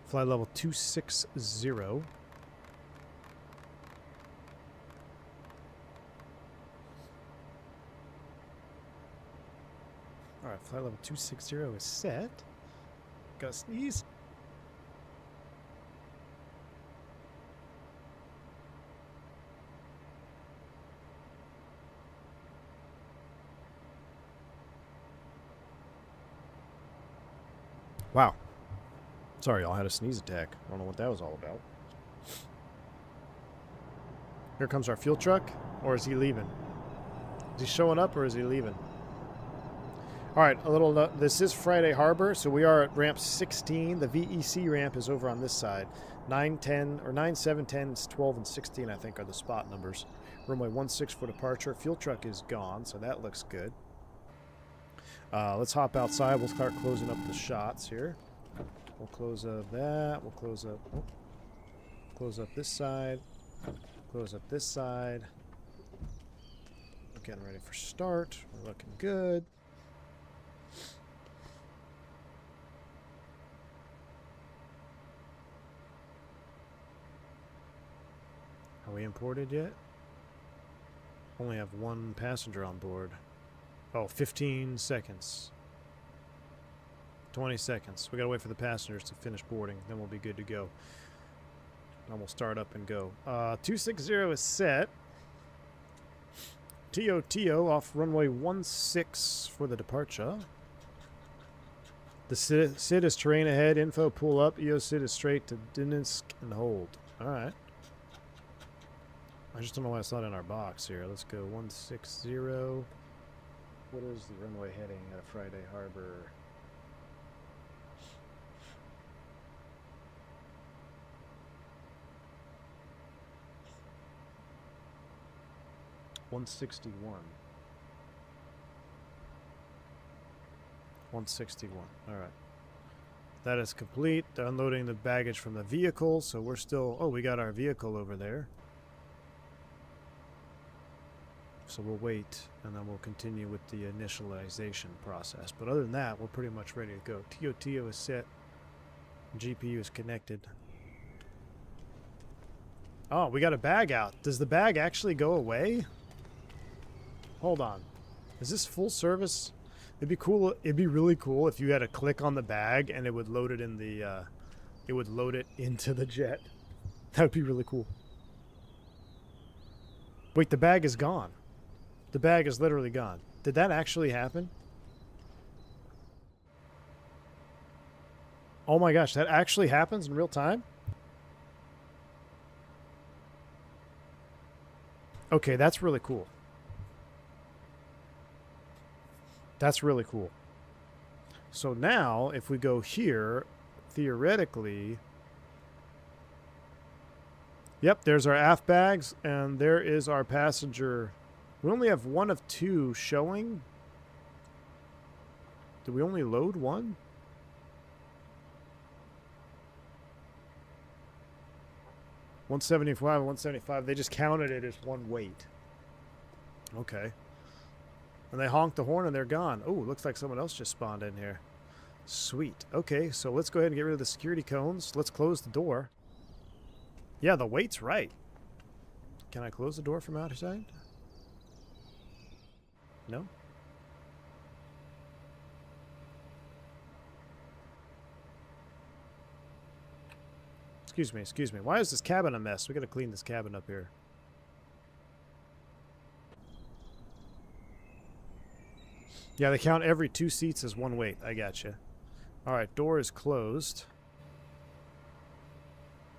Flight level 260. Alright, flight level 260 is set. Gotta sneeze. Wow. Sorry, y'all had a sneeze attack. I don't know what that was all about. Here comes our fuel truck, or is he leaving? Is he showing up, or is he leaving? Alright, a little this is Friday Harbor, so we are at ramp 16. The VEC ramp is over on this side. 9, 10, or 9, 7, 10, 12, and 16, I think, are the spot numbers. Runway 16 for departure. Fuel truck is gone, so that looks good. Let's hop outside. We'll start closing up the shots here. We'll close up that. We'll close up this side. Close up this side. We're getting ready for start. We're looking good. Are we imported yet? Only have one passenger on board. Oh, 15 seconds. 20 seconds. We gotta wait for the passengers to finish boarding, then we'll be good to go. And we'll start up and go. 260 is set. TOTO off runway 16 for the departure. The SID is terrain ahead. Info pull up. EO SID is straight to Dinsk and hold. Alright. I just don't know why it's not in our box here. Let's go 160. What is the runway heading at Friday Harbor? $161. 161. All right. That is complete. They're unloading the baggage from the vehicle, so we're still... Oh, we got our vehicle over there. So we'll wait, and then we'll continue with the initialization process. But other than that, we're pretty much ready to go. TOTO is set. GPU is connected. Oh, we got a bag out. Does the bag actually go away? Hold on. Is this full service? It'd be cool. It'd be really cool if you had to click on the bag and it would load it in the. It would load it into the jet. That would be really cool. Wait, the bag is gone. The bag is literally gone. Did that actually happen? Oh my gosh, that actually happens in real time? Okay, that's really cool. That's really cool. So now, if we go here, theoretically... Yep, there's our aft bags, and there is our passenger. We only have one of two showing. Did we only load one? $175 and $175. They just counted it as one weight. Okay. And they honked the horn and they're gone. Oh, looks like someone else just spawned in here. Sweet. Okay, so let's go ahead and get rid of the security cones. Let's close the door. Yeah, the weight's right. Can I close the door from outside? No? Excuse me, excuse me. Why is this cabin a mess? We gotta clean this cabin up here. Yeah, they count every 2 seats as one weight. I gotcha. Alright, door is closed.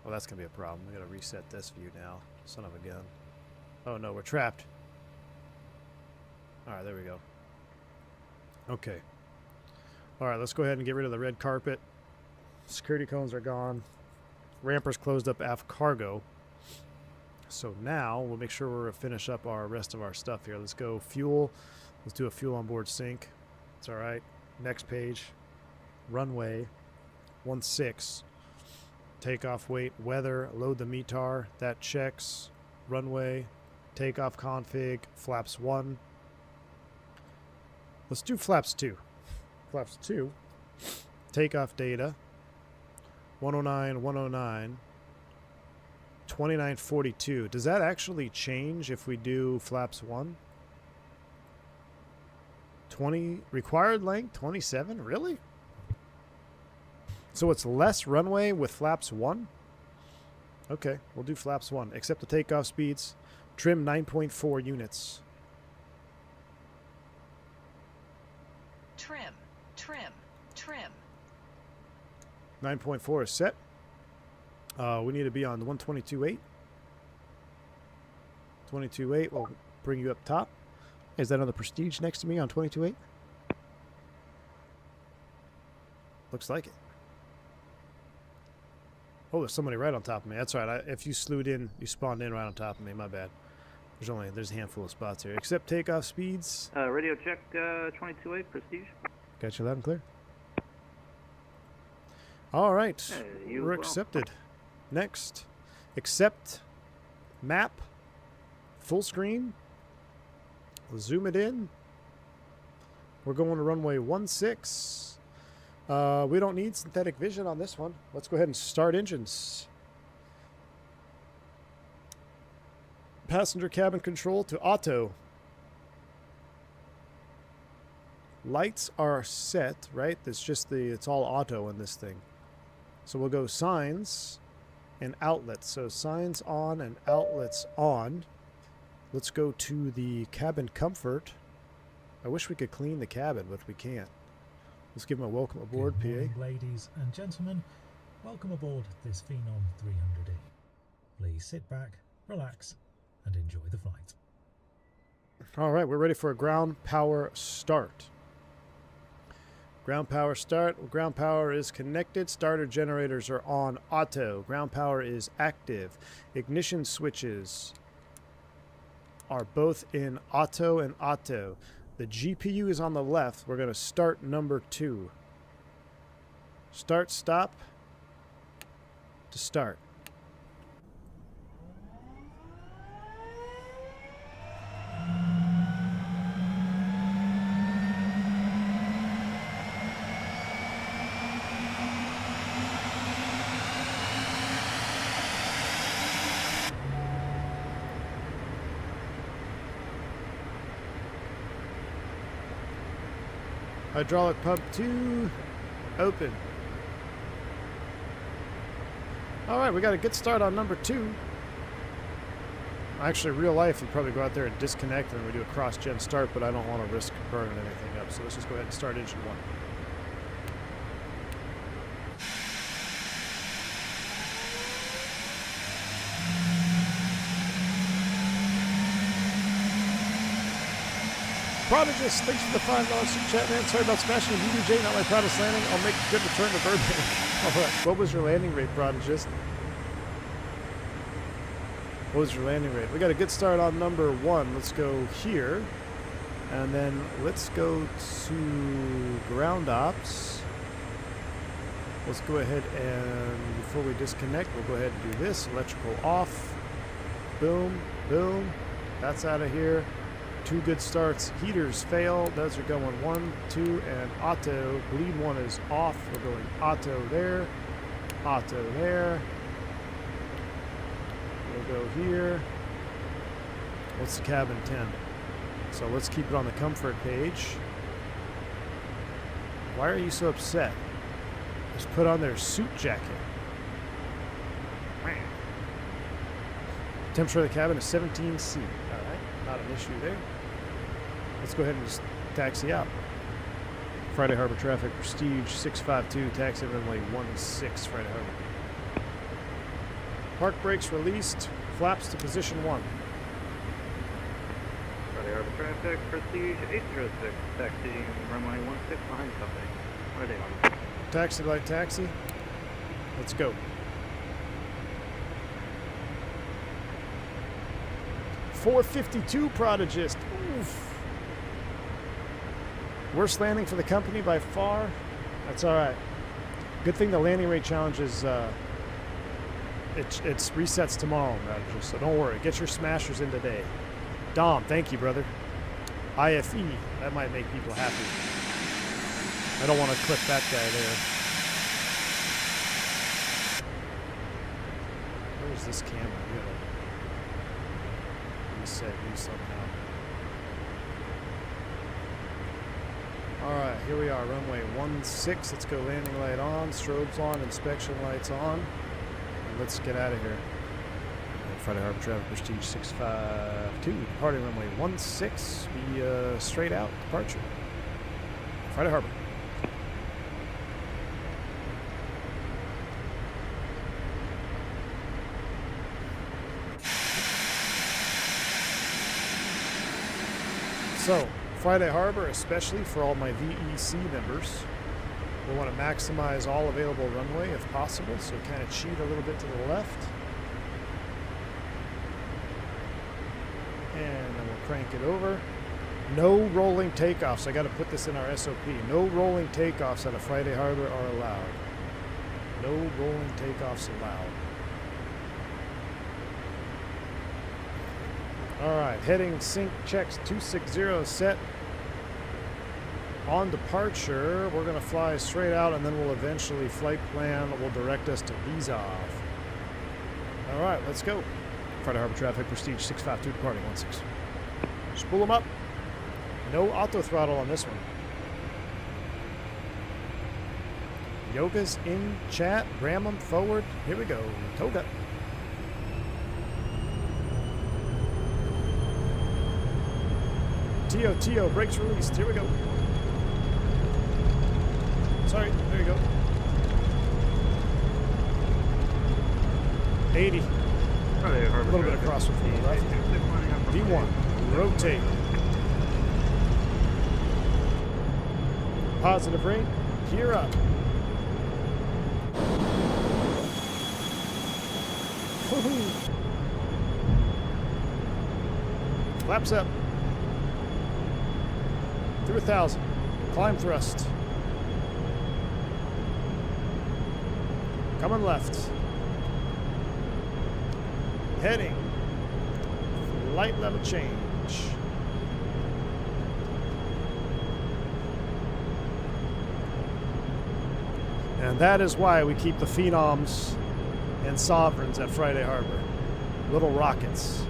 Oh, that's gonna be a problem. We gotta reset this view now. Son of a gun. Oh no, we're trapped. Alright, there we go. Okay. Alright, let's go ahead and get rid of the red carpet. Security cones are gone. Ramper's closed up aft cargo. So now we'll make sure we're finish up our rest of our stuff here. Let's go fuel. Let's do a fuel on board sync. It's alright. Next page. Runway 16. Takeoff weight, weather, load the METAR. That checks. Runway, takeoff config, flaps 1. Let's do flaps 2. Flaps 2. Takeoff data. 109, 109. 2942. Does that actually change if we do flaps 1? 20 required length 27? Really? So it's less runway with flaps 1? Okay, we'll do flaps 1. Accept the takeoff speeds. Trim 9.4 units. Trim, trim, trim. 9.4 is set. We need to be on 122.8. 22.8 will bring you up top. Is that another Prestige next to me on 22.8? Looks like it. Oh, there's somebody right on top of me. That's right. If you slewed in, you spawned in right on top of me. My bad. There's a handful of spots here. Accept takeoff speeds. Radio check 22.8 Prestige. Got you loud and clear. All right. Hey, we're accepted. Next. Accept map. Full screen. We'll zoom it in. We're going to runway 16. We don't need synthetic vision on this one. Let's go ahead and start engines. Passenger cabin control to auto. lights are set, right? It's all auto in this thing. So we'll go signs and outlets. So signs on and outlets on. Let's go to the cabin comfort. I wish we could clean the cabin, but we can't. Let's give him a welcome aboard, Good morning, PA. ladies and gentlemen. Welcome aboard this Phenom 300E. Please sit back, relax, and enjoy the flight. All right, we're ready for a ground power start. Ground power start. Ground power is connected. Starter generators are on auto. Ground power is active. Ignition switches are both in auto and auto. The GPU is on the left. We're going to start number 2. Start, stop, to start. Hydraulic pump 2, open. All right, we got a good start on number 2. Actually, real life, you'd probably go out there and disconnect and we do a cross-gen start, but I don't want to risk burning anything up. So let's just go ahead and start engine 1. Prodigus, thanks for the $5 super chat, man. Sorry about smashing the pmdg, not my proudest landing. I'll make a good return to Burbank. All right. What was your landing rate, Prodigus? What was your landing rate? We got a good start on number 1. Let's go here. And then let's go to ground ops. Let's go ahead and, before we disconnect, we'll go ahead and do this. Electrical off. Boom, boom. That's out of here. 2 good starts. Heaters fail. Those are going 1, 2, and auto. Bleed 1 is off. We're going auto there. Auto there. We'll go here. What's the cabin 10? So let's keep it on the comfort page. Why are you so upset? Just put on their suit jacket. Temperature of the cabin is 17C. Alright, not an issue there. Let's go ahead and just taxi out. Friday Harbor traffic, Prestige 652, taxi runway 16, Friday Harbor. Park brakes released, flaps to position 1. Friday Harbor traffic, Prestige 806, taxi runway 16 behind company. Friday Harbor. Taxi light taxi. Let's go. .452 Prodigist. Oof. Worst landing for the company by far. That's all right. Good thing the landing rate challenge is it's resets tomorrow, Prodigist. So don't worry. Get your smashers in today. Dom, thank you, brother. IFE. That might make people happy. I don't want to clip that guy there. Where's this camera? We gotta reset you somehow. Alright, here we are, runway 16. Let's go landing light on, strobes on, inspection lights on. And let's get out of here. Friday Harbor traffic, Prestige 652, departing runway 16. Be straight out departure. Friday Harbor. So, Friday Harbor, especially for all my VEC members, we'll want to maximize all available runway if possible, so kind of cheat a little bit to the left. And then we'll crank it over. No rolling takeoffs. I got to put this in our SOP. No rolling takeoffs out of Friday Harbor are allowed. No rolling takeoffs allowed. Alright, heading sync checks 260 set. On departure, we're going to fly straight out and then we'll eventually flight plan will direct us to Bizov. Alright, let's go. Friday Harbor traffic, Prestige 652 departing 16. Spool them up. No auto throttle on this one. Yoga's in chat. Ram them forward. Here we go. Toga. Tio, brakes released. Here we go. Sorry, there you go. 80. A little bit of crosswind from the left. V1, rotate. Positive rate, gear up. Flaps up. Through 1,000. Climb thrust. Coming left. Heading. Light level change. And that is why we keep the Phenoms and Sovereigns at Friday Harbor. Little rockets.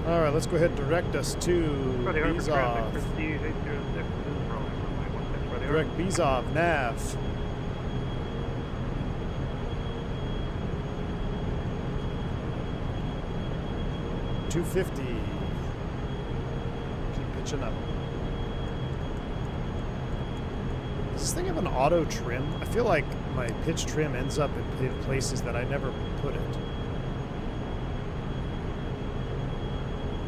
All right, let's go ahead and direct us to Bezov. Direct Bezov, nav. $250. Keep pitching up. Does this thing have an auto trim? I feel like my pitch trim ends up in places that I never put it.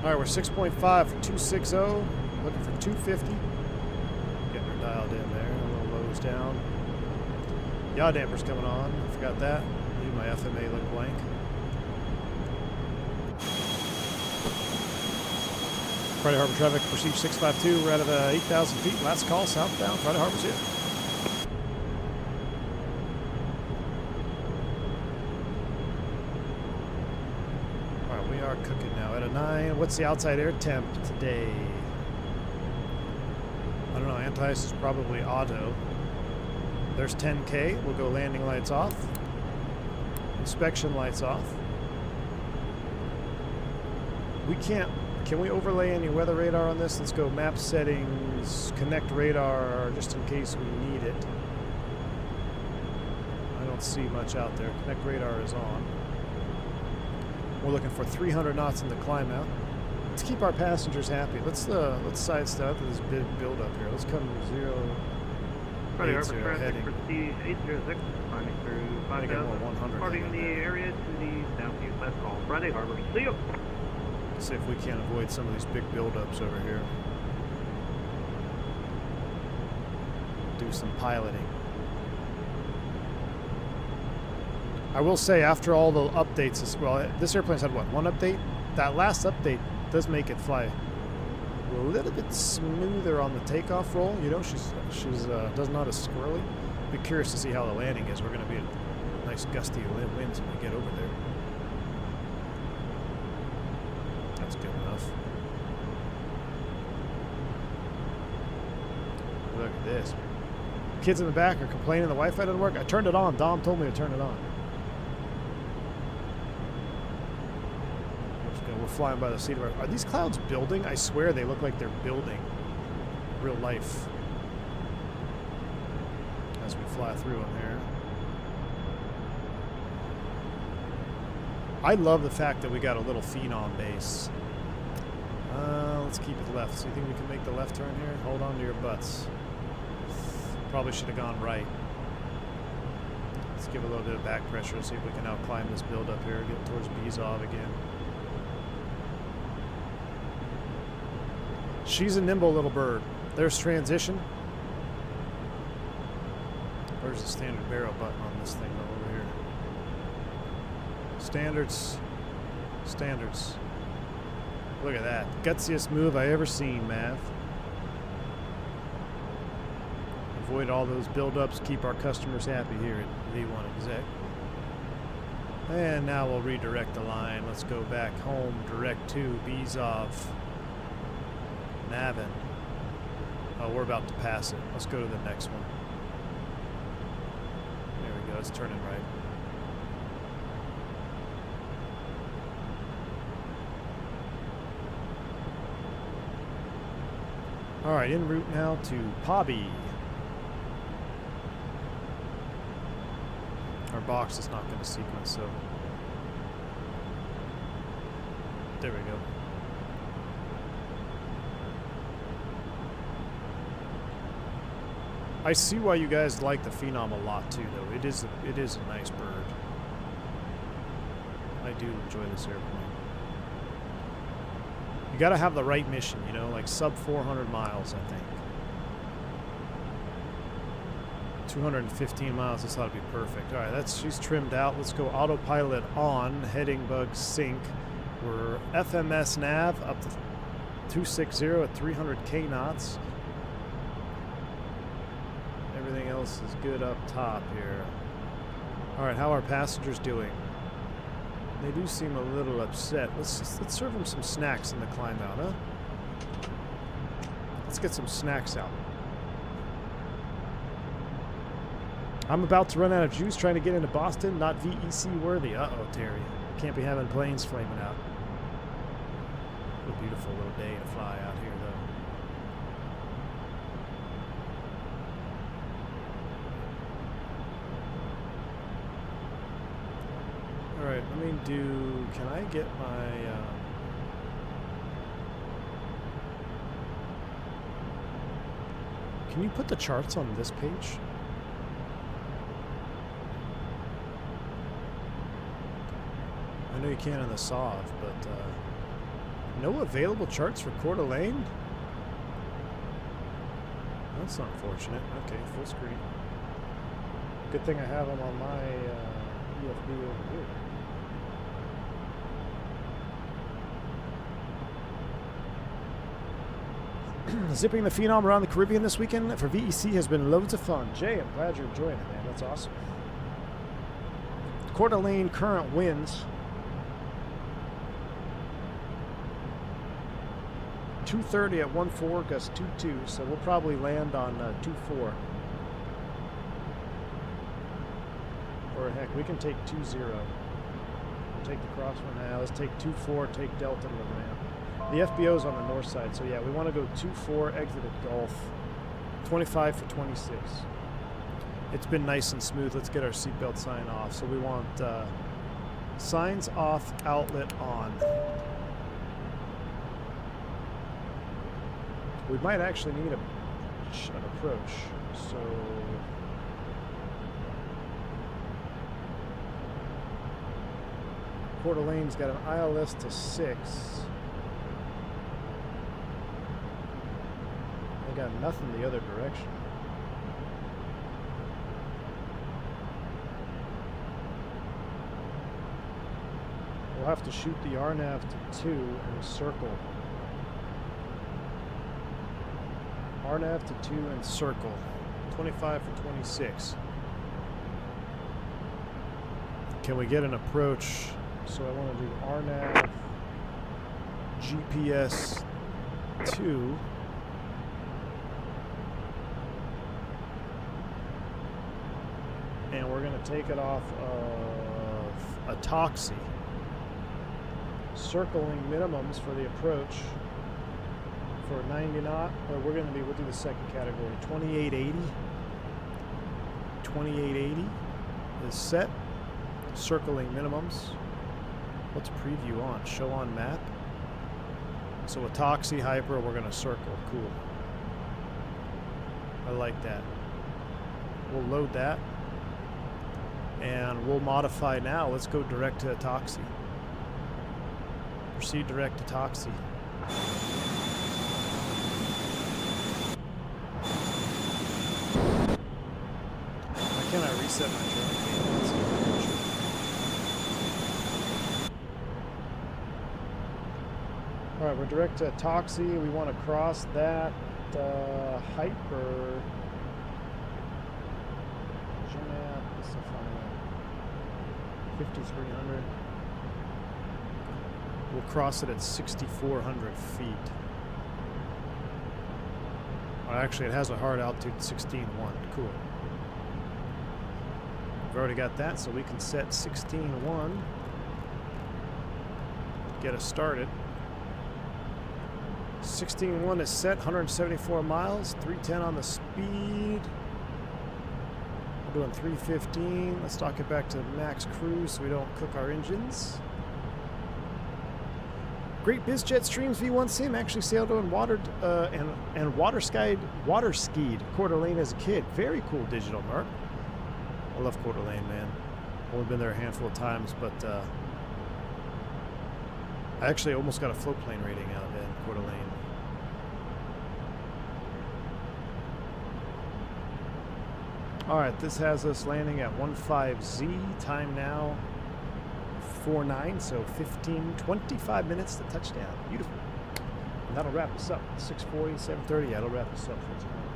All right, we're 6.5 for 260. Looking for 250. Getting her dialed in there. A little lows down. Yaw damper's coming on. I forgot that. Leave my FMA look blank. Friday Harbor traffic, Prestige 652. We're out of 8,000 feet. Last call southbound. Friday Harbor's here. Cooking now at a 9. What's the outside air temp today? I don't know. Anti-ice is probably auto. There's 10K. We'll go landing lights off. Inspection lights off. We can't. Can we overlay any weather radar on this? Let's go map settings, connect radar, just in case we need it. I don't see much out there. Connect radar is on. We're looking for 300 knots in the climb out. Let's keep our passengers happy. Let's sidestep this big build up here. Let's come 080 heading. Prestige 806, climbing through 5,000. Departing the area to the southeast last call. Friday Harbor. See you. Let's see if we can't avoid some of these big buildups over here. Do some piloting. I will say, after all the updates as well, this airplane's had what, one update? That last update does make it fly a little bit smoother on the takeoff roll. You know, she's does not as squirrely. Be curious to see how the landing is. We're going to be a nice gusty winds when we get over there. That's good enough. Look at this. Kids in the back are complaining the Wi-Fi doesn't work. I turned it on. Dom told me to turn it on. We're flying by the seat of our... Are these clouds building? I swear they look like they're building. Real life. As we fly through them here. I love the fact that we got a little Phenom base. Let's keep it left. So you think we can make the left turn here? Hold on to your butts. Probably should have gone right. Let's give a little bit of back pressure and see if we can outclimb this build up here. Get towards Bezov again. She's a nimble little bird. There's transition. Where's the standard barrel button on this thing over here? Standards. Standards. Look at that. Gutsiest move I ever seen, Mav. Avoid all those build-ups. Keep our customers happy here at V1 Exec. And now we'll redirect the line. Let's go back home, direct to Bezov. Navin. Oh, we're about to pass it. Let's go to the next one. There we go. It's turning right. All right, en route now to Pobby. Our box is not going to sequence, so there we go. I see why you guys like the Phenom a lot too, though. It is a nice bird. I do enjoy this airplane. You got to have the right mission, you know, like sub 400 miles, I think. 215 miles, this ought to be perfect. All right, she's trimmed out. Let's go autopilot on, heading bug sync. We're FMS nav up to 260 at 300k knots. Everything else is good up top here. All right, how are passengers doing? They do seem a little upset. Let's serve them some snacks in the climb out, huh? Let's get some snacks out. I'm about to run out of juice trying to get into Boston. Not VEC worthy. Uh-oh, Terry. Can't be having planes flaming out. What a beautiful little day to fly out here, though. Alright, let me do... Can I get my... Can you put the charts on this page? I know you can in the SOV, but no available charts for Coeur d'Alene? That's unfortunate. Okay, full screen. Good thing I have them on my EFB over here. Zipping the Phenom around the Caribbean this weekend for VEC has been loads of fun. Jay, I'm glad you're enjoying it, man. That's awesome. Coeur d'Alene current winds 230 at 1.4, gust 2.2, so we'll probably land on 2.4. Or heck, we can take 2.0. We'll take the crosswind now. Let's take 2.4, take delta to the ramp. The FBO's on the north side, so yeah, we want to go 2.4, exit at Gulf. 25 for 26. It's been nice and smooth. Let's get our seatbelt sign off. So we want signs off, outlet on. We might actually need an approach, so Coeur d'Alene's got an ILS to 6. They got nothing the other direction. We'll have to shoot the RNAV to 2 and circle. RNAV to 2 and circle. 25 for 26. Can we get an approach? So I want to do RNAV GPS 2. And we're going to take it off of Atoxy. Circling minimums for the approach. For 90 knot, or we'll do the second category. 2880. 2880 is set. Circling minimums. What's preview on? Show on map. So Atoxy hyper, we're going to circle. Cool. I like that. We'll load that. And we'll modify now. Let's go direct to Atoxy. Proceed direct to Atoxy. Can I reset my journey? Alright, we're direct to Atoxy. We want to cross that hyper. 5,300. We'll cross it at 6,400 feet. Well, actually, it has a hard altitude 16.1. Cool. We've already got that, so we can set 16.1. Get us started. 16.1 is set, 174 miles, 310 on the speed. We're doing 315. Let's dock it back to max cruise so we don't cook our engines. Great BizJet streams V1 Sim. Actually sailed on water and water skied Coeur d'Alene as a kid. Very cool, Digital Mark. I love Coeur d'Alene, man. Only been there a handful of times, but I actually almost got a float plane rating out in Coeur d'Alene. All right, this has us landing at 15Z. Time now 49, so 25 minutes to touchdown. Beautiful. And that'll wrap us up. 6:40, 7:30. That'll wrap us up for tonight.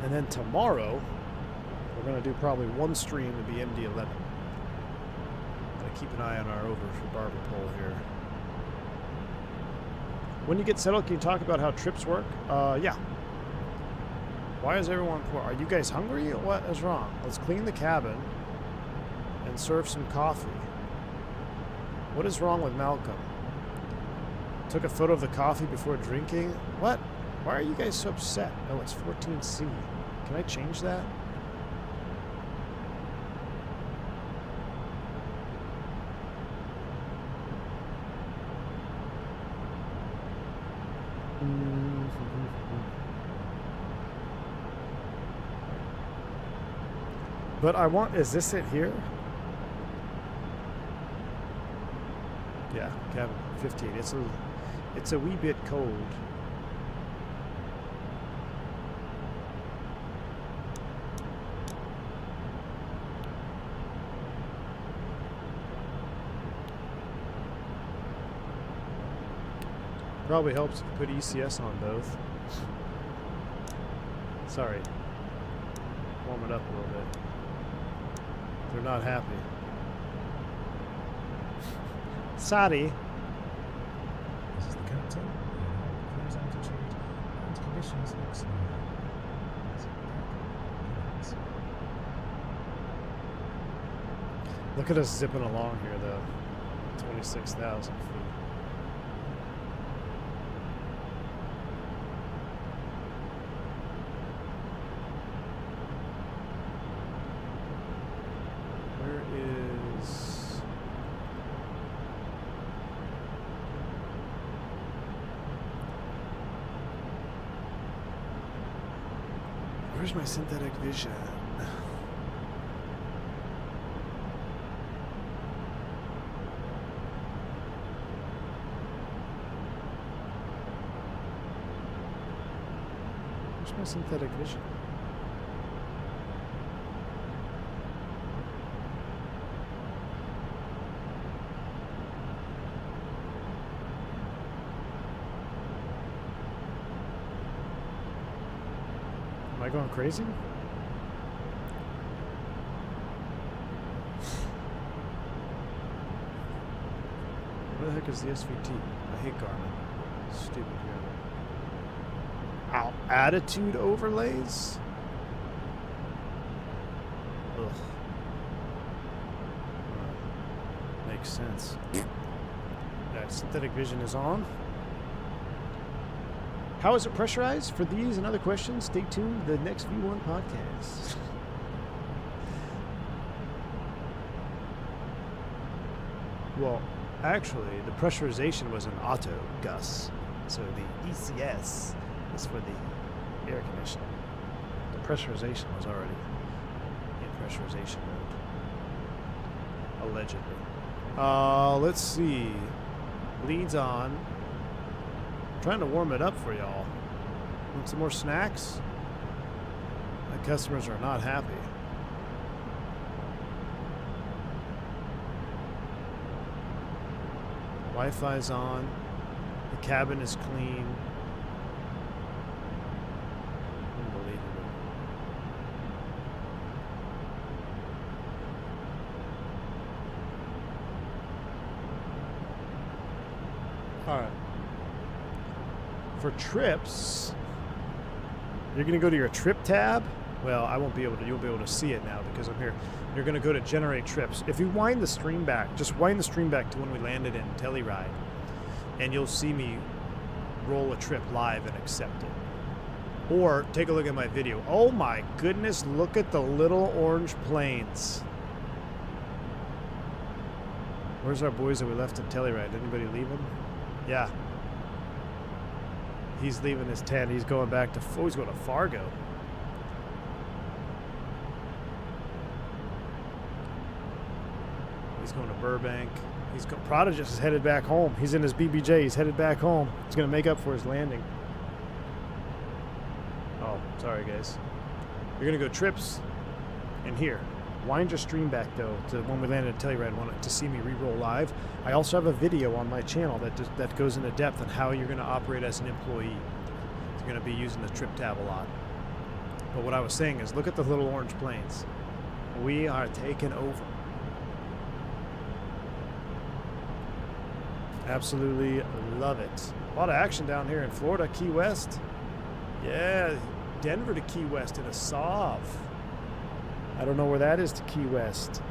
And then tomorrow, we're going to do probably one stream to be MD11. Gotta keep an eye on our over for barber pole here. When you get settled, can you talk about how trips work? Yeah. Why is everyone poor? Are you guys hungry? What is wrong? Let's clean the cabin and serve some coffee. What is wrong with Malcolm? Took a photo of the coffee before drinking? What? Why are you guys so upset? Oh, it's 14C. Can I change that? But I want, is this it here? Yeah, cabin 15. It's a wee bit cold. Probably helps if you put ECS on both. Sorry. Warm it up a little bit. They're not happy. Sorry. This is the captain. Cruise altitude and conditions look smooth. Look at us zipping along here, though. 26,000 feet. Where's my synthetic vision? Where's my synthetic vision? Am I going crazy? What the heck is the SVT? I hate Garmin. Stupid Garmin. Ow. Attitude overlays? Ugh. Makes sense. That synthetic vision is on. How is it pressurized? For these and other questions, stay tuned to the next V1 podcast. Well, actually, the pressurization was an auto, Gus. So the ECS is for the air conditioning. The pressurization was already in pressurization mode. Allegedly. Let's see. Leads on. Trying to warm it up for y'all. Want some more snacks? My customers are not happy. Wi-Fi's on. The cabin is clean. Unbelievable. All right. For trips, you're going to go to your trip tab Well, I won't be able to. You'll be able to see it now because I'm here. You're going to go to generate trips. If you wind the stream back, just wind the stream back to when we landed in Telluride, and you'll see me roll a trip live and accept it. Or take a look at my video. Oh my goodness, look at the little orange planes. Where's our boys that we left in Telluride? Did anybody leave him? Yeah. He's leaving his tent. He's going back to, oh, he's going to Fargo. He's going to Burbank. Prodigus is headed back home. He's in his BBJ. He's headed back home. He's going to make up for his landing. Oh, sorry, guys. You're going to go trips in here. Wind your stream back, though, to when we landed at Telluride. Want to see me re-roll live. I also have a video on my channel that goes into depth on how you're going to operate as an employee. You're going to be using the trip tab a lot. But what I was saying is, look at the little orange planes. We are taking over. Absolutely love it. A lot of action down here in Florida. Key West. Yeah, Denver to Key West in a SOV. I don't know where that is to Key West.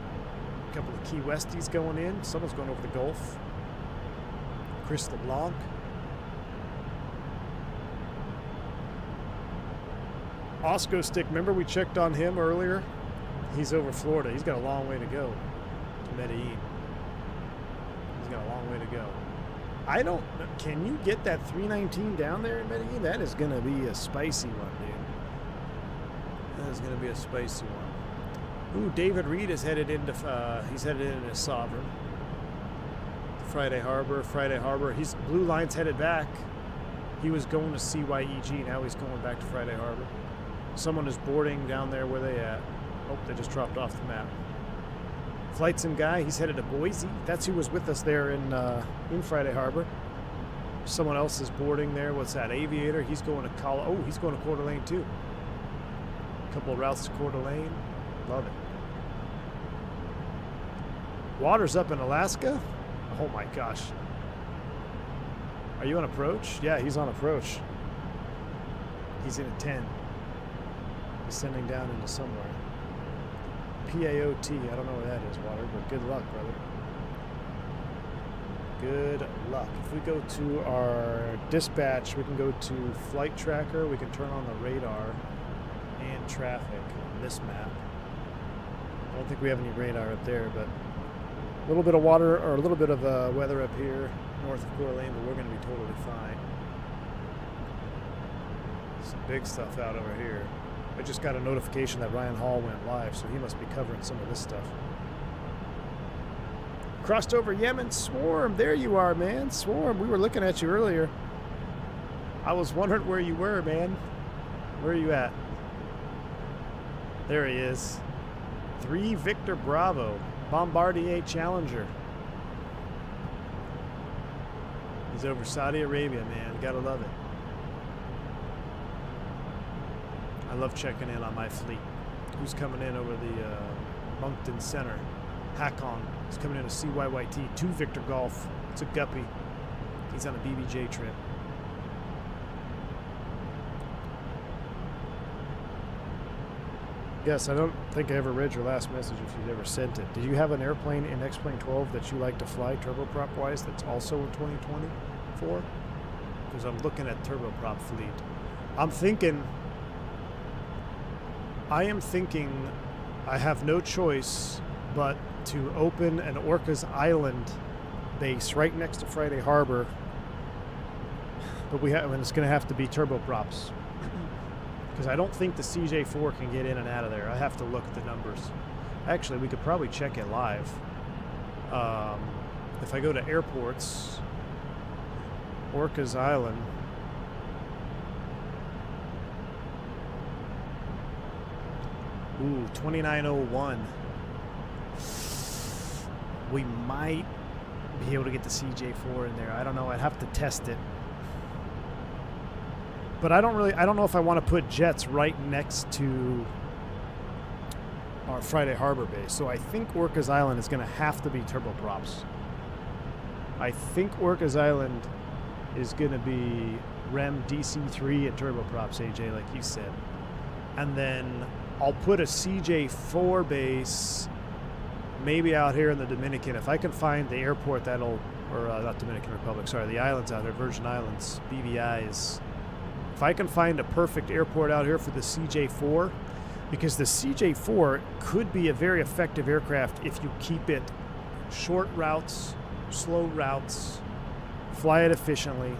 A couple of Key Westies going in. Someone's going over the Gulf. Chris LeBlanc. Osco Stick, remember we checked on him earlier? He's over Florida. He's got a long way to go to Medellin. He's got a long way to go. I don't... Can you get that 319 down there in Medellin? That is going to be a spicy one, dude. That is going to be a spicy one. Ooh, David Reed is headed into... he's headed into Sovereign. Friday Harbor. He's... Blue Line's headed back. He was going to CYEG. Now he's going back to Friday Harbor. Someone is boarding down there. Where they at? Oh, they just dropped off the map. Flight Sim guy, he's headed to Boise. That's who was with us there in Friday Harbor. Someone else is boarding there. What's that? Aviator. He's going to oh, he's going to Coeur d'Alene too. A couple of routes to Coeur d'Alene. Love it. Water's up in Alaska. Oh my gosh. Are you on approach? Yeah, he's on approach. He's in a 10. Descending down into somewhere. PAOT, I don't know where that is, Water, but good luck, brother. Good luck. If we go to our dispatch, we can go to flight tracker, we can turn on the radar and traffic on this map. I don't think we have any radar up there, but a little bit of water, or a little bit of weather up here north of Coeur d'Alene, but we're going to be totally fine. Some big stuff out over here. I just got a notification that Ryan Hall went live, so he must be covering some of this stuff. Crossed over Yemen, Swarm. There you are, man. Swarm, we were looking at you earlier. I was wondering where you were, man. Where are you at? There he is. 3 Victor Bravo. Bombardier Challenger. He's over Saudi Arabia, man. Gotta love it. I love checking in on my fleet. Who's coming in over the Moncton Center? Hakon is coming in a CYYT. 2 Victor Golf. It's a guppy. He's on a BBJ trip. Yes, I don't think I ever read your last message if you'd ever sent it. Did you have an airplane in X-Plane 12 that you like to fly turboprop-wise that's also in 2024? Because I'm looking at turboprop fleet. I am thinking I have no choice but to open an Orcas Island base right next to Friday Harbor. But it's going to have to be turboprops. Because I don't think the CJ4 can get in and out of there. I have to look at the numbers. Actually, we could probably check it live. If I go to airports, Orcas Island. Ooh, 2901. We might be able to get the CJ4 in there. I don't know. I'd have to test it. But I don't know if I want to put jets right next to our Friday Harbor base. So I think Orcas Island is going to have to be turboprops. I think Orcas Island is going to be REM DC-3 and turboprops, AJ, like you said. And then I'll put a CJ4 base maybe out here in the Dominican. If I can find the airport that'll, or not Dominican Republic, sorry, the islands out there, Virgin Islands, BVIs. If I can find a perfect airport out here for the CJ4, because the CJ4 could be a very effective aircraft if you keep it short routes, slow routes, fly it efficiently.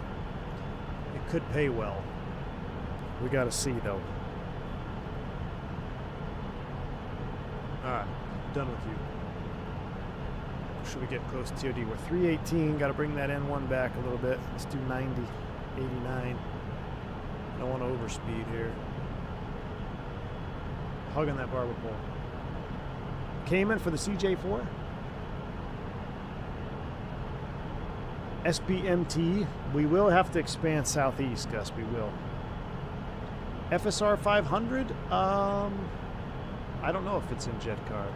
It could pay well. We got to see though. Alright, done with you. Should we get close to TOD? We're 318, got to bring that N1 back a little bit. Let's do 90, 89. Don't want to overspeed here. Hugging that barber pole. Cayman for the CJ4. SPMT. We will have to expand southeast, Gus. We will. FSR 500. I don't know if it's in jet card.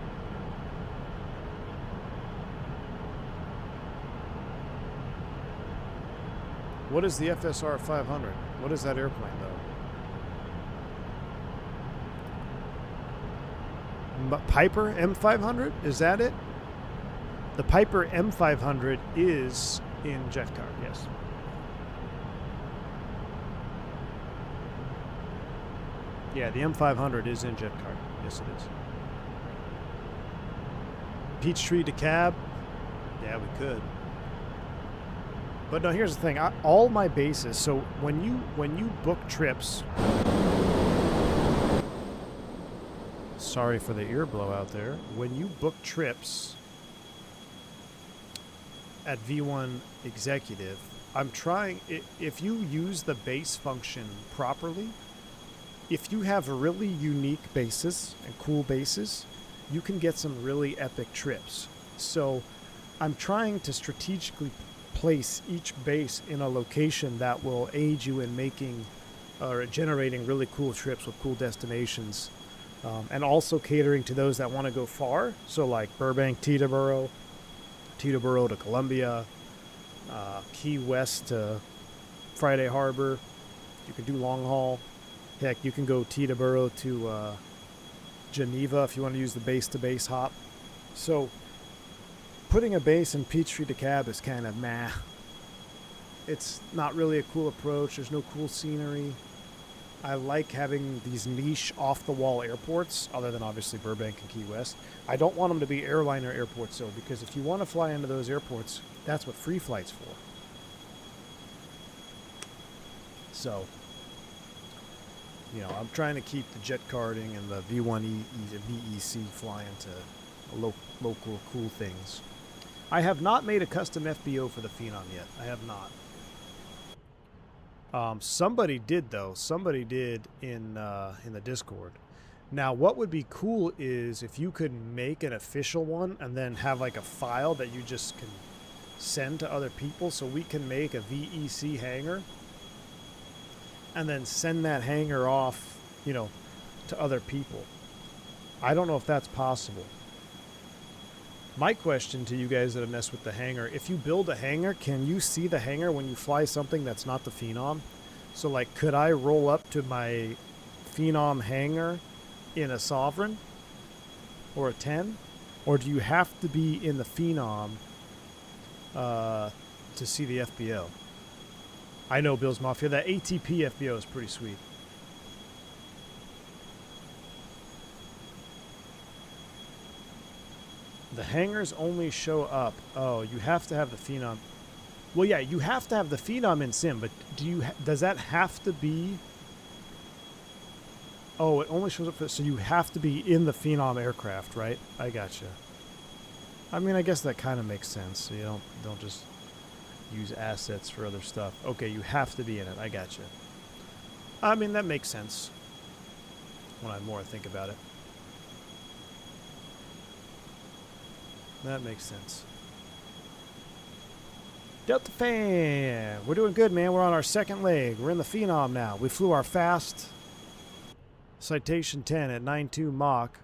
What is the FSR 500? What is that airplane, though? Piper M500? Is that it? The Piper M500 is in jet card, yes. Yeah, the M500 is in jet card. Yes, it is. Peachtree to cab? Yeah, we could. But no, here's the thing. All my bases. So when you book trips, sorry for the ear blow out there. When you book trips at V1 Executive, I'm trying. If you use the base function properly, if you have really unique bases and cool bases, you can get some really epic trips. So I'm trying to strategically place each base in a location that will aid you in making or generating really cool trips with cool destinations, and also catering to those that want to go far. So like Burbank, Teterboro to Columbia, Key West to Friday Harbor. You can do long haul. Heck, you can go Teterboro to Geneva if you want to use the base-to-base hop. So putting a base in Peachtree to cab is kind of meh. It's not really a cool approach. There's no cool scenery. I like having these niche off-the-wall airports, other than obviously Burbank and Key West. I don't want them to be airliner airports, though, because if you want to fly into those airports, that's what free flight's for. So, you know, I'm trying to keep the jet carding and the V1 VEC flying to local cool things. I have not made a custom FBO for the Phenom yet. I have not. Somebody did, though. Somebody did in the Discord. Now, what would be cool is if you could make an official one and then have like a file that you just can send to other people, so we can make a VEC hangar and then send that hangar off, you know, to other people. I don't know if that's possible. My question to you guys that have messed with the hangar, if you build a hangar, can you see the hangar when you fly something that's not the Phenom? So like, could I roll up to my Phenom hangar in a Sovereign or a 10? Or do you have to be in the Phenom to see the FBO? I know, Bill's Mafia. That ATP FBO is pretty sweet. The hangars only show up. Oh, you have to have the Phenom. Well, yeah, you have to have the Phenom in Sim, but does that have to be? Oh, it only shows up for, so you have to be in the Phenom aircraft, right? I gotcha. I mean, I guess that kind of makes sense. So you don't just use assets for other stuff. Okay, you have to be in it. I gotcha. I mean, that makes sense when I more think about it. That makes sense. Delta Fan! We're doing good, man. We're on our second leg. We're in the Phenom now. We flew our fast Citation 10 at 9.2 Mach.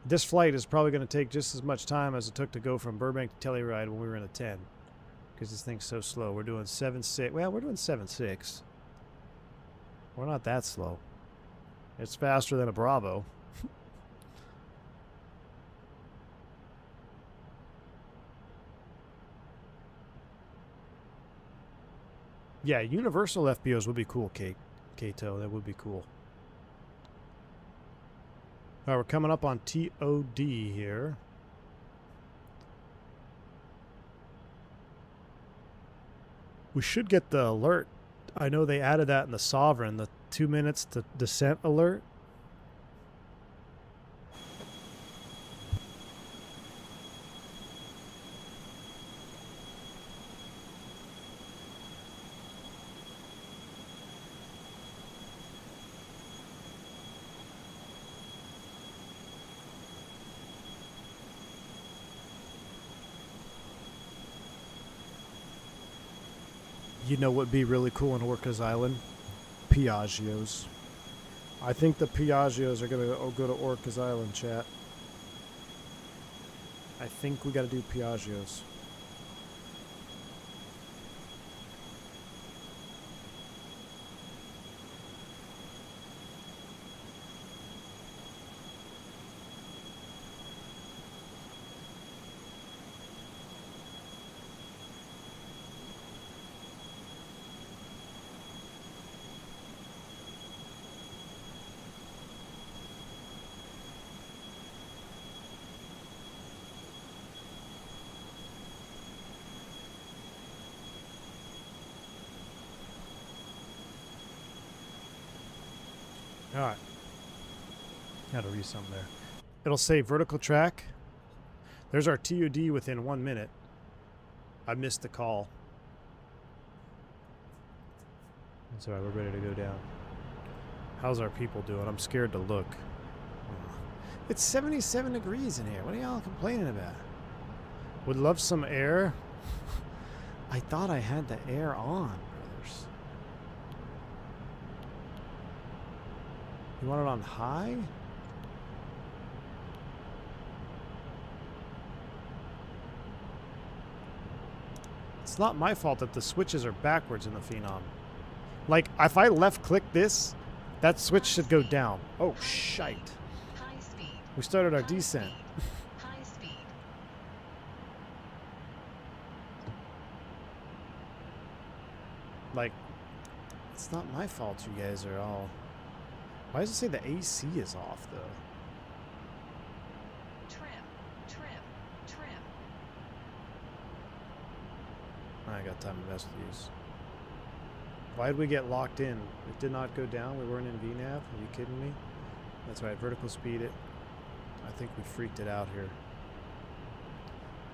This flight is probably going to take just as much time as it took to go from Burbank to Telluride when we were in a 10. Because this thing's so slow. We're doing 7.6. Well, we're doing 7.6. We're not that slow. It's faster than a Bravo. Yeah, universal FBOs would be cool, Kato. That would be cool. All right, we're coming up on TOD here. We should get the alert. I know they added that in the Sovereign, the 2 minutes to descent alert. You know what would be really cool in Orcas Island? Piaggios. I think the Piaggios are going to go to Orcas Island, chat. I think we got to do Piaggios. Alright. Had to read something there. It'll say vertical track. There's our TOD within 1 minute. I missed the call. That's alright, we're ready to go down. How's our people doing? I'm scared to look. It's 77 degrees in here. What are y'all complaining about? Would love some air. I thought I had the air on, brothers. You want it on high? It's not my fault that the switches are backwards in the Phenom. Like, if I left click this, that switch should go down. Oh, shite. High speed. We started our descent. High speed. Like, it's not my fault you guys are all... Why does it say the AC is off, though? Trim. I ain't got time to mess with these. Why did we get locked in? It did not go down. We weren't in VNAV. Are you kidding me? That's right. Vertical speed it. I think we freaked it out here.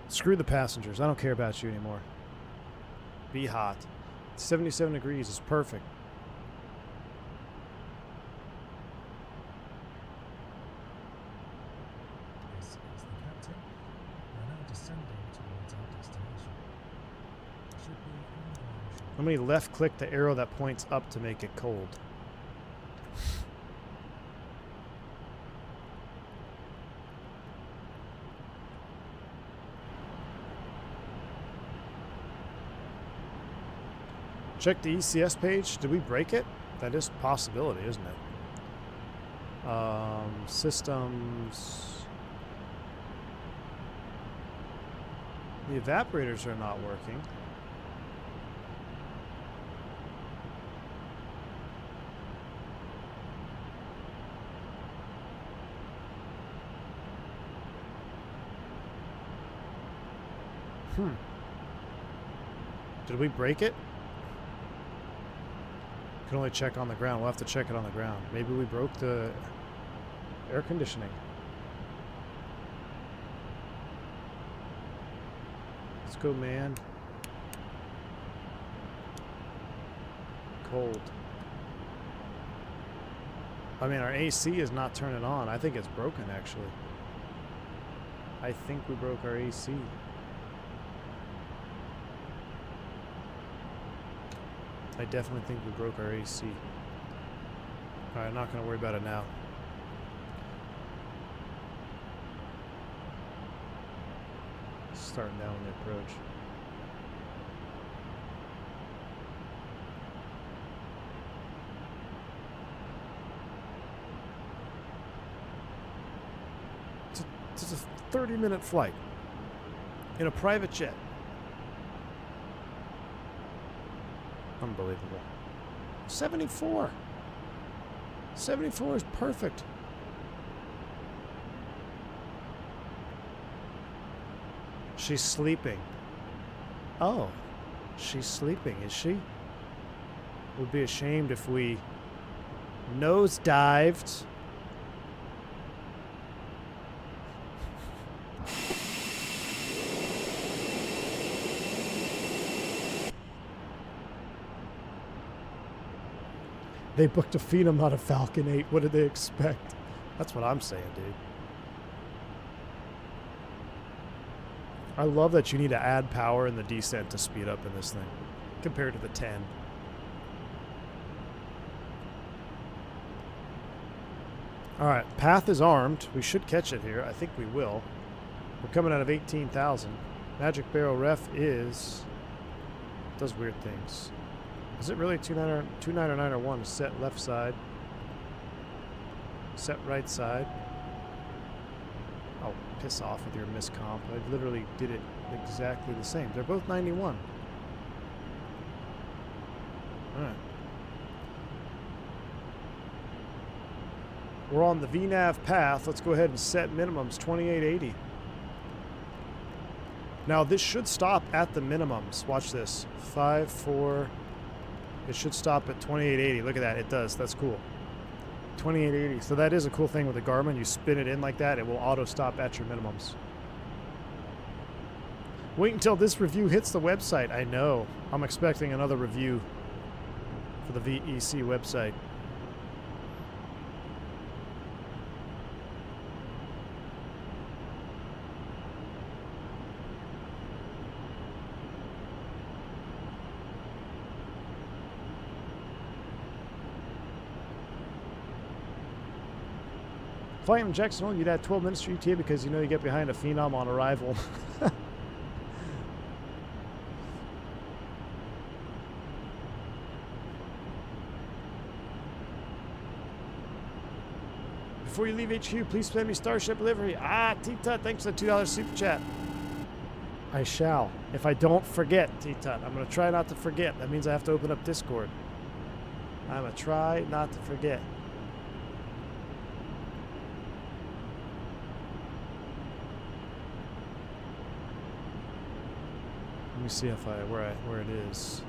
Screw the passengers. I don't care about you anymore. Be hot. 77 degrees is perfect. This is the captain. We're now descending towards our destination. Should be on Let me left click the arrow that points up to make it cold. Check the ECS page. Did we break it? That is a possibility, isn't it? Systems. The evaporators are not working. Did we break it? Can only check on the ground. We'll have to check it on the ground. Maybe we broke the air conditioning. Let's go, man. Cold. I mean, our AC is not turning on. I think it's broken, actually. I think we broke our AC. I definitely think we broke our AC. Alright, I'm not going to worry about it now. Starting down the approach. 30-minute flight in a private jet. Unbelievable. 74. 74 is perfect. She's sleeping. Oh, she's sleeping, is she? Would be ashamed if we nosedived. They booked a Phenom, not a Falcon 8. What did they expect? That's what I'm saying, dude. I love that you need to add power in the descent to speed up in this thing compared to the 10. All right, path is armed. We should catch it here. I think we will. We're coming out of 18,000. Magic barrel ref is... does weird things. Is it really 290901? Set left side. Set right side. Oh, piss off with your miscomp. I literally did it exactly the same. They're both 91. Alright. We're on the VNAV path. Let's go ahead and set minimums 2880. Now this should stop at the minimums. Watch this. 5, 4... It should stop at 2880. Look at that. It does. That's cool. 2880. So that is a cool thing with the Garmin. You spin it in like that, it will auto stop at your minimums. Wait until this review hits the website. I know. I'm expecting another review for the VEC website. Flight from Jacksonville, you'd add 12 minutes to ETA because you know you get behind a Phenom on arrival. Before you leave HQ, please send me Starship livery. Ah, T-Tut, thanks for the $2 super chat. I shall. If I don't forget, T-Tut. I'm going to try not to forget. That means I have to open up Discord. I'm going to try not to forget. Let me see if where it is.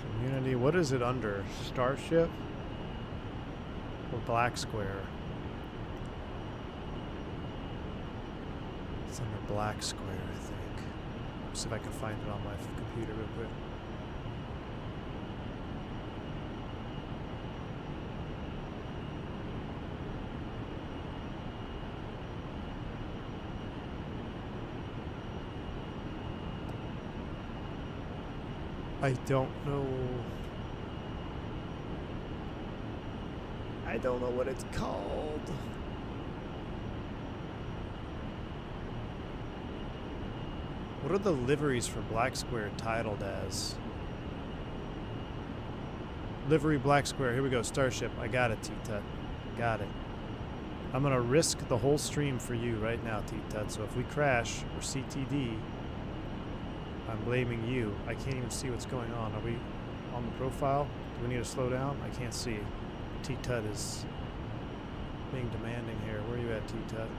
Community, what is it under? Starship or Black Square? It's under Black Square, I think. See if I can find it on my computer real quick. I don't know. I don't know what it's called. What are the liveries for Black Square titled as? Livery Black Square. Here we go. Starship. I got it, T-Tut. Got it. I'm going to risk the whole stream for you right now, T-Tut. So if we crash or CTD, I'm blaming you. I can't even see what's going on. Are we on the profile? Do we need to slow down? I can't see. T-Tut is being demanding here. Where are you at, T-Tut?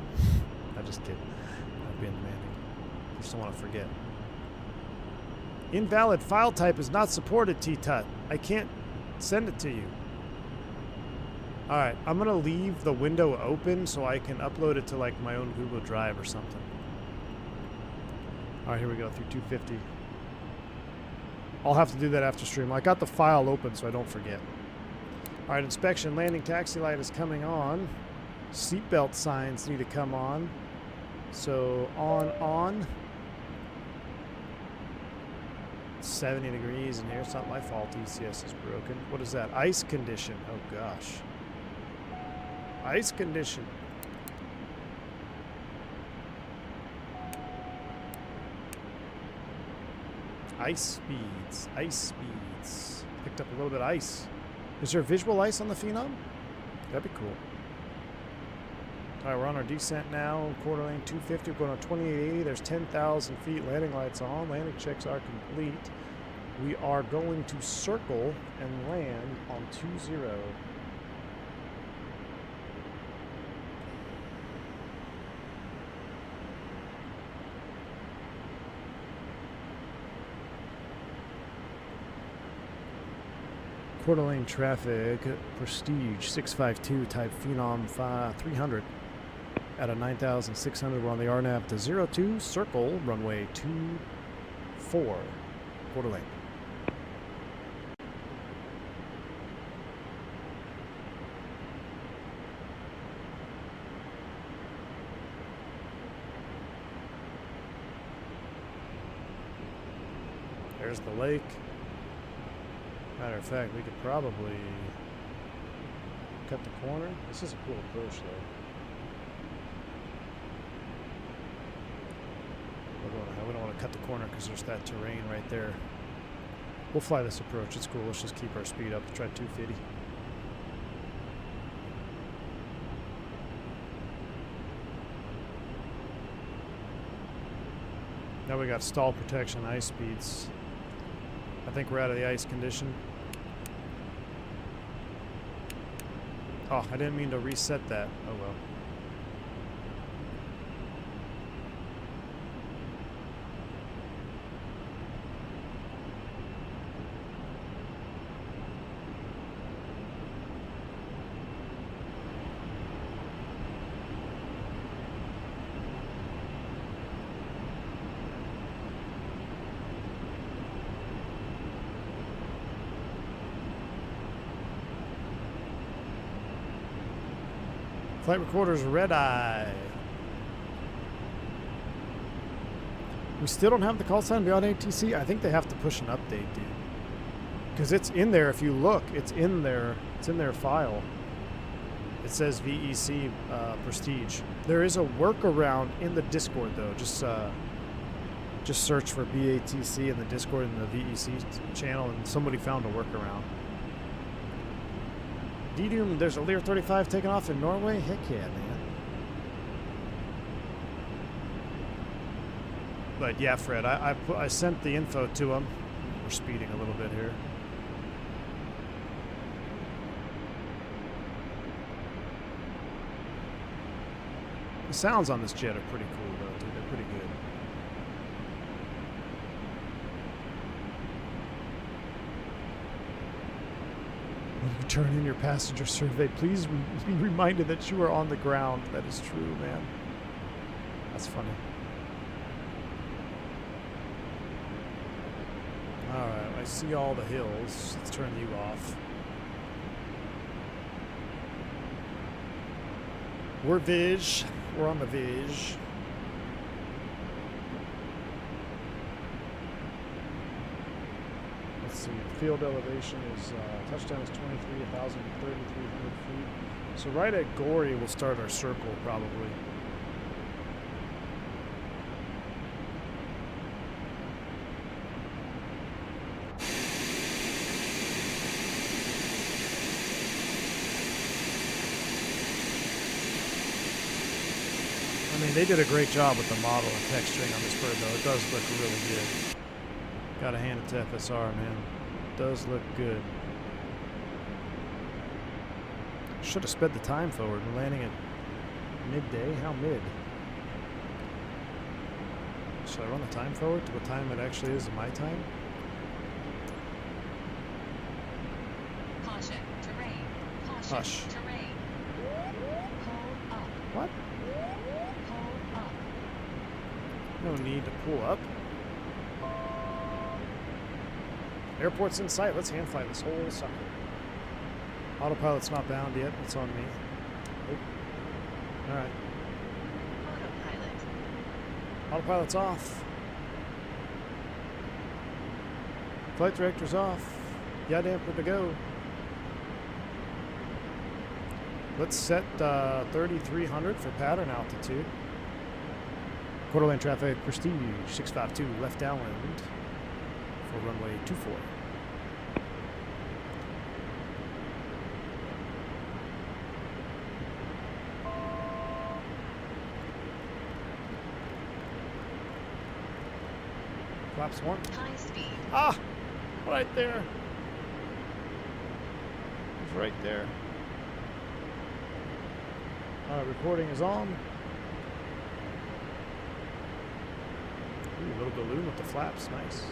I'm just kidding. I'm being demanding. I just don't want to forget. Invalid file type is not supported, T-Tut. I can't send it to you. Alright, I'm going to leave the window open so I can upload it to like my own Google Drive or something. Alright, here we go, through 250. I'll have to do that after stream. I got the file open so I don't forget. Alright, inspection. Landing taxi light is coming on. Seatbelt signs need to come on. So, on. 70 degrees in here. It's not my fault ECS is broken. What is that? Ice condition. Oh, gosh. Ice condition. Ice speeds. Ice speeds. Picked up a little bit of ice. Is there visual ice on the Phenom? That'd be cool. All right, we're on our descent now. Quarter lane 250. We're going on 2880. There's 10,000 feet. Landing lights on. Landing checks are complete. We are going to circle and land on 20. Quarter lane traffic, Prestige 652 type Phenom 300 at a 9,600. We're on the RNAV to 02, circle, runway 24, quarter lane. There's the lake. Matter of fact, we could probably cut the corner. This is a cool approach, though. We don't want to cut the corner because there's that terrain right there. We'll fly this approach. It's cool. Let's just keep our speed up. Try 250. Now we got stall protection, ice speeds. I think we're out of the ice condition. Oh, I didn't mean to reset that. Oh well. Flight recorders, red eye. We still don't have the call sign beyond ATC. I think they have to push an update, dude. Because it's in there. If you look, it's in there. It's in their file. It says VEC Prestige. There is a workaround in the Discord, though. Just search for BATC in the Discord and the VEC channel, and somebody found a workaround. D-Doom, there's a Lear 35 taking off in Norway? Heck yeah, man. But yeah, Fred, I sent the info to him. We're speeding a little bit here. The sounds on this jet are pretty cool, though, dude. They're pretty good. When you turn in your passenger survey, please be reminded that you are on the ground. That is true, man. That's funny. Alright, I see all the hills. Let's turn you off. We're Vij. We're on the Vij. Let's see. Field elevation is touchdown is 23,000, 3,300 feet. So right at Gory, we'll start our circle probably. I mean, they did a great job with the model and texturing on this bird, though. It does look really good. Gotta hand it to FSR, man. It does look good. Should have sped the time forward. We're landing at midday. How mid? Should I run the time forward to what time it actually is in my time? Caution, terrain. Caution, Hush. terrain. Hold up. What? Hold up. No need to pull up. Airport's in sight. Let's hand fly this whole sucker. Autopilot's not bound yet. It's on me. Oh. All right. Autopilot. Autopilot's off. Flight director's off. Yaw damper to go. Let's set 3,300 for pattern altitude. Quarter lane traffic, Prestige 652 left downwind for runway 24. Flaps 1. High speed. Ah! Right there. It's right there. Recording is on. Ooh, a little balloon with the flaps. Nice.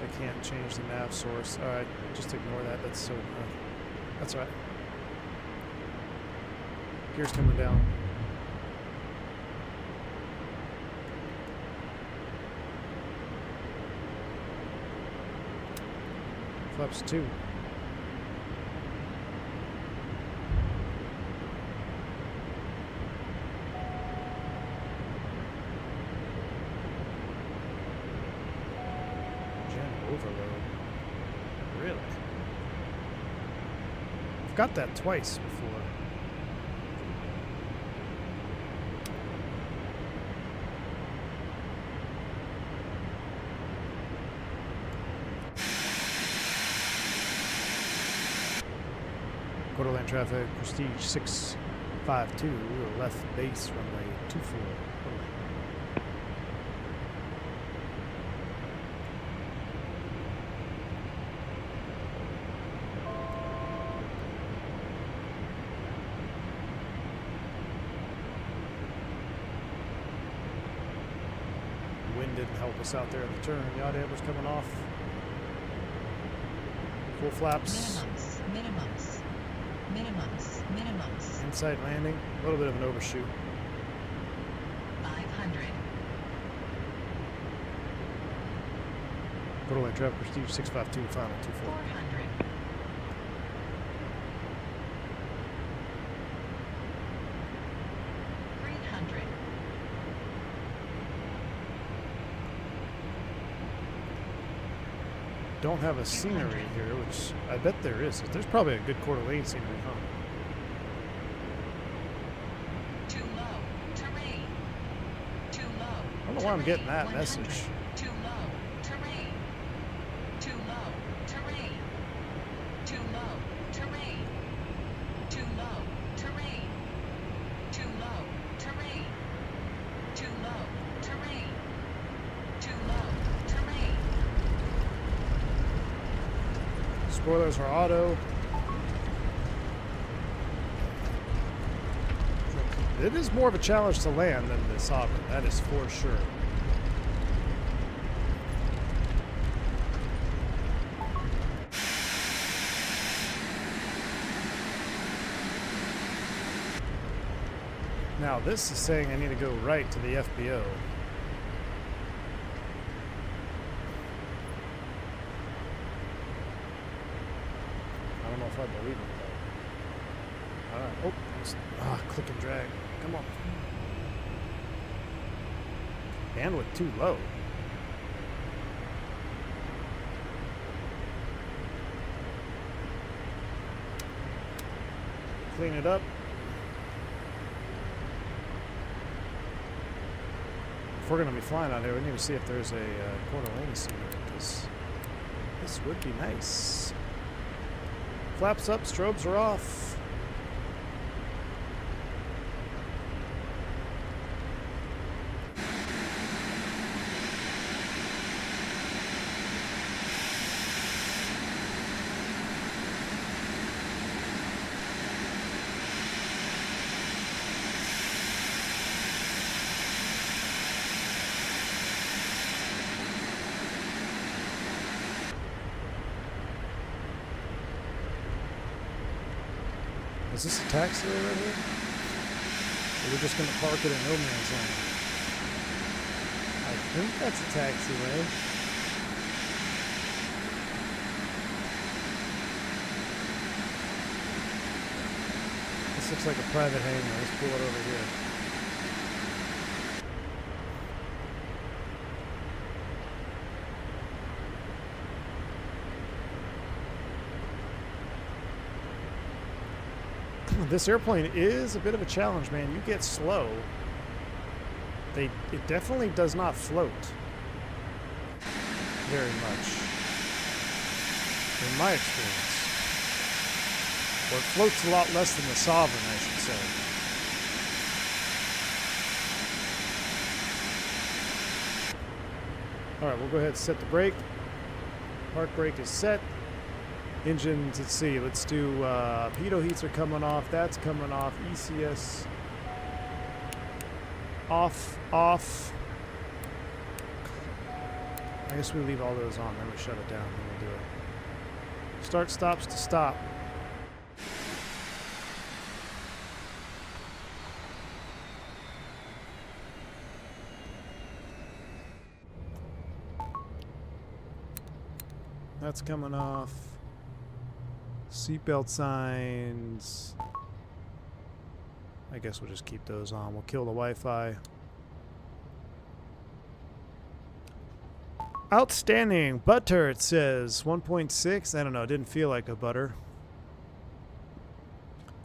I can't change the nav source. Alright, just ignore that. That's so... that's alright. Gears coming down. Flaps 2. Overload. Really? I've got that twice before. Quarter lane traffic, Prestige 652, left base runway 24. Didn't help us out there in the turn. Yacht Amber's coming off. Full flaps. Minimums. Inside landing. A little bit of an overshoot. 500. Quarter lane traffic, Prestige 652, final 24. 400. 300. Don't have a scenery here, which I bet there is. There's probably a good quarter lane scenery, huh? Too low. Terrain. Too low. I don't know why I'm getting that 100. message. Too low. Terrain. Too low. Terrain. Too low. Terrain. Too low. Terrain. Too low. Terrain. Too low. Terrain. Too low. Terrain. Spoilers are auto. It is more of a challenge to land than the Sovereign, that is for sure. Now this is saying I need to go right to the FBO. I don't know if I believe it though. Alright, oh, click and drag. Come on. Bandwidth too low. Clean it up. If we're going to be flying out here, we need to see if there's a quarter lane scenery, because this would be nice. Flaps up, strobes are off. Is this a taxiway right here? Or we're just going to park it in no man's land? I think that's a taxiway. This looks like a private hangar. Let's pull it over here. This airplane is a bit of a challenge, man. You get slow. It definitely does not float very much, in my experience. Or it floats a lot less than the Sovereign, I should say. Alright, we'll go ahead and set the brake. Park brake is set. Engines, let's see, let's do pitot heats are coming off, that's coming off, ECS off. I guess we leave all those on, then we shut it down, then we'll do it. Start stops to stop. That's coming off. Seatbelt signs. I guess we'll just keep those on. We'll kill the Wi-Fi. Outstanding. Butter, it says. 1.6. I don't know. Didn't feel like a butter.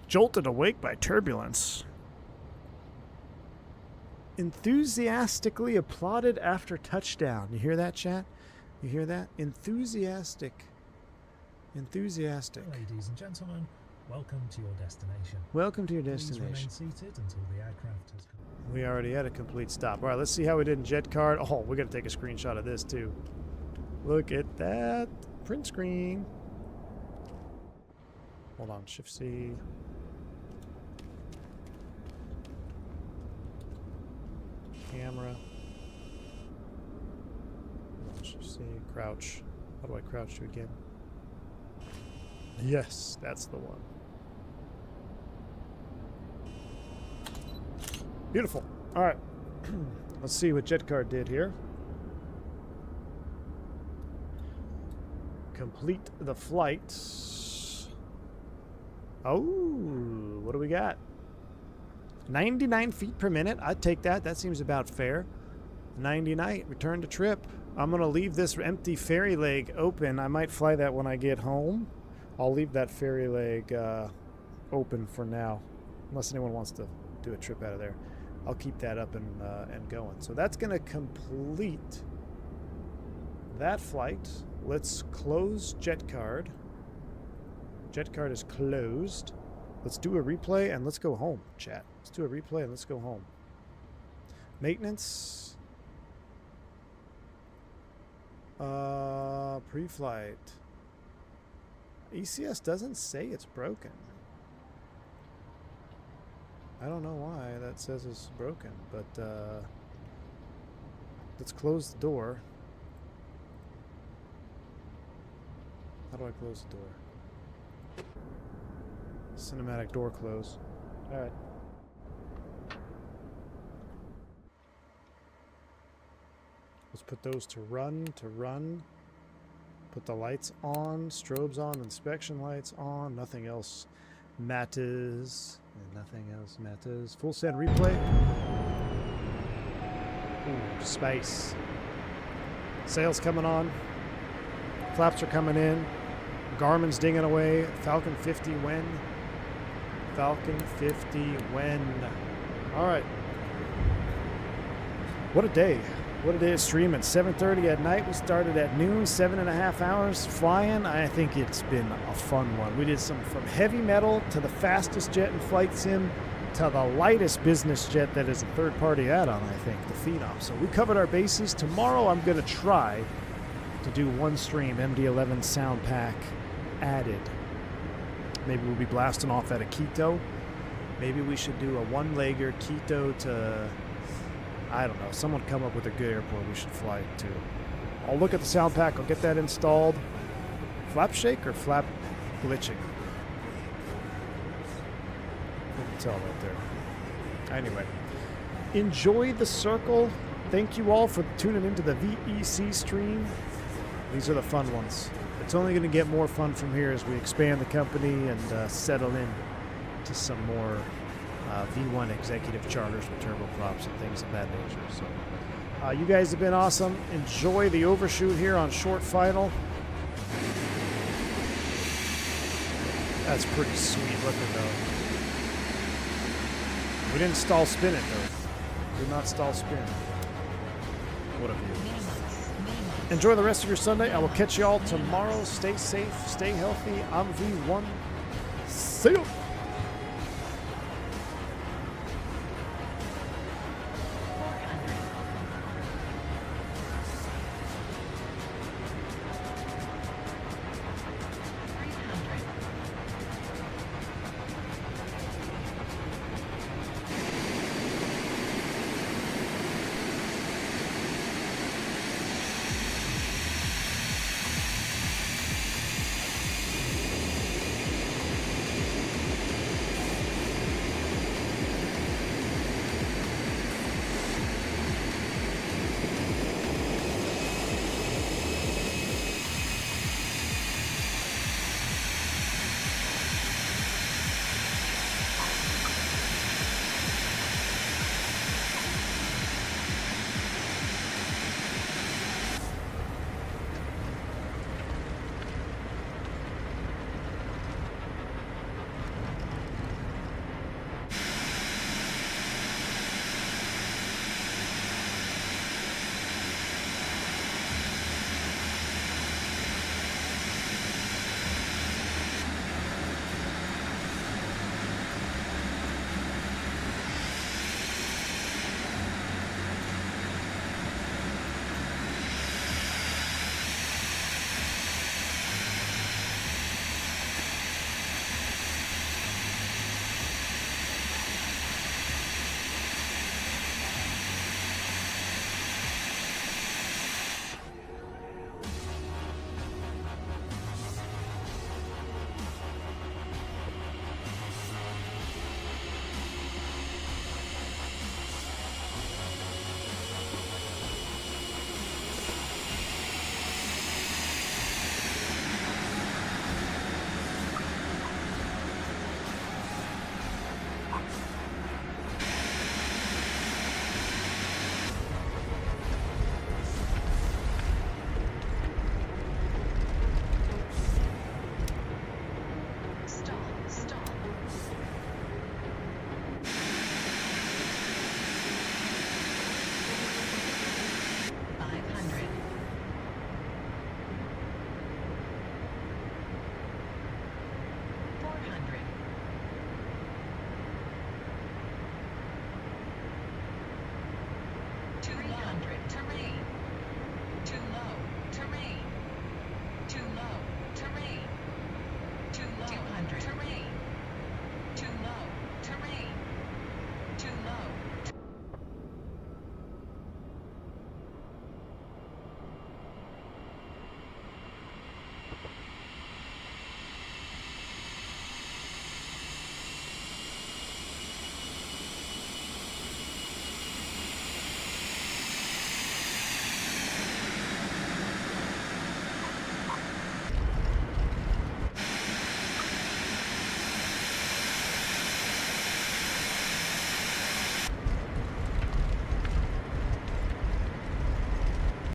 Jolted awake by turbulence. Enthusiastically applauded after touchdown. You hear that, chat? You hear that? Enthusiastic. Enthusiastic. Ladies and gentlemen, welcome to your destination. Welcome to your Please destination. remain seated until the aircraft has come. We already had a complete stop. All right, let's see how we did in jet card. Oh, we're going to take a screenshot of this, too. Look at that. Print screen. Hold on. Shift-C. Camera. Shift-C. Crouch. How do I crouch to again? Yes, that's the one. Beautiful. All right. Let's see what JetCard did here. Complete the flight. Oh, what do we got? 99 feet per minute. I'd take that. That seems about fair. 99. Return to trip. I'm going to leave this empty ferry leg open. I might fly that when I get home. I'll leave that ferry leg open for now, unless anyone wants to do a trip out of there. I'll keep that up and going. So that's going to complete that flight. Let's close JetCard. JetCard is closed. Let's do a replay and let's go home, chat. Let's do a replay and let's go home. Maintenance. Pre-flight. ECS doesn't say it's broken. I don't know why that says it's broken, but let's close the door. How do I close the door? Cinematic door close. All right. Let's put those to run, Put the lights on, strobes on, inspection lights on, nothing else matters. And nothing else matters. Full send replay. Ooh, space. Sails coming on. Flaps are coming in. Garmin's dinging away. Falcon 50 when? Falcon 50 when? Alright. What a day. What a day of streaming. 7:30 at night. We started at noon, 7.5 hours flying. I think it's been a fun one. We did some from heavy metal to the fastest jet in flight sim to the lightest business jet that is a third-party add-on, I think, the Phenom. So we covered our bases. Tomorrow I'm going to try to do one stream, MD-11 sound pack added. Maybe we'll be blasting off at a Quito. Maybe we should do a one-legger Quito to... I don't know. Someone come up with a good airport we should fly to. I'll look at the sound pack. I'll get that installed. Flap shake or flap glitching? Couldn't tell right there. Anyway. Enjoy the circle. Thank you all for tuning into the VEC stream. These are the fun ones. It's only going to get more fun from here as we expand the company and settle in to some more V1 executive charters with turboprops and things of that nature. So you guys have been awesome. Enjoy the overshoot here on short final. That's pretty sweet looking though. We didn't stall spin it though. Did not stall spin. What a view. Enjoy the rest of your Sunday. I will catch you all tomorrow. Stay safe, stay healthy. I'm V1. See ya.